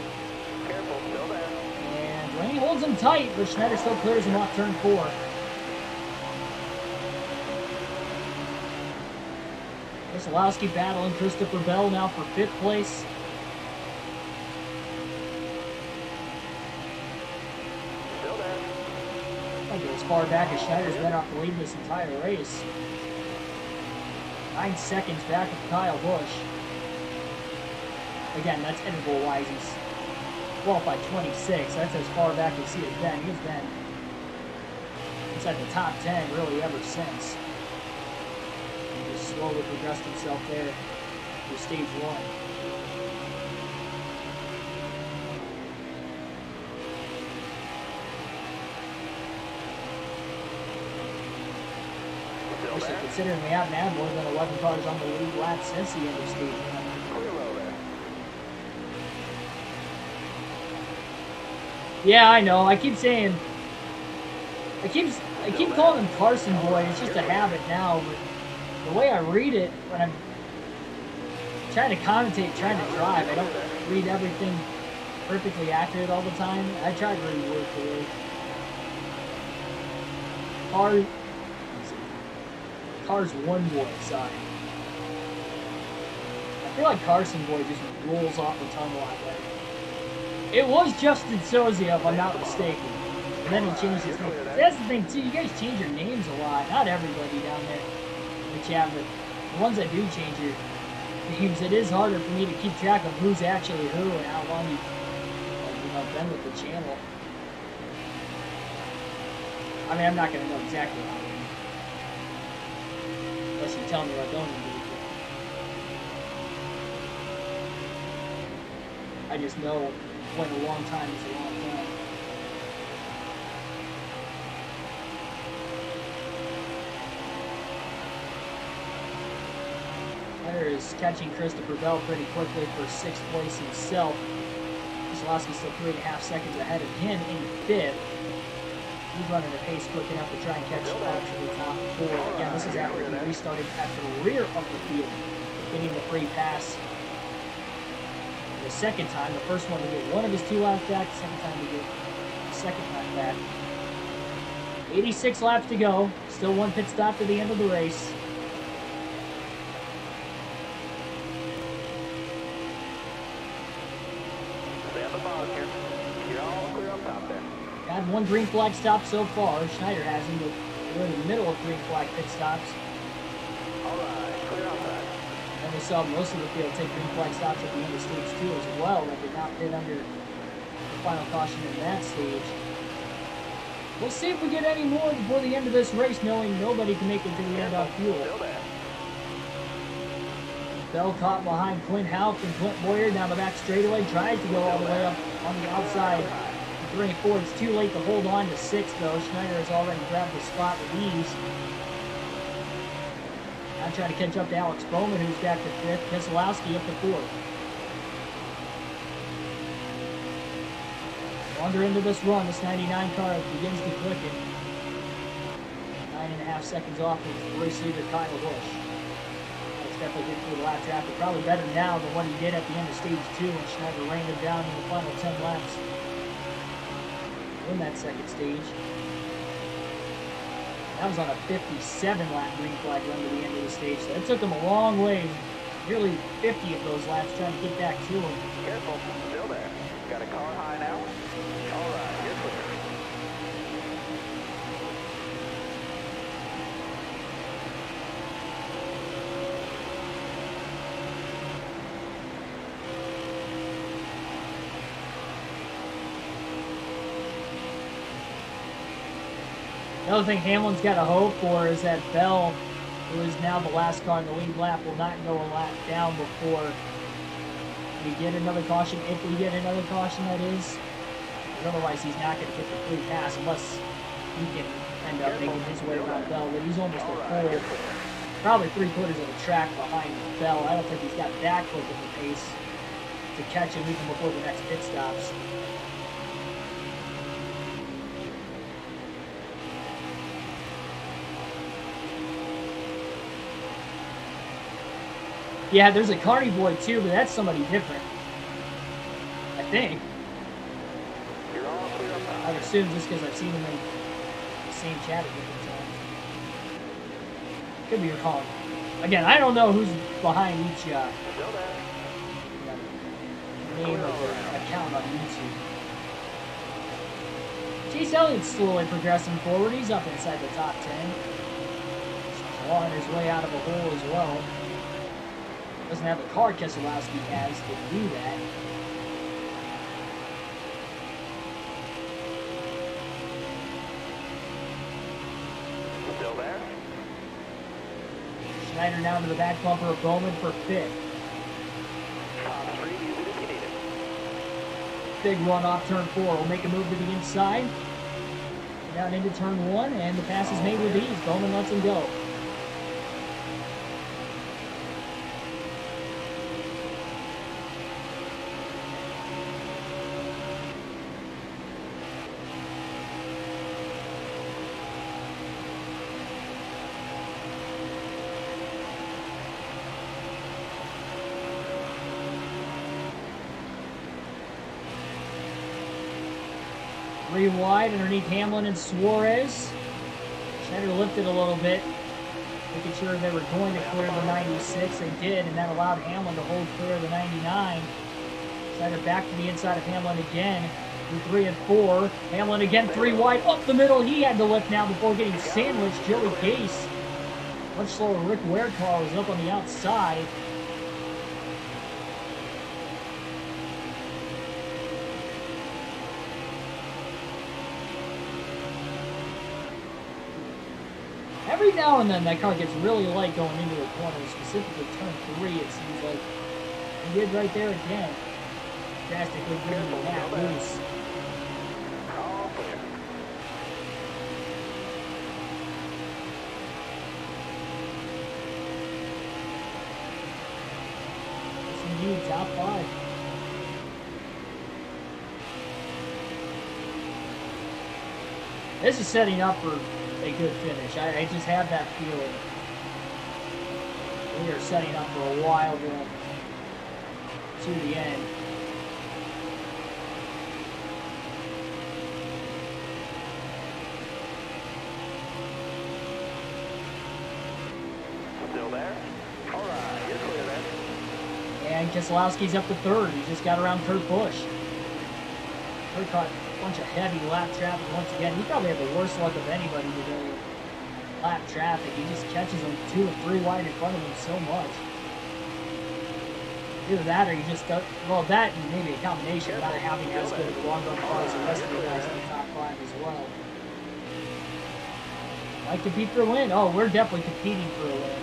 Careful, still there. And Blaney holds him tight, but Schneider still clears him off turn 4. Keselowski battling Christopher Bell now for 5th place. Still there. Might get as far back as Schneider's been off the lead this entire race. 9 seconds back of Kyle Busch. Again, that's interval-wise. He's qualified 26. That's as far back as he has been. He's been inside the top 10 really ever since. He just slowly progressed himself there through stage 1. Especially considering we haven't had more than 11 cars on the lead lap since the end of stage 1. Yeah, I know. I keep saying, I keep calling him Carson Boy. It's just a habit now. But the way I read it when I'm trying to commentate, trying to drive, I don't read everything perfectly accurate all the time. I try to read word for word. Cars one boy, sorry. I feel like Carson Boy just rolls off the tongue a lot better. It was Justin Sozia, if I'm not mistaken. And then he changed his name. That's the thing, too. You guys change your names a lot. Not everybody down there in the chat, but the ones that do change your names, it is harder for me to keep track of who's actually who and how long you've been with the channel. I mean, I'm not going to know exactly how long. Unless you tell me what I don't need to do. I just know when a long time is a long time. Hunter is catching Christopher Bell pretty quickly for 6th place himself. Keselowski's still 3.5 seconds ahead of him in 5th. He's running a pace quick enough to try and catch up to the top 4. Again, this is after he restarted at the rear of the field, getting the free pass the second time. The first one to get one of his 2 laps back, the second time to get the second lap back. 86 laps to go. Still 1 pit stop to the end of the race. Stay on the bottom here. You're all clear up top there. Had 1 green flag stop so far. Schneider hasn't, but we're in the middle of green flag pit stops. All right, clear outside. And we saw most of the field take green flag stops at the end of stage 2 as well. That did not fit under the final caution in that stage. We'll see if we get any more before the end of this race, knowing nobody can make it to the end on fuel. Bell caught behind Quinn Houck and Clint Boyer down the back straightaway. Tries to go all the way up on the outside. 3-4. It's too late to hold on to 6th, though. Schneider has already grabbed the spot with ease. Now trying to catch up to Alex Bowman, who's back to 5th. Keselowski up to 4th. Wander into this run. This 99 car begins to quicken. 9.5 seconds off of race leader Kyle Busch. That's definitely good for the lap traffic. Probably better now than what he did at the end of stage 2 when Schneider rained him down in the final 10 laps. In that second stage. That was on a 57-lap green flag run to the end of the stage, so it took him a long way, nearly 50 of those laps trying to get back to him. Careful, still there. Got a car high now. All right, you're clear. Another thing Hamlin's got to hope for is that Bell, who is now the last car in the lead lap, will not go a lap down before we get another caution. If we get another caution, that is. Because otherwise, he's not going to get the free pass unless he can end up making his way around Bell. But he's almost a full, probably 3/4 of the track behind Bell. I don't think he's got that quick of a pace to catch him even before the next pit stops. Yeah, there's a Carney boy too, but that's somebody different. I think. I would assume just because I've seen him in the same chat at different times. Could be wrong. Again, I don't know who's behind each name of the account on YouTube. Chase Elliott's slowly progressing forward. He's up inside the top 10. clawing his way out of a hole as well. Doesn't have the car Keselowski has to do that. Still there? Schneider now to the back bumper of Bowman for fifth. Top three, use it if you need it. Big run off turn 4. Will make a move to the inside. Down into turn 1, and the pass is made with ease. Bowman lets him go. Three wide underneath Hamlin and Suarez. Schneider lifted a little bit, making sure they were going to clear the 96. They did, and that allowed Hamlin to hold clear of the 99. Schneider back to the inside of Hamlin again. 3 and 4. Hamlin again, 3 wide up the middle. He had to lift now before getting sandwiched. Joey Case, much slower. Rick Ware car was up on the outside. Every now and then that car gets really light going into a corner, specifically turn 3, it seems like. He did right there again. Drastically getting the lap loose. All clear. Yes, indeed, top 5. This is setting up for a good finish. I just have that feeling. We are setting up for a wild run to the end. Still there? All right, you're clear there. And Keselowski's up to 3rd. He just got around Kurt Busch. Kurt caught a bunch of heavy lap traffic once again. He probably had the worst luck of anybody today. Lap traffic. He just catches them 2 and 3 wide in front of him so much. Either that or you just don't, well, that and maybe a combination of not having as good of a long run car as the rest of the guys in the top 5 as well. Might compete for a win. Oh, we're definitely competing for a win.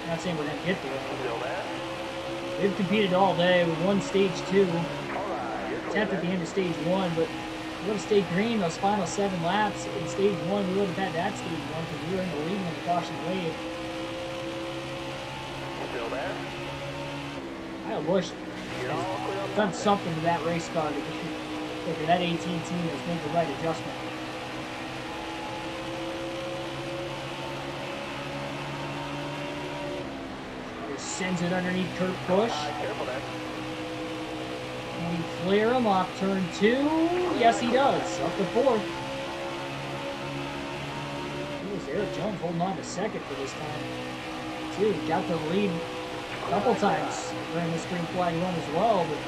I'm not saying we're going to get there. Still there? We've competed all day. We won stage 2. All right, you're clear 10th at the end of stage 1, but we would have stayed green those final 7 laps in stage 1. We would have had that stage 1 because we were in the lead in the caution wave. Still there? I wish You're all clear on done that. something to that race car to get that 18 team has made the right adjustment. Just sends it underneath Kurt Busch. Careful there. Can he clear him off turn 2? Yes, he does. Up to 4th. It was Eric Jones holding on to 2nd for this time. Too. Got the lead a couple times during this green flag run as well, but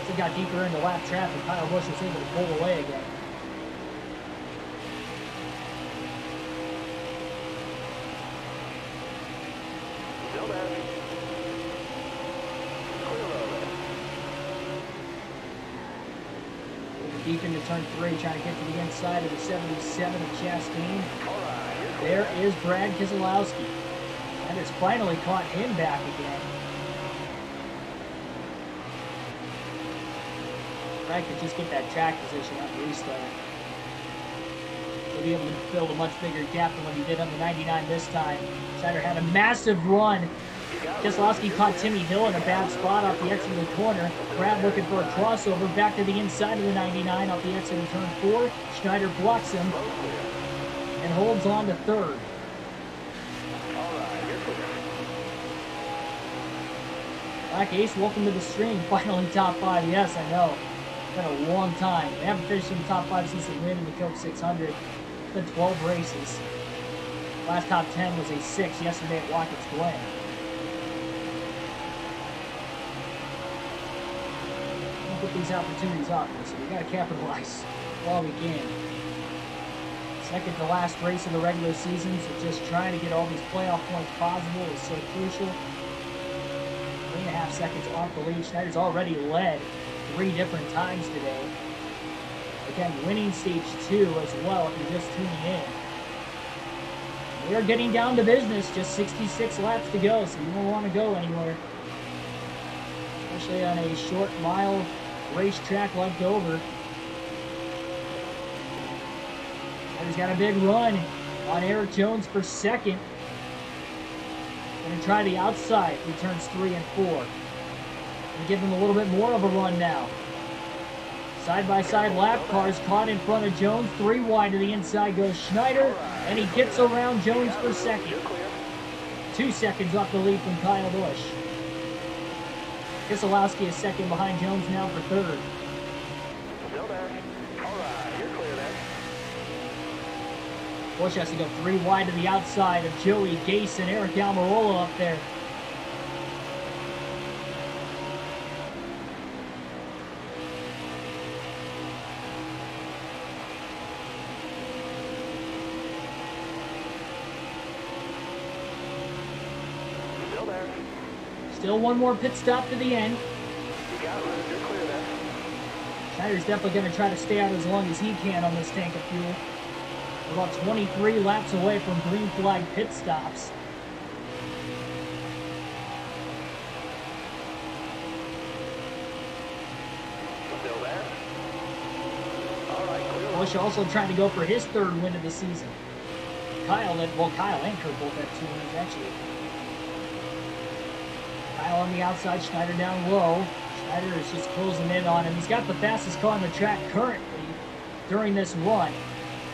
as it got deeper into lap traffic, Kyle Busch was able to pull away again. Still there. Clear over. Deep into turn 3, trying to get to the inside of the 77 of Chastain. All right, you're clear. There is Brad Keselowski. And it's finally caught him back again. Brad could just get that track position on the restart. He'll be able to build a much bigger gap than what he did on the 99 this time. Schneider had a massive run. Keselowski caught Timmy Hill in a bad spot off the exit of the corner. Brad looking for a crossover back to the inside of the 99 off the exit of turn 4. Schneider blocks him and holds on to 3rd. All right, you're clear. Black Ace, welcome to the stream. Finally top 5. Yes, I know. It's been a long time. They haven't finished in the top 5 since the win in the Coke 600. It's been 12 races. Last top 10 was a 6 yesterday at Watkins Glen. Don't put these opportunities off, so we got to capitalize while we can. Second to last race of the regular season, so just trying to get all these playoff points possible is so crucial. 3.5 seconds off the lead. Schneider's already led 3 different times today. Again, winning stage 2 as well if you're just tuning in. We are getting down to business, just 66 laps to go, so you don't want to go anywhere. Especially on a short mile racetrack like Dover. He's got a big run on Eric Jones for second. Going to try the outside through turns 3 and 4. Going to give him a little bit more of a run now. Side-by-side lap cars caught in front of Jones. 3 wide to the inside goes Schneider, and he gets around Jones for second. 2 seconds off the lead from Kyle Busch. Keselowski is second behind Jones now for third. Still there. All right, you're clear there. Busch has to go 3 wide to the outside of Joey Gase and Eric Almirola up there. Still there. Still one more pit stop to the end. You got room, you're clear there. Schneider's definitely going to try to stay out as long as he can on this tank of fuel. We're about 23 laps away from green flag pit stops. Still there. All right, clear. Busch also trying to go for his 3rd win of the season. Kyle and Kurt both have 2 wins actually. Kyle on the outside, Schneider down low. Schneider is just closing in on him. He's got the fastest car on the track currently during this run.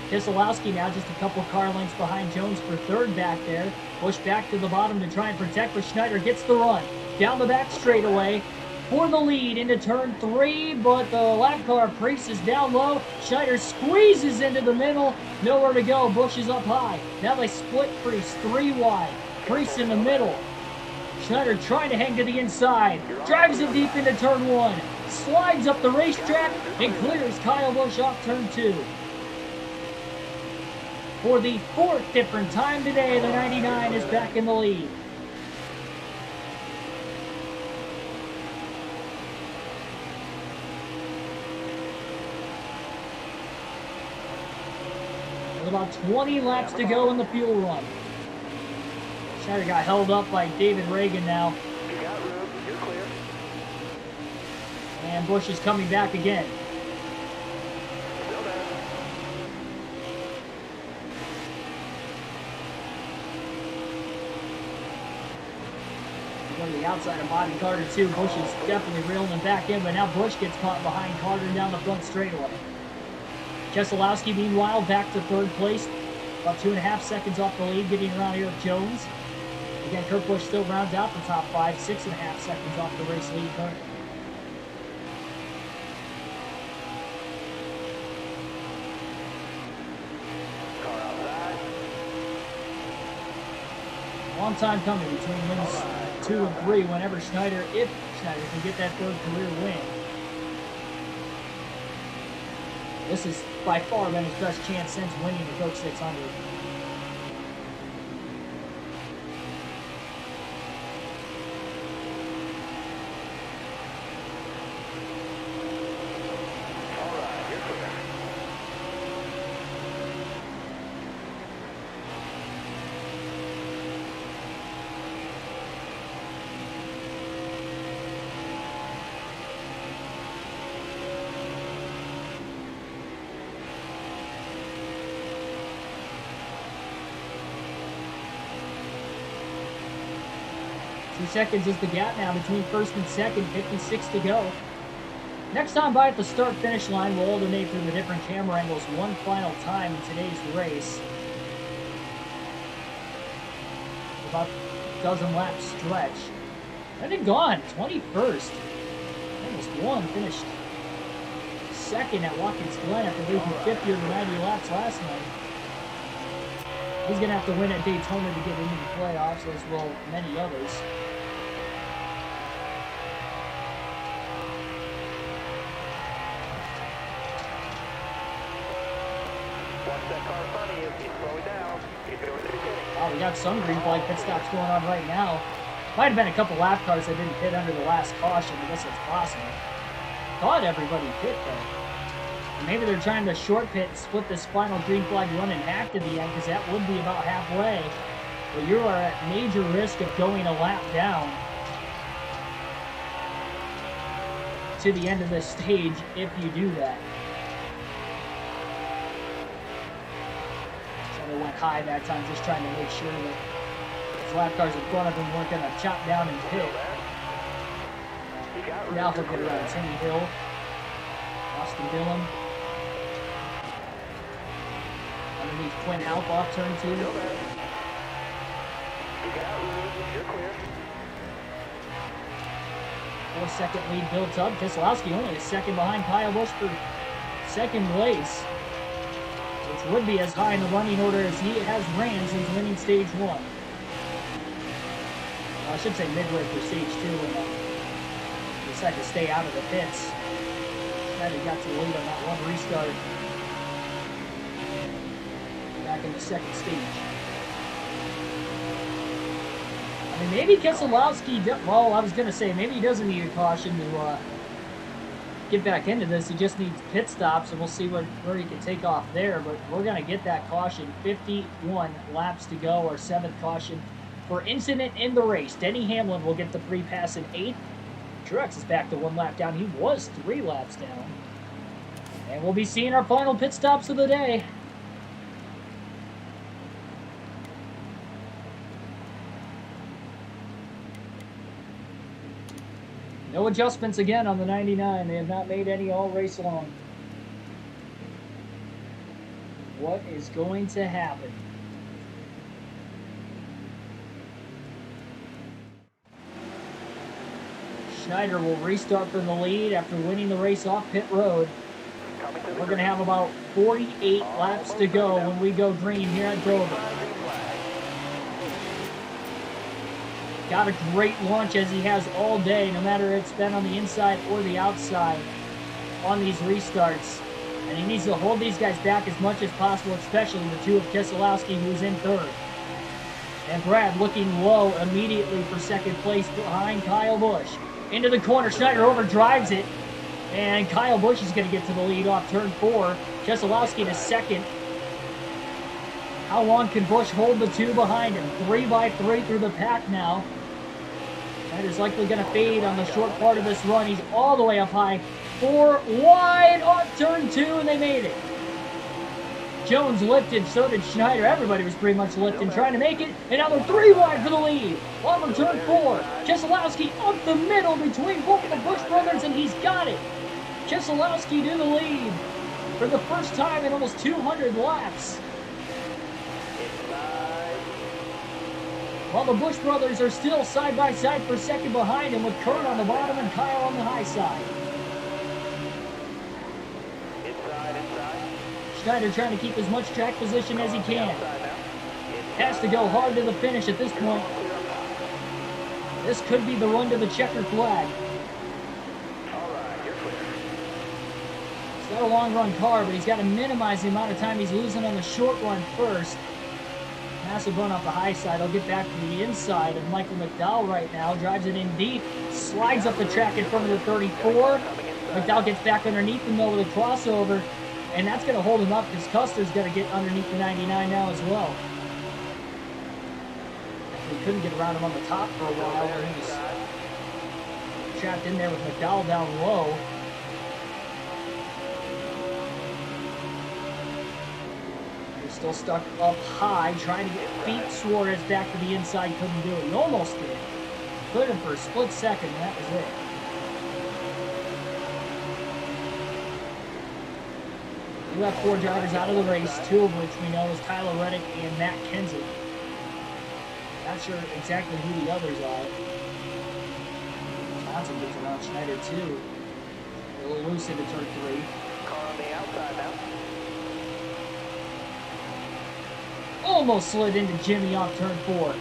Keselowski now just a couple car lengths behind Jones for 3rd back there. Busch back to the bottom to try and protect, but Schneider gets the run. Down the back straightaway for the lead into turn 3, but the lap car Priest is down low. Schneider squeezes into the middle. Nowhere to go. Busch is up high. Now they split Priest 3 wide. Priest in the middle. Schneider trying to hang to the inside. Drives it deep into turn 1. Slides up the racetrack and clears Kyle Busch off turn 2. For the 4th different time today, the 99 is back in the lead. With about 20 laps to go in the fuel run. Schneider got held up by David Reagan now. You got room, you're clear. And Busch is coming back again. Still there. Go to the outside of Bobby Carter too. Busch is definitely reeling him back in, but now Busch gets caught behind Carter down the front straightaway. Keselowski, meanwhile, back to 3rd place. About 2.5 seconds off the lead, getting around Eric Jones. Again, Kurt Busch still rounds out the top 5, 6.5 seconds off the race lead currently. Car outside. Long time coming between wins 2 and 3 whenever Schneider, if Schneider can get that 3rd career win. This has by far been his best chance since winning the Coke 600. All right, you're clear. 2 seconds is the gap now between 1st and 2nd, 56 to go. Next time by at the start-finish line, we'll alternate through the different camera angles one final time in today's race. About a dozen lap stretch. And then gone, 21st. Almost won, finished 2nd at Watkins Glen after losing 50 over 90 laps last night. He's going to have to win at Daytona to get into the playoffs, as will many others. Watch that car in front of you. Oh, we got some green flag pit stops going on right now. Might have been a couple lap cars that didn't pit under the last caution. I guess it's possible. Thought everybody pit though. Maybe they're trying to short pit and split this final green flag run in half to the end, because that would be about halfway. But you are at major risk of going a lap down to the end of this stage if you do that. So they went high that time, just trying to make sure that those lap cars in front of them weren't going to chop down and pit. Now he'll get around Timmy Hill, Austin Dillon. Underneath Quinn Halp off turn 2. You're clear. 4-second lead built up. Keselowski only a second behind Kyle Busch for second place, which would be as high in the running order as he has ran since winning stage 1. I should say midway for stage 2 when he decided to stay out of the pits. Schneider got to the lead on that one restart back in the second stage. I mean, maybe Keselowski, well, I was going to say, maybe he doesn't need a caution to get back into this. He just needs pit stops, and we'll see where he can take off there. But we're going to get that caution. 51 laps to go, our 7th caution for incident in the race. Denny Hamlin will get the free pass in 8th. Truex is back to 1 lap down. He was 3 laps down. And we'll be seeing our final pit stops of the day. No adjustments again on the 99. They have not made any all race long. What is going to happen? Schneider will restart from the lead after winning the race off pit road. We're going to have about 48 laps to go when we go green here at Dover. Got a great launch as he has all day, no matter if it's been on the inside or the outside on these restarts. And he needs to hold these guys back as much as possible, especially the 2 of Keselowski, who's in 3rd. And Brad looking low immediately for 2nd place behind Kyle Busch. Into the corner, Schneider overdrives it. And Kyle Busch is going to get to the lead off turn 4. Keselowski to 2nd. How long can Busch hold the 2 behind him? 3 by 3 through the pack now. Schneider's likely going to fade on the short part of this run. He's all the way up high. 4 wide on turn 2, and they made it. Jones lifted, so did Schneider. Everybody was pretty much lifting, trying to make it. And now they're 3 wide for the lead. On turn 4. Keselowski up the middle between both of the Busch brothers, and he's got it. Keselowski to the lead for the first time in almost 200 laps. While the Busch brothers are still side by side for 2nd behind him, with Kurt on the bottom and Kyle on the high side. Schneider trying to keep as much track position as he can. Has to go hard to the finish at this point. This could be the run to the checkered flag. He's got a long run car, but he's got to minimize the amount of time he's losing on the short run first. Massive run off the high side. I'll get back to the inside of Michael McDowell right now. Drives it in deep. Slides up the track in front of the 34. McDowell gets back underneath him though with a crossover. And that's going to hold him up because Custer's got to get underneath the 99 now as well. He couldn't get around him on the top for a while where he was trapped in there with McDowell down low. Still stuck up high, trying to get feet. Suarez back to the inside, couldn't do it. He almost did. Couldn't for a split second, that was it. We have 4 drivers out of the race, 2 of which we know is Kylo Reddick and Matt Kenseth. Not sure exactly who the others are. Johnson gets around Schneider too. A little loose into turn 3. Car on the outside now. Almost slid into Jimmy off turn 4.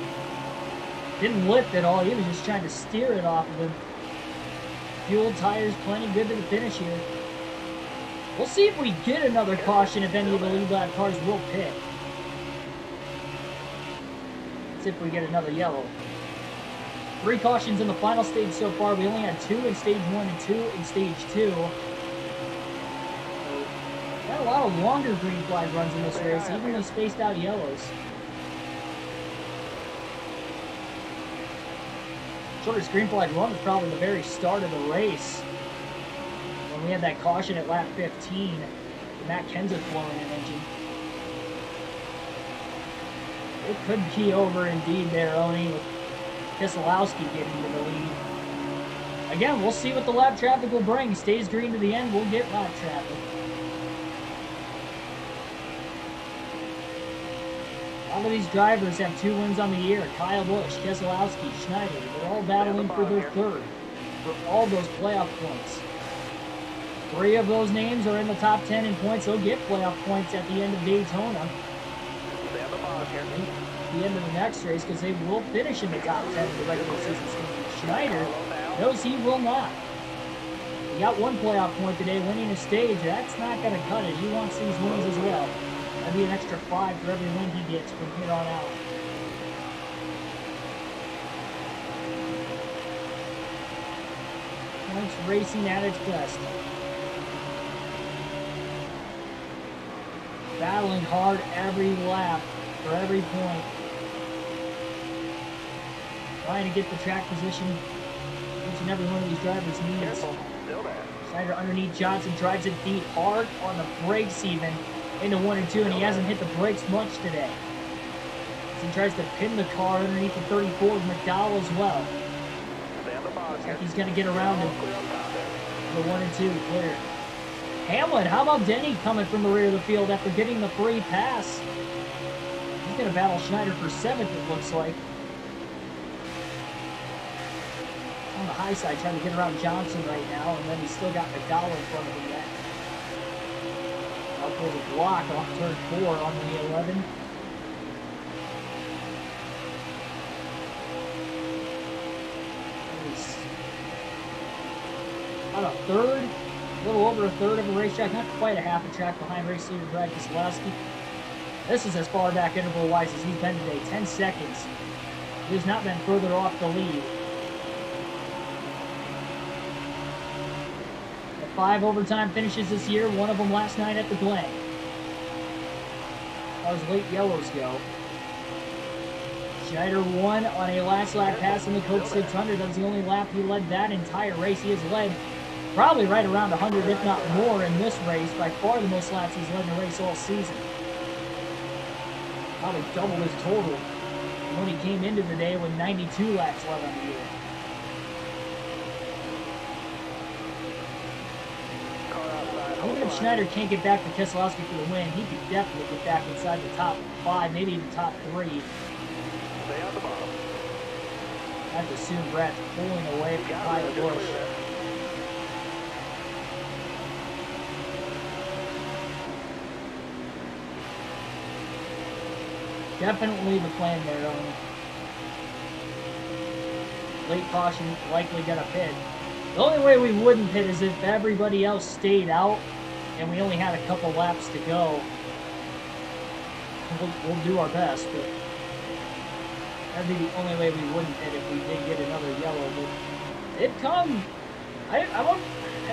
Didn't lift at all. He was just trying to steer it off of him. Fuel, tires, plenty good to the finish here. We'll see if we get another caution if any of the lead lap cars will pit. if we get another yellow. 3 cautions in the final stage so far. We only had 2 in stage 1 and 2 in stage 2. Got a lot of longer green flag runs in this race, evenly spaced out yellows. Shortest green flag run was probably the very start of the race, when we had that caution at lap 15. Matt Kenseth blowing an engine. It could be over indeed there, Oni, with Keselowski getting to the lead. Again, we'll see what the lap traffic will bring. Stays green to the end, we'll get lap traffic. A lot of these drivers have 2 wins on the year. Kyle Busch, Keselowski, Schneider. They're all battling for their third, for all those playoff points. 3 of those names are in the top 10 in points. They'll get playoff points at the end of Daytona. The end of the next race, because they will finish in the top 10 of the regular season standings. Schneider knows he will not. He got 1 playoff point today, winning a stage. That's not going to cut it. He wants these wins as well. That'd be an extra 5 for every win he gets from here on out. Points racing at its best. Battling hard every lap for every point. Trying to get the track position each and every one of these drivers needs. Schneider underneath Johnson, drives it deep, hard on the brakes even, into 1 and 2, and he hasn't hit the brakes much today. He tries to pin the car underneath the 34 of McDowell as well. Looks like he's going to get around him. The 1 and 2 clear. Hamlin, how about Denny coming from the rear of the field after getting the free pass? He's going to battle Schneider for 7th, it looks like. On the high side, trying to get around Johnson right now, and then he's still got McDowell in front of him yet. Now pulls a block off turn 4 on the 11. About a third, a little over a third of a racetrack, not quite a half a track behind race leader Brad Keselowski. This is as far back interval-wise as he's been today, 10 seconds. He's not been further off the lead. The 5 overtime finishes this year, one of them last night at the Glen. As far as late yellows go. Schneider won on a last lap pass in the Coke 600. That was the only lap he led that entire race. He has led probably right around 100, if not more, in this race. By far the most laps he's led in a race all season. Probably doubled his total when he came into the day with 92 laps left on the year. Even if Schneider can't get back to Keselowski for the win, he could definitely get back inside the top 5, maybe even top 3. Stay on the bottom. I have to assume Brad's pulling away from Kyle Busch. Definitely the plan there, Owen. Late caution, likely gonna pit. The only way we wouldn't pit is if everybody else stayed out and we only had a couple laps to go. We'll do our best, but that'd be the only way we wouldn't pit if we did get another yellow. But they've come, I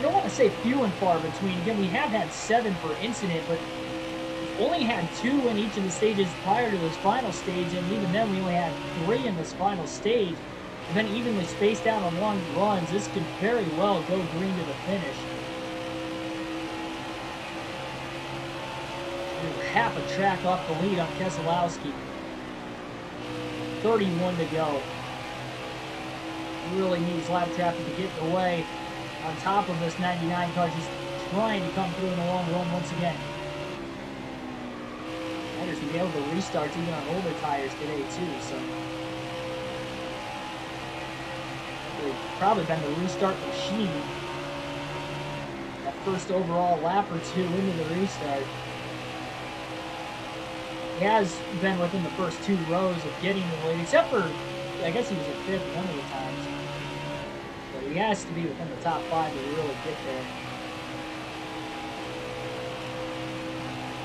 don't want to say few and far between. Again, we have had 7 per incident, but we've only had 2 in each of the stages prior to this final stage, and even then we only had 3 in this final stage. We've been evenly spaced out on long runs. This could very well go green to the finish. We're half a track off the lead on Keselowski. 31 to go. He really needs lap traffic to get in the way. On top of this 99 car, just trying to come through in the long run once again. Riders will be able to restart even on older tires today too, so they've probably been the restart machine. That first overall lap or 2 into the restart. He has been within the first 2 rows of getting the lead, except for, I guess he was at 5th one of the times. But he has to be within the top 5 to really get there.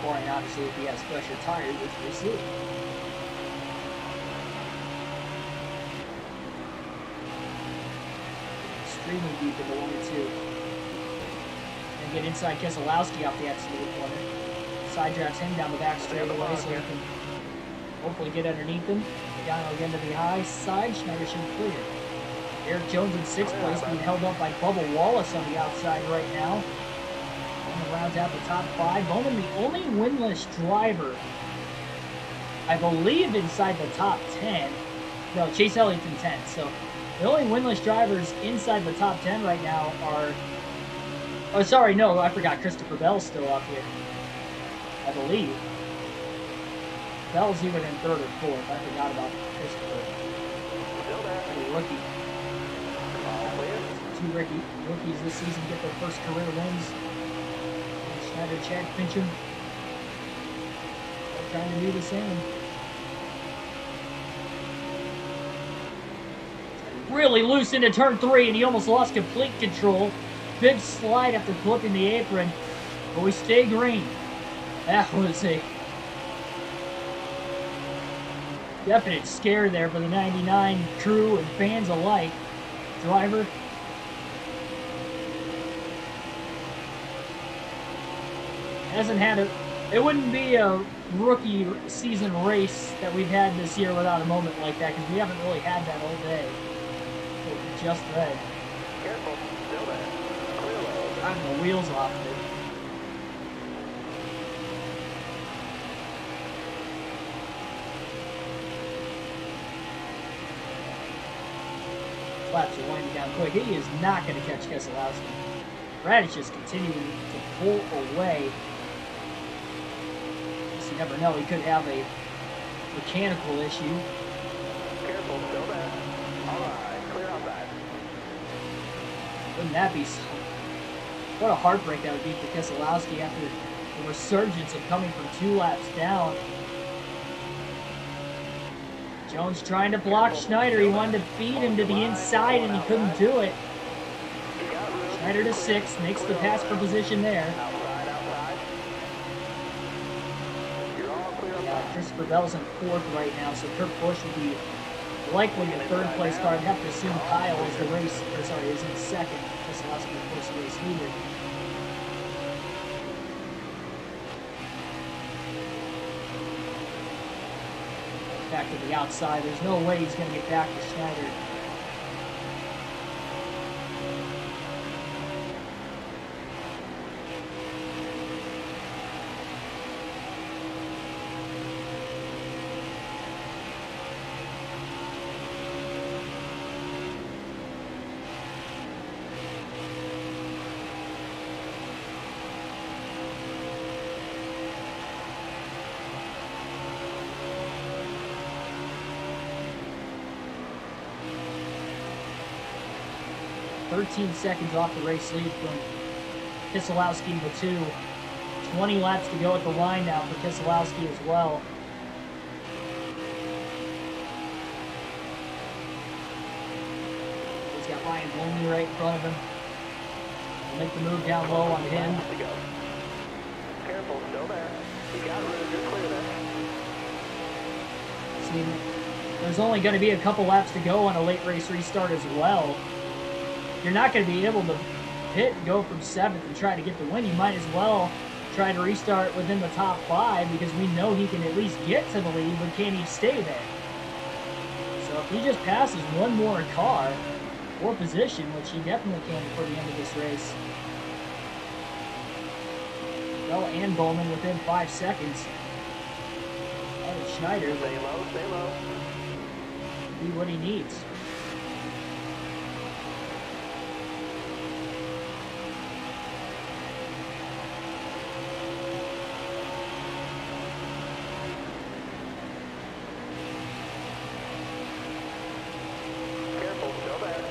Barring obviously if he has fresher tires, which we see. extremely deep into 1 and 2. And get inside Keselowski off the exit of the corner. Side drafts him down the back straightaway so he can hopefully get underneath him. Down again to the high side. Schneider should clear. Eric Jones in 6th place, being held up by Bubba Wallace on the outside right now. And rounds out the top 5. Bowman, the only winless driver, I believe, inside the top 10. No, Chase Elliott's in 10th. So the only winless drivers inside the top 10 right now are... Oh, sorry, no, I forgot. Christopher Bell's still up here, I believe. Bell's either in 3rd or 4th. I forgot about Christopher. Still there. And a rookie. All clear. 2 rookies this season get their first career wins. And Schneider, Chad Fincham, they're trying to do the same. Really loose into turn 3, and he almost lost complete control. Big slide after flipping the apron, but we stay green. That was a definite scare there for the 99 crew and fans alike. Driver hasn't had it wouldn't be a rookie season race that we've had this year without a moment like that, because we haven't really had that all day. So just red. Careful. Still there. Clear low. Driving the wheels off of it. Laps are winding down quick. He is not going to catch Keselowski. Radich is continuing to pull away. You never know. He could have a mechanical issue. Careful. Still there. All right. Clear outside. Wouldn't that be so? What a heartbreak that would be for Keselowski after the resurgence of coming from 2 laps down. Jones trying to block Schneider. He wanted to feed him to the inside, and he couldn't do it. Schneider to 6th, makes the pass for position there. Outside. You're all clear. Christopher Bell's in 4th right now, so Kurt Busch will be likely the 3rd place car. I'd have to assume Kyle is is in 2nd. Keselowski, of course, the race leader. Back to the outside. There's no way he's going to get back to Schneider. .13 seconds off the race lead from Keselowski with 2. 20 laps to go at the line now for Keselowski as well. He's got Ryan Blaney right in front of him. He'll make the move down low on him. Careful, still there. You got room, you're clear there. See, there's only going to be a couple laps to go on a late race restart as well. You're not going to be able to pit and go from 7th and try to get the win. You might as well try to restart within the top 5, because we know he can at least get to the lead, but can he stay there? So if he just passes one more car or position, which he definitely can before the end of this race. Bell and Bowman within 5 seconds. And Schneider, Stay low. be what he needs. Careful, still there.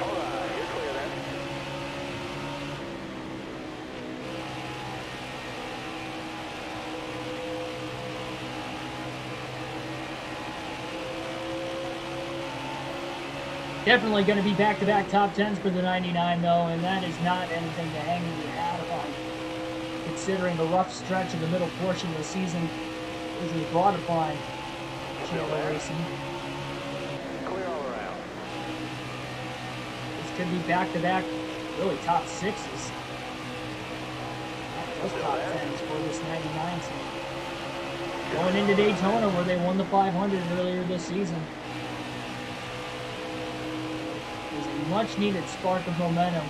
All right, you're clear there. Definitely going to be back-to-back top 10s for the 99, though, and that is not anything to hang your hat upon, considering the rough stretch of the middle portion of the season is brought upon Chandler Racing. Clear all around. could be back-to-back, really top sixes. Those top tens for this 99 team. Going into Daytona where they won the 500 earlier this season. It was a much-needed spark of momentum.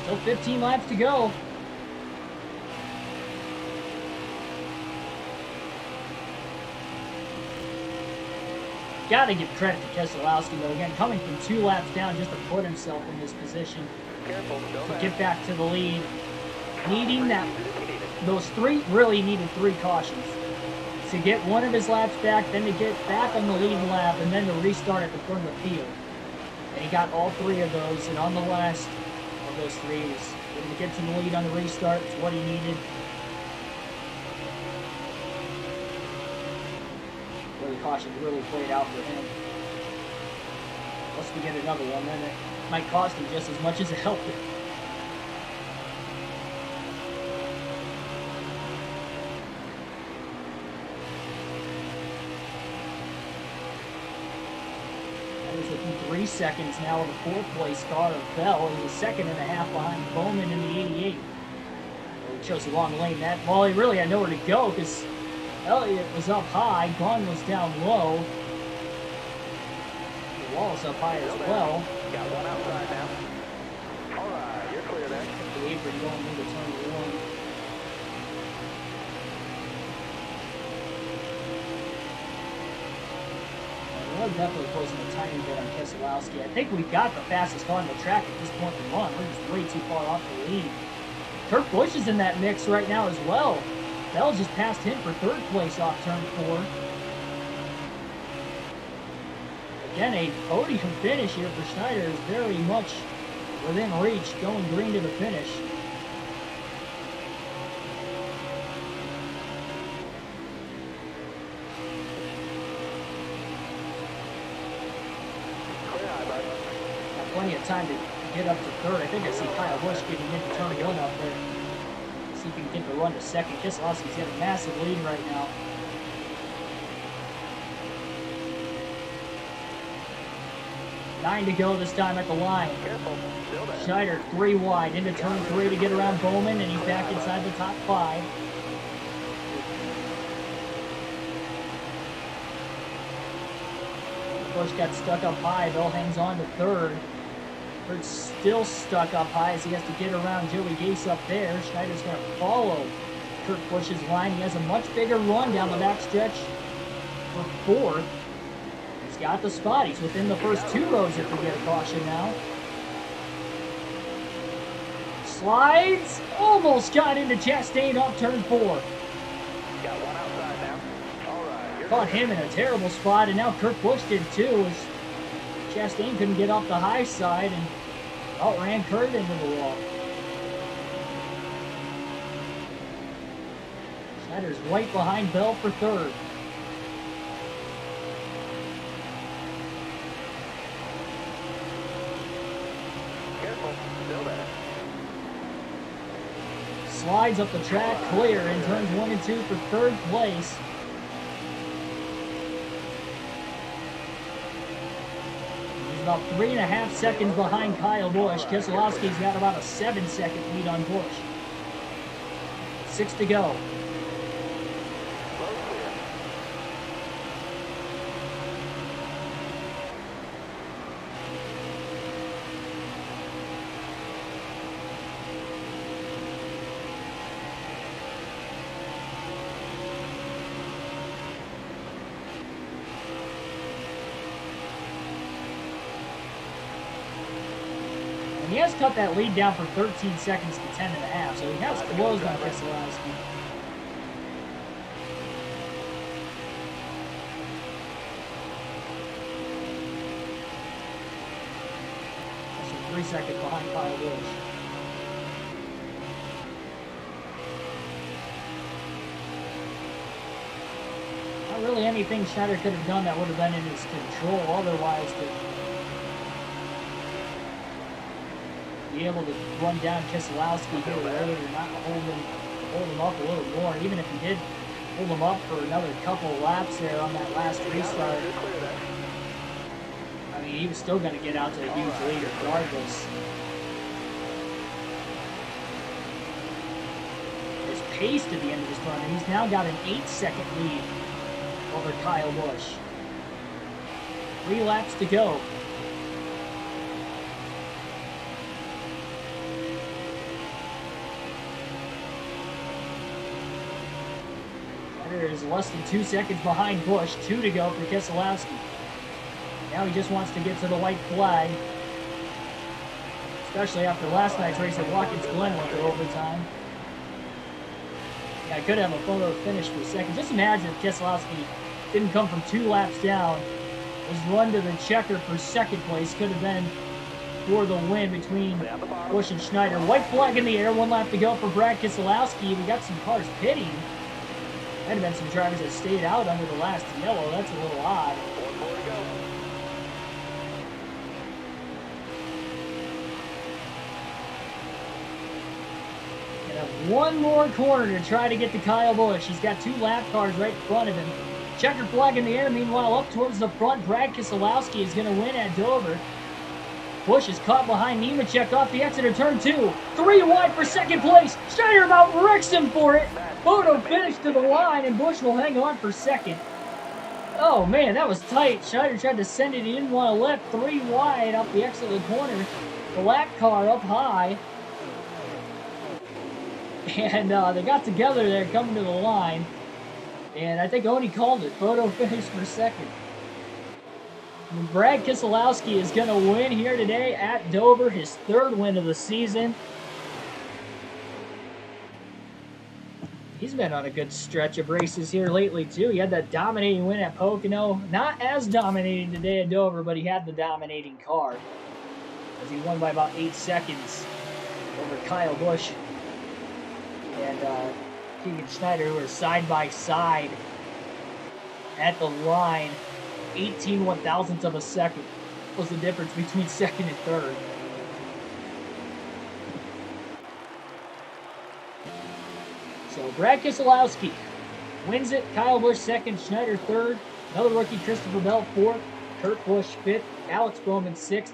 Still 15 laps to go. Got to give credit to Keselowski, though. Again, coming from 2 laps down just to put himself in this position to get back to the lead. Needing that, those 3 really needed 3 cautions. To get one of his laps back, then to get back on the lead lap, and then to restart at the front of the field. And he got all 3 of those, and on the last of those 3, he was able to get to the lead on the restart. It's what he needed. Where the caution really played out for him. Unless we get another one, then it might cost him just as much as it helped him. Within 3 seconds now of the 4th place car of Bell. He was 2.5 seconds behind Bowman in the 88. Well, he chose the wrong lane. That, well, he really had nowhere to go because Elliott was up high, Gunn was down low. The wall's up high as well. Got one outside now. All right, you're clear there. The apron going into turn 1. We're definitely closing a tiny bit on Keselowski. I think we've got the fastest car on the track at this point to run. We're just way too far off the lead. Kurt Busch is in that mix right now as well. Bell just passed him for 3rd place off turn 4. Again, a podium finish here for Schneider is very much within reach, going green to the finish. Plenty of time to get up to 3rd. I think I see Kyle Busch getting into turn 1 up there. See if he can get the run to 2nd. Keselowski's got a massive lead right now. Nine to go this time at the line. Schneider 3 wide into turn 3 to get around Bowman, and he's back inside the top 5. Busch got stuck up high. Bell hangs on to 3rd. Kurt's still stuck up high as he has to get around Joey Gase up there. Schneider's going to follow Kurt Busch's line. He has a much bigger run down the backstretch for 4th. He's got the spot. He's within the first 2 rows if we get a caution now. Slides. Almost got into Chastain off turn 4. Got one outside now. All right. Caught him in a terrible spot, and now Kurt Busch did too. As Chastain couldn't get off the high side and outran Kurt into the wall. Schneider's right behind Bell for 3rd. Careful, still there. Slides up the track, clear in turns 1 and 2 for 3rd place. About 3.5 seconds behind Kyle Busch. Keselowski's got about a 7-second lead on Busch. 6 to go. He has cut that lead down from 13 seconds to 10.5, so he has closed on Keselowski. That's 3 seconds behind Kyle Busch. Not really anything Schneider could have done that would have been in his control otherwise to be able to run down Keselowski here later, not hold him up a little more. Even if he did hold him up for another couple of laps there on that last restart, I mean, he was still going to get out to a huge lead regardless. His pace to the end of his run, and he's now got an 8-second lead over Kyle Busch. 3 laps to go. Is less than 2 seconds behind Busch. 2 to go for Keselowski. Now he just wants to get to the white flag. Especially after last night's race at Watkins Glen with the overtime. Yeah, I could have a photo finish for a second. Just imagine if Keselowski didn't come from 2 laps down. His run to the checker for second place could have been for the win between Busch and Schneider. White flag in the air. 1 lap to go for Brad Keselowski. We got some cars pitting. Might have been some drivers that stayed out under the last yellow. That's a little odd. 1 more to go. And have 1 more corner to try to get to Kyle Busch. He's got 2 lap cars right in front of him. Checker flag in the air. Meanwhile, up towards the front, Brad Keselowski is going to win at Dover. Busch is caught behind Nemechek off the exit of turn 2. 3 wide for second place. Schneider about wrecks him for it. Photo finish to the line, and Busch will hang on for second. Oh, man, that was tight. Schneider tried to send it. He didn't want to let 3 wide off the exit of the corner. The lap car up high. And they got together there coming to the line. And I think Oni called it. Photo finish for second. And Brad Keselowski is going to win here today at Dover, his 3rd win of the season. He's been on a good stretch of races here lately, too. He had that dominating win at Pocono. Not as dominating today at Dover, but he had the dominating car. As he won by about 8 seconds over Kyle Busch and Keegan Schneider, who are side by side at the line. 18 one-thousandths of a second was the difference between second and third. So Brad Keselowski wins it. Kyle Busch second, Schneider third. Another rookie, Christopher Bell fourth. Kurt Busch fifth. Alex Bowman sixth.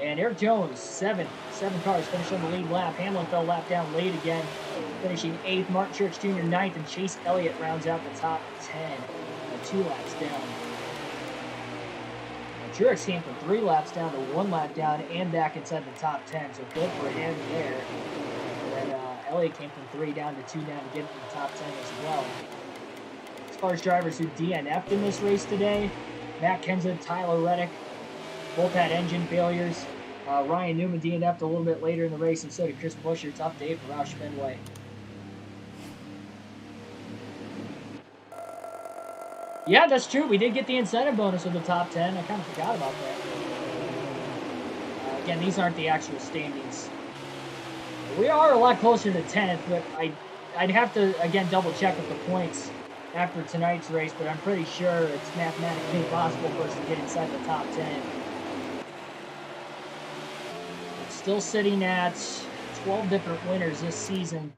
And Eric Jones seventh. 7 cars finished on the lead lap. Hamlin fell lap down late again, finishing 8th. Martin Truex Jr. 9th, and Chase Elliott rounds out the top 10 at 2 laps down. Truex came from 3 laps down to 1 lap down and back inside the top 10, so good for him there. And then Elliott came from 3 down to 2 down to get into the top 10 as well. As far as drivers who DNF'd in this race today, Matt Kenseth, Tyler Reddick, both had engine failures. Ryan Newman DNF'd a little bit later in the race, and so did Chris Buescher. Tough day for Roush Fenway. Yeah, that's true. We did get the incentive bonus with the top 10. I kind of forgot about that. Again, these aren't the actual standings. We are a lot closer to 10th, but I'd have to, again, double-check with the points after tonight's race, but I'm pretty sure it's mathematically impossible for us to get inside the top 10. It's still sitting at 12 different winners this season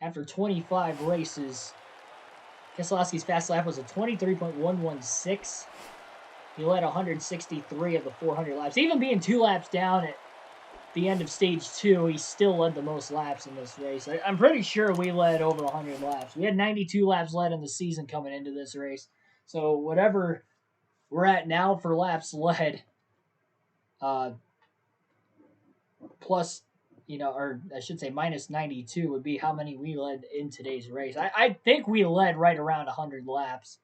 after 25 races. Keselowski's fast lap was a 23.116. He led 163 of the 400 laps. Even being 2 laps down at the end of stage 2, he still led the most laps in this race. I'm pretty sure we led over 100 laps. We had 92 laps led in the season coming into this race. So whatever we're at now for laps led, plus, or I should say minus 92 would be how many we led in today's race. I think we led right around 100 laps.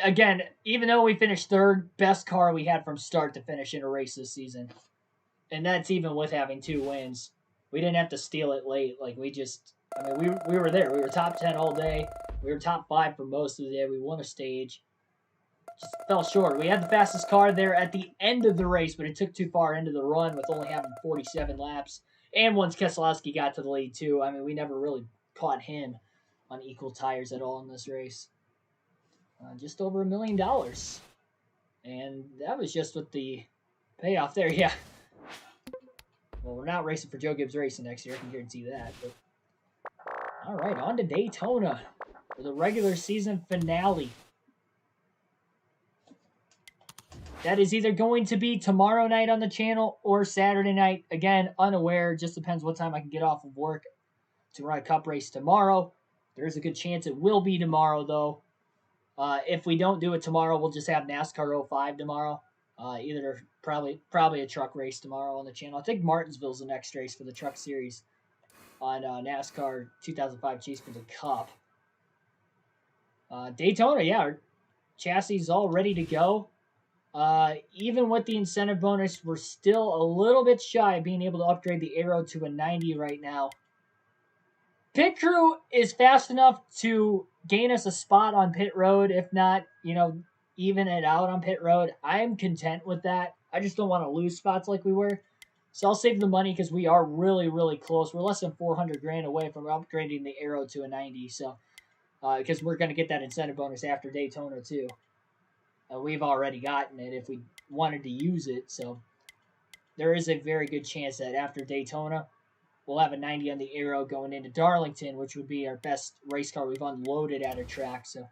Again, even though we finished 3rd, best car we had from start to finish in a race this season. And that's even with having 2 wins. We didn't have to steal it late. Like, we were there. We were top 10 all day. We were top 5 for most of the day. We won a stage. Just fell short. We had the fastest car there at the end of the race, but it took too far into the run with only having 47 laps. And once Keselowski got to the lead, too, we never really caught him on equal tires at all in this race. Just over $1 million. And that was just with the payoff there. Yeah. Well, we're not racing for Joe Gibbs Racing next year. I can guarantee that. But all right, on to Daytona for the regular season finale. That is either going to be tomorrow night on the channel or Saturday night. Again, unaware. Just depends what time I can get off of work to run a cup race tomorrow. There's a good chance it will be tomorrow, though. If we don't do it tomorrow, we'll just have NASCAR 05 tomorrow. Either probably a truck race tomorrow on the channel. I think Martinsville's the next race for the truck series on NASCAR 2005 Chase for the Cup. Daytona, yeah, our chassis is all ready to go. Even with the incentive bonus, we're still a little bit shy of being able to upgrade the Aero to a 90 right now. Pit crew is fast enough to gain us a spot on pit road. If not, even it out on pit road. I'm content with that. I just don't want to lose spots like we were. So I'll save the money because we are really, really close. We're less than 400 grand away from upgrading the Aero to a 90. So, because we're going to get that incentive bonus after Daytona too. We've already gotten it if we wanted to use it. So there is a very good chance that after Daytona, we'll have a 90 on the Aero going into Darlington, which would be our best race car we've unloaded at a track. So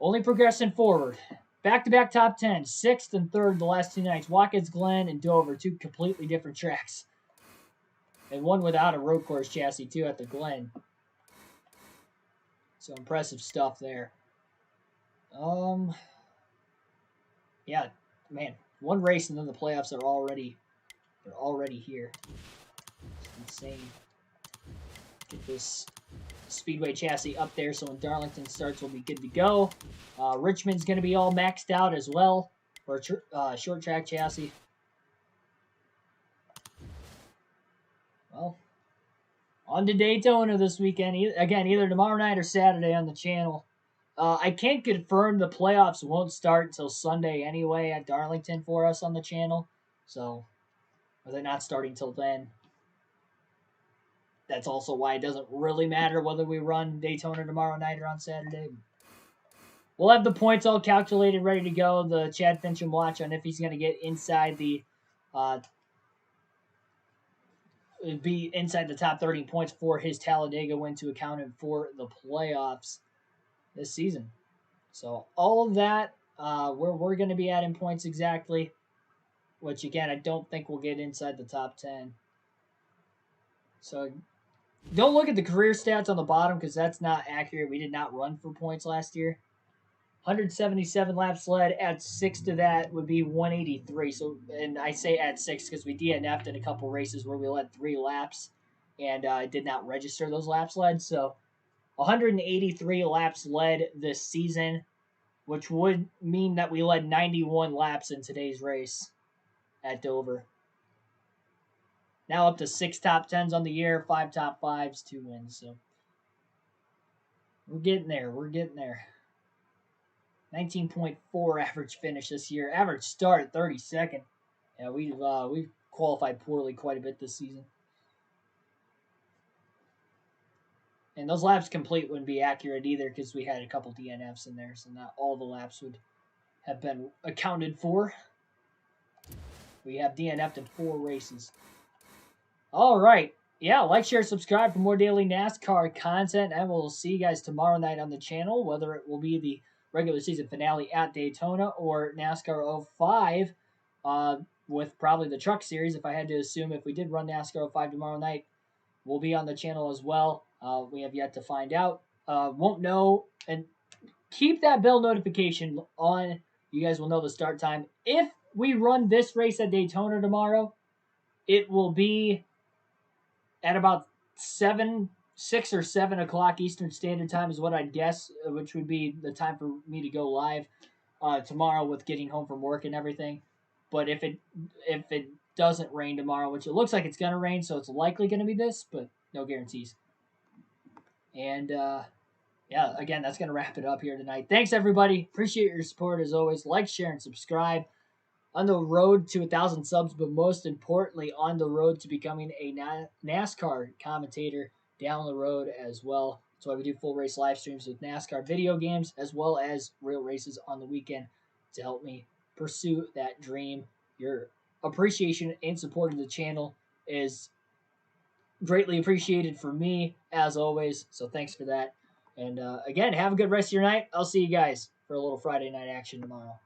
only progressing forward. Back-to-back top 10, 6th and 3rd the last 2 nights. Watkins Glen and Dover, 2 completely different tracks. And one without a road course chassis, too, at the Glen. So impressive stuff there. Yeah, man, one race and then the playoffs are already here. It's insane. Get this Speedway chassis up there so when Darlington starts we'll be good to go. Richmond's going to be all maxed out as well for a short track chassis. Well, on to Daytona this weekend. Again, either tomorrow night or Saturday on the channel. I can't confirm the playoffs won't start until Sunday anyway at Darlington for us on the channel. So, they're not starting till then. That's also why it doesn't really matter whether we run Daytona tomorrow night or on Saturday. We'll have the points all calculated, ready to go. The Chad Fincham watch on if he's going to get inside the be inside the top 30 points for his Talladega win to account for the playoffs this season. So all of that, where we're going to be at in points exactly, which again, I don't think we'll get inside the top 10. So don't look at the career stats on the bottom because that's not accurate. We did not run for points last year. 177 laps led. Add 6 to that would be 183. So, and I say add 6 because we DNF'd in a couple races where we led 3 laps and did not register those laps led. So 183 laps led this season, which would mean that we led 91 laps in today's race at Dover. Now up to 6 top 10s on the year, 5 top 5s, 2 wins. So we're getting there. 19.4 average finish this year. Average start 32nd. Yeah, we've qualified poorly quite a bit this season. And those laps complete wouldn't be accurate either because we had a couple DNFs in there, so not all the laps would have been accounted for. We have DNF'd in 4 races. All right. Yeah, like, share, subscribe for more daily NASCAR content, and we'll see you guys tomorrow night on the channel, whether it will be the regular season finale at Daytona or NASCAR 05 with probably the truck series. If I had to assume if we did run NASCAR 05 tomorrow night, we'll be on the channel as well. We have yet to find out. Won't know. And keep that bell notification on. You guys will know the start time. If we run this race at Daytona tomorrow, it will be at about 6 or 7 o'clock Eastern Standard Time is what I'd guess, which would be the time for me to go live tomorrow with getting home from work and everything. But if it doesn't rain tomorrow, which it looks like it's going to rain, so it's likely going to be this, but no guarantees. And, yeah, again, that's going to wrap it up here tonight. Thanks, everybody. Appreciate your support as always. Like, share, and subscribe. On the road to 1,000 subs, but most importantly, on the road to becoming a NASCAR commentator down the road as well. That's why we do full race live streams with NASCAR video games as well as real races on the weekend. to help me pursue that dream. Your appreciation and support of the channel is greatly appreciated for me, as always. So thanks for that. And again, have a good rest of your night. I'll see you guys for a little Friday night action tomorrow.